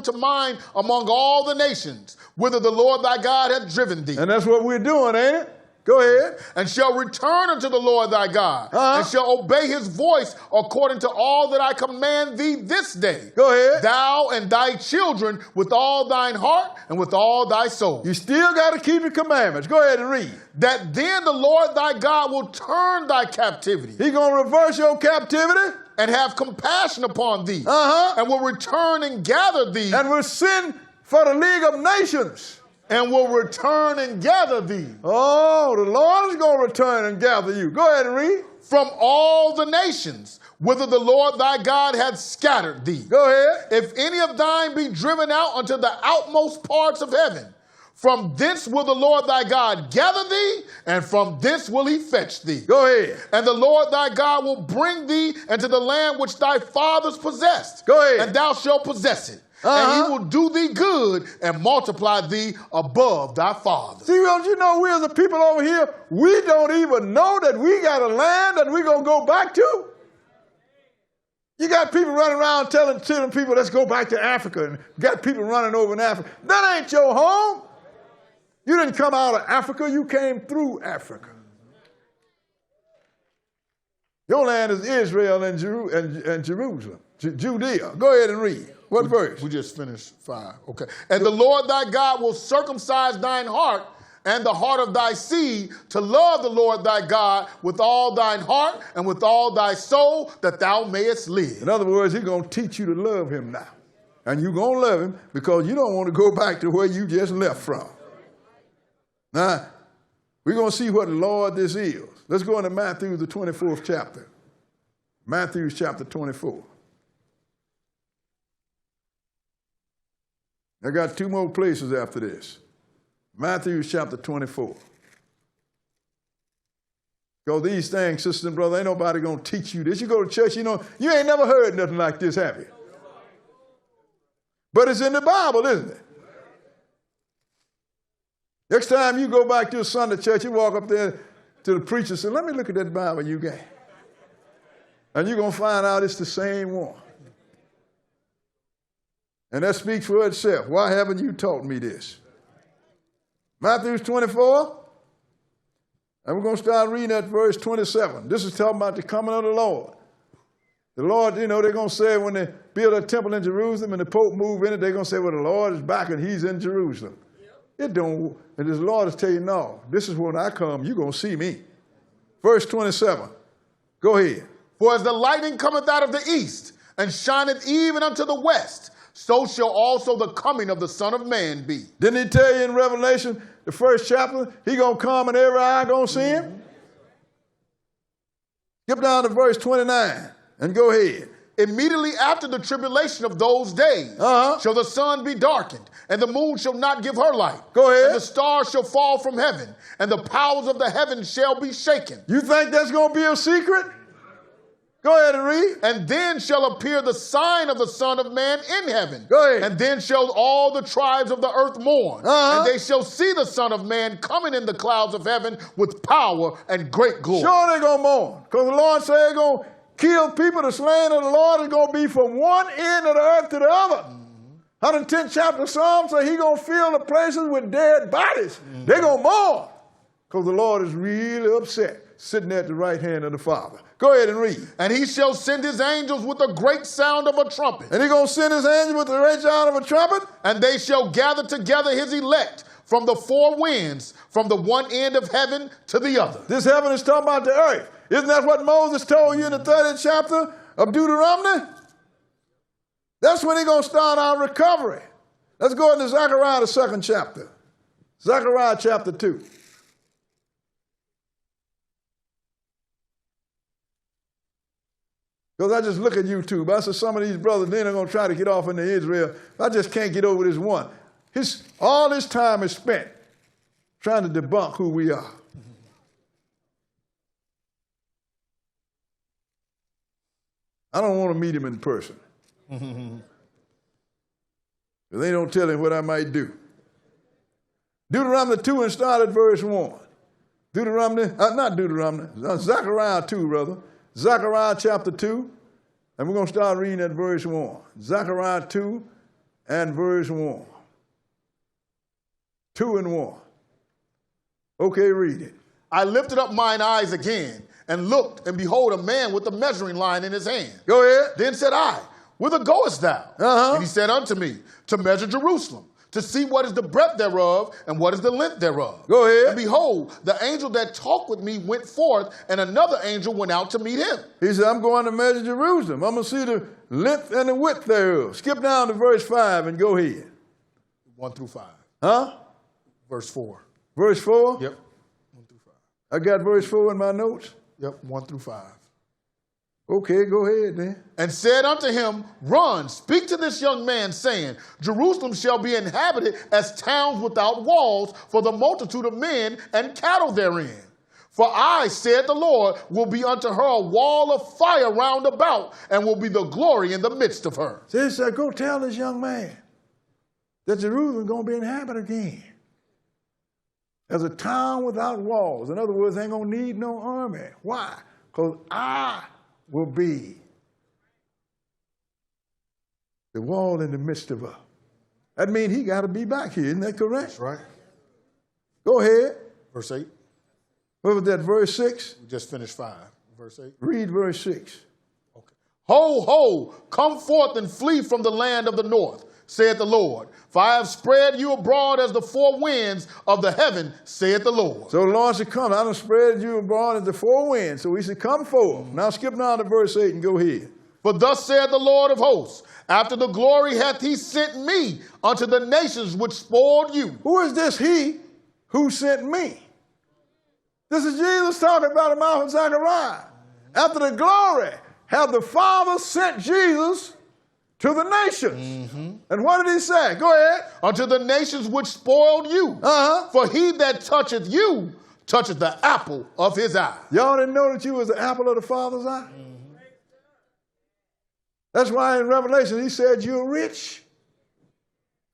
to mind among all the nations, whither the Lord thy God hath driven thee. And that's what we're doing, ain't it? Go ahead. And shall return unto the Lord thy God, and shall obey his voice according to all that I command thee this day. Go ahead. Thou and thy children with all thine heart and with all thy soul. You still got to keep your commandments. Go ahead and read. That then the Lord thy God will turn thy captivity. He's going to reverse your captivity. And have compassion upon thee. And will return and gather thee. And will send for the League of Nations. And will return and gather thee. Oh, the Lord is going to return and gather you. Go ahead and read. From all the nations, whither the Lord thy God hath scattered thee. Go ahead. If any of thine be driven out unto the outmost parts of heaven, from thence will the Lord thy God gather thee, and from thence will he fetch thee. Go ahead. And the Lord thy God will bring thee into the land which thy fathers possessed. Go ahead. And thou shalt possess it. And he will do thee good and multiply thee above thy fathers. See, don't you know, we as a people over here, we don't even know that we got a land that we're going to go back to. You got people running around telling people, let's go back to Africa, and got people running over in Africa. That ain't your home. You didn't come out of Africa, you came through Africa. Your land is Israel and Jerusalem, Judea. Go ahead and read. What verse? We just finished 5. Okay. And the Lord thy God will circumcise thine heart and the heart of thy seed to love the Lord thy God with all thine heart and with all thy soul, that thou mayest live. In other words, he's going to teach you to love him now. And you're going to love him because you don't want to go back to where you just left from. Now, we're going to see what Lord this is. Let's go into Matthew, the 24th chapter. Matthew chapter 24. I got 2 more places after this. Matthew chapter 24. Because these things, sisters and brothers, ain't nobody going to teach you this. You go to church, you know, you ain't never heard nothing like this, have you? But it's in the Bible, isn't it? Next time you go back to a Sunday church, you walk up there to the preacher and say, let me look at that Bible you got. And you're going to find out it's the same one. And that speaks for itself. Why haven't you taught me this? Matthew 24. And we're going to start reading at verse 27. This is talking about the coming of the Lord. The Lord, you know, they're going to say when they build a temple in Jerusalem and the Pope move in it, they're going to say, well, the Lord is back and he's in Jerusalem. It don't. And the Lord is telling you, no, this is when I come, you're going to see me. Verse 27. Go ahead. For as the lightning cometh out of the east and shineth even unto the west, so shall also the coming of the Son of Man be. Didn't he tell you in Revelation, the 1st chapter, he going to come and every eye going to see him? Skip down to verse 29 and go ahead. Immediately after the tribulation of those days shall the sun be darkened, and the moon shall not give her light. Go ahead. And the stars shall fall from heaven, and the powers of the heavens shall be shaken. You think that's going to be a secret? Go ahead and read. And then shall appear the sign of the Son of Man in heaven. Go ahead. And then shall all the tribes of the earth mourn. And they shall see the Son of Man coming in the clouds of heaven with power and great glory. Sure they're going to mourn. Because the Lord said they're going to kill people. The slaying of the Lord is going to be from one end of the earth to the other. 110th chapter of Psalms say he's going to fill the places with dead bodies. They're going to mourn. Because the Lord is really upset, sitting at the right hand of the Father. Go ahead and read. And he shall send his angels with a great sound of a trumpet. And he's going to send his angels with the great sound of a trumpet. And they shall gather together his elect from the four winds, from the one end of heaven to the other. This heaven is talking about the earth. Isn't that what Moses told you in the 30th chapter of Deuteronomy? That's when he's going to start our recovery. Let's go into Zechariah, the 2nd chapter. Zechariah chapter 2. Because I just look at YouTube. I said some of these brothers, then are going to try to get off into Israel. I just can't get over this one. All this time is spent trying to debunk who we are. I don't want to meet him in person. They don't tell him what I might do. Deuteronomy 2 and start at verse 1. Zechariah 2, brother. Zechariah chapter 2, and we're going to start reading at verse 1. Zechariah 2 and verse 1. 2 and 1. Okay, read it. I lifted up mine eyes again and looked, and behold, a man with a measuring line in his hand. Go ahead. Then said I, whither goest thou? Uh-huh. And he said unto me, to measure Jerusalem, to see what is the breadth thereof and what is the length thereof. Go ahead. And behold, the angel that talked with me went forth, and another angel went out to meet him. He said, I'm going to measure Jerusalem. I'm going to see the length and the width thereof. Skip down to verse 5 and go ahead. 1 through 5. Huh? Verse 4. Verse 4? Yep. 1 through 5. I got verse 4 in my notes. Yep, 1 through 5. Okay, go ahead then. And said unto him, run, speak to this young man, saying, Jerusalem shall be inhabited as towns without walls for the multitude of men and cattle therein. For I, said the Lord, will be unto her a wall of fire round about, and will be the glory in the midst of her. So he said, go tell this young man that Jerusalem is going to be inhabited again as a town without walls. In other words, they ain't going to need no army. Why? Because I will be the wall in the midst of her. That means he got to be back here. Isn't that correct? That's right. Go ahead. Verse 8. What was that, verse 6? We just finished 5. Verse 8. Read verse 6. Okay. Ho, ho, come forth and flee from the land of the north, saith the Lord. For I have spread you abroad as the four winds of the heaven, saith the Lord. So the Lord said, come. I done spread you abroad as the four winds. So he said, come forth. Now skip down to verse 8 and go ahead. For thus saith the Lord of hosts, after the glory hath he sent me unto the nations which spoiled you. Who is this he who sent me? This is Jesus talking about him out of Zechariah. After the glory hath the Father sent Jesus to the nations. Mm-hmm. And what did he say? Go ahead. Unto the nations which spoiled you. Uh-huh. For he that toucheth you toucheth the apple of his eye. Y'all didn't know that you was the apple of the Father's eye? Mm-hmm. That's why in Revelation he said you're rich.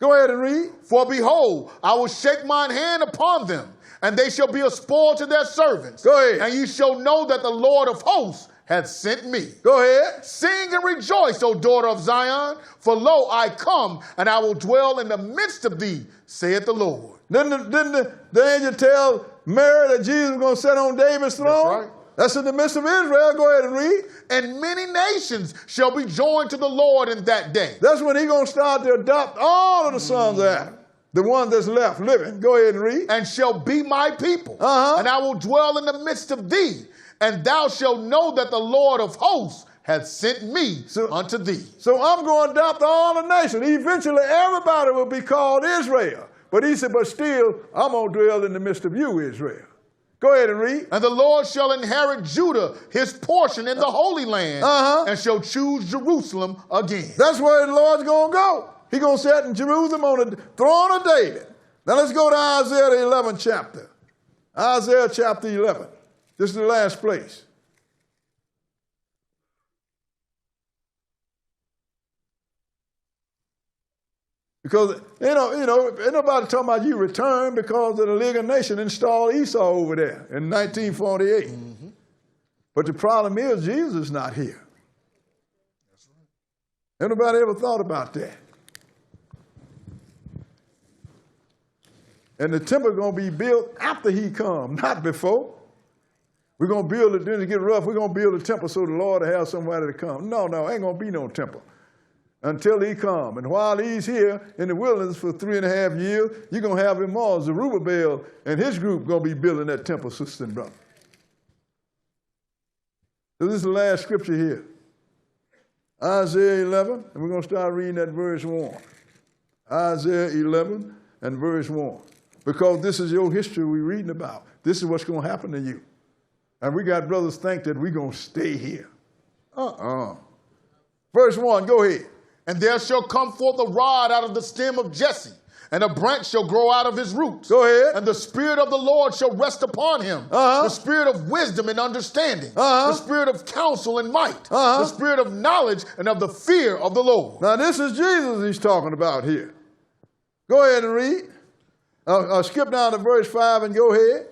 Go ahead and read. For behold, I will shake mine hand upon them, and they shall be a spoil to their servants. Go ahead. And you shall know that the Lord of hosts hath sent me. Go ahead. Sing and rejoice, O daughter of Zion, for lo, I come, and I will dwell in the midst of thee, saith the Lord. Didn't the angel tell Mary that Jesus was going to sit on David's throne? That's right. That's in the midst of Israel. Go ahead and read. And many nations shall be joined to the Lord in that day. That's when he's going to start to adopt all of the sons of Adam. The one that's left living. Go ahead and read. And shall be my people. Uh-huh. And I will dwell in the midst of thee. And thou shalt know that the Lord of hosts hath sent me unto thee. So I'm going to adopt all the nations. Eventually everybody will be called Israel. But he said, but still, I'm going to dwell in the midst of you, Israel. Go ahead and read. And the Lord shall inherit Judah, his portion in the Holy Land, and shall choose Jerusalem again. That's where the Lord's going to go. He's going to sit in Jerusalem on the throne of David. Now let's go to Isaiah, the 11th chapter. Isaiah chapter 11. This is the last place. Because, ain't nobody talking about you return because of the League of Nations installed Esau over there in 1948. Mm-hmm. But the problem is Jesus is not here. That's right. Anybody ever thought about that? And the temple is going to be built after he comes, not before. We're going to build it, then it get rough, we're going to build a temple so the Lord will have somebody to come. No, ain't going to be no temple. until he come. And while he's here in the wilderness for 3.5 years, you're going to have him all, Zerubbabel and his group going to be building that temple, sister and brother. So this is the last scripture here. Isaiah 11, and we're going to start reading at verse 1. Isaiah 11 and verse 1. Because this is your history we're reading about. This is what's going to happen to you. And we got brothers think that we're going to stay here. Verse 1, go ahead. And there shall come forth a rod out of the stem of Jesse, and a branch shall grow out of his roots. Go ahead. And the Spirit of the Lord shall rest upon him. The Spirit of wisdom and understanding. The Spirit of counsel and might. The Spirit of knowledge and of the fear of the Lord. Now this is Jesus he's talking about here. Go ahead and read. Skip down to verse 5 and go ahead.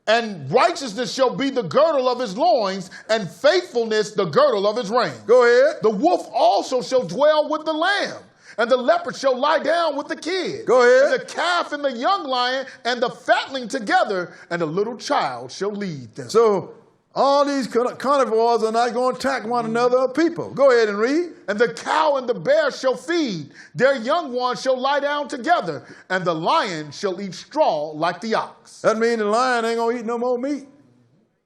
And righteousness shall be the girdle of his loins, and faithfulness the girdle of his reins. Go ahead. The wolf also shall dwell with the lamb, and the leopard shall lie down with the kid. Go ahead. And the calf and the young lion and the fatling together, and the little child shall lead them. So all these carnivores are not going to attack one another or people. Go ahead and read. And the cow and the bear shall feed. Their young ones shall lie down together, and the lion shall eat straw like the ox. That means the lion ain't going to eat no more meat.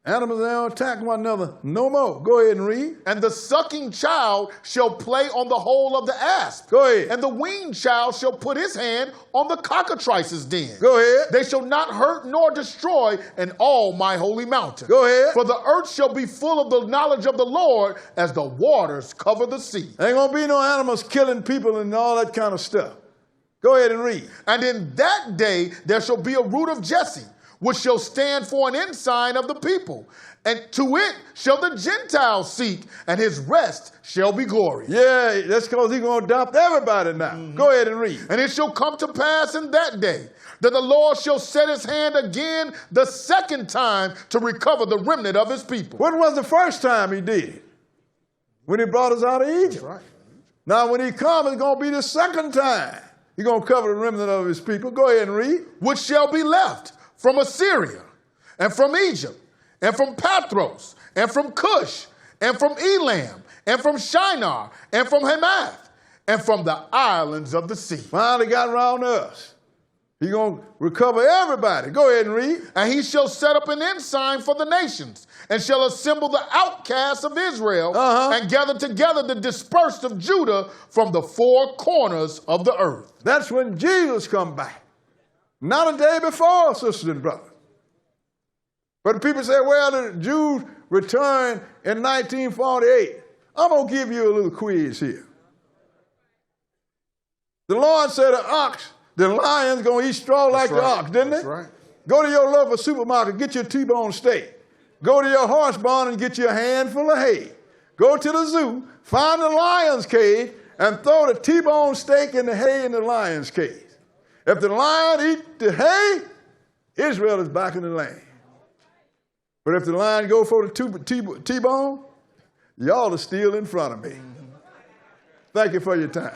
Animals ain't going to attack one another no more. Go ahead and read. And the sucking child shall play on the hole of the asp. Go ahead. And the weaned child shall put his hand on the cockatrice's den. Go ahead. They shall not hurt nor destroy in all my holy mountain. Go ahead. For the earth shall be full of the knowledge of the Lord as the waters cover the sea. Ain't going to be no animals killing people and all that kind of stuff. Go ahead and read. And in that day there shall be a root of Jesse, which shall stand for an ensign of the people. And to it shall the Gentiles seek, and his rest shall be glorious. Yeah, that's because he's going to adopt everybody now. Go ahead and read. And it shall come to pass in that day that the Lord shall set his hand again the second time to recover the remnant of his people. When was the first time he did it? When he brought us out of Egypt. That's right. Now when he comes, it's going to be the second time. He's going to cover the remnant of his people. Go ahead and read. Which shall be left from Assyria, and from Egypt, and from Pathros, and from Cush, and from Elam, and from Shinar, and from Hamath, and from the islands of the sea. Finally got around us. He's going to recover everybody. Go ahead and read. And he shall set up an ensign for the nations, and shall assemble the outcasts of Israel, and gather together the dispersed of Judah from the four corners of the earth. That's when Jesus come back. Not a day before, sisters and brothers. But people say, well, the Jews returned in 1948. I'm going to give you a little quiz here. The Lord said the lion's going to eat straw like the ox, didn't it? That's right. Go to your local supermarket, get your T-bone steak. Go to your horse barn and get you a handful of hay. Go to the zoo, find the lion's cage, and throw the T-bone steak and the hay in the lion's cage. If the lion eat the hay, Israel is back in the land. But if the lion go for the T-bone, y'all are still in front of me. Thank you for your time.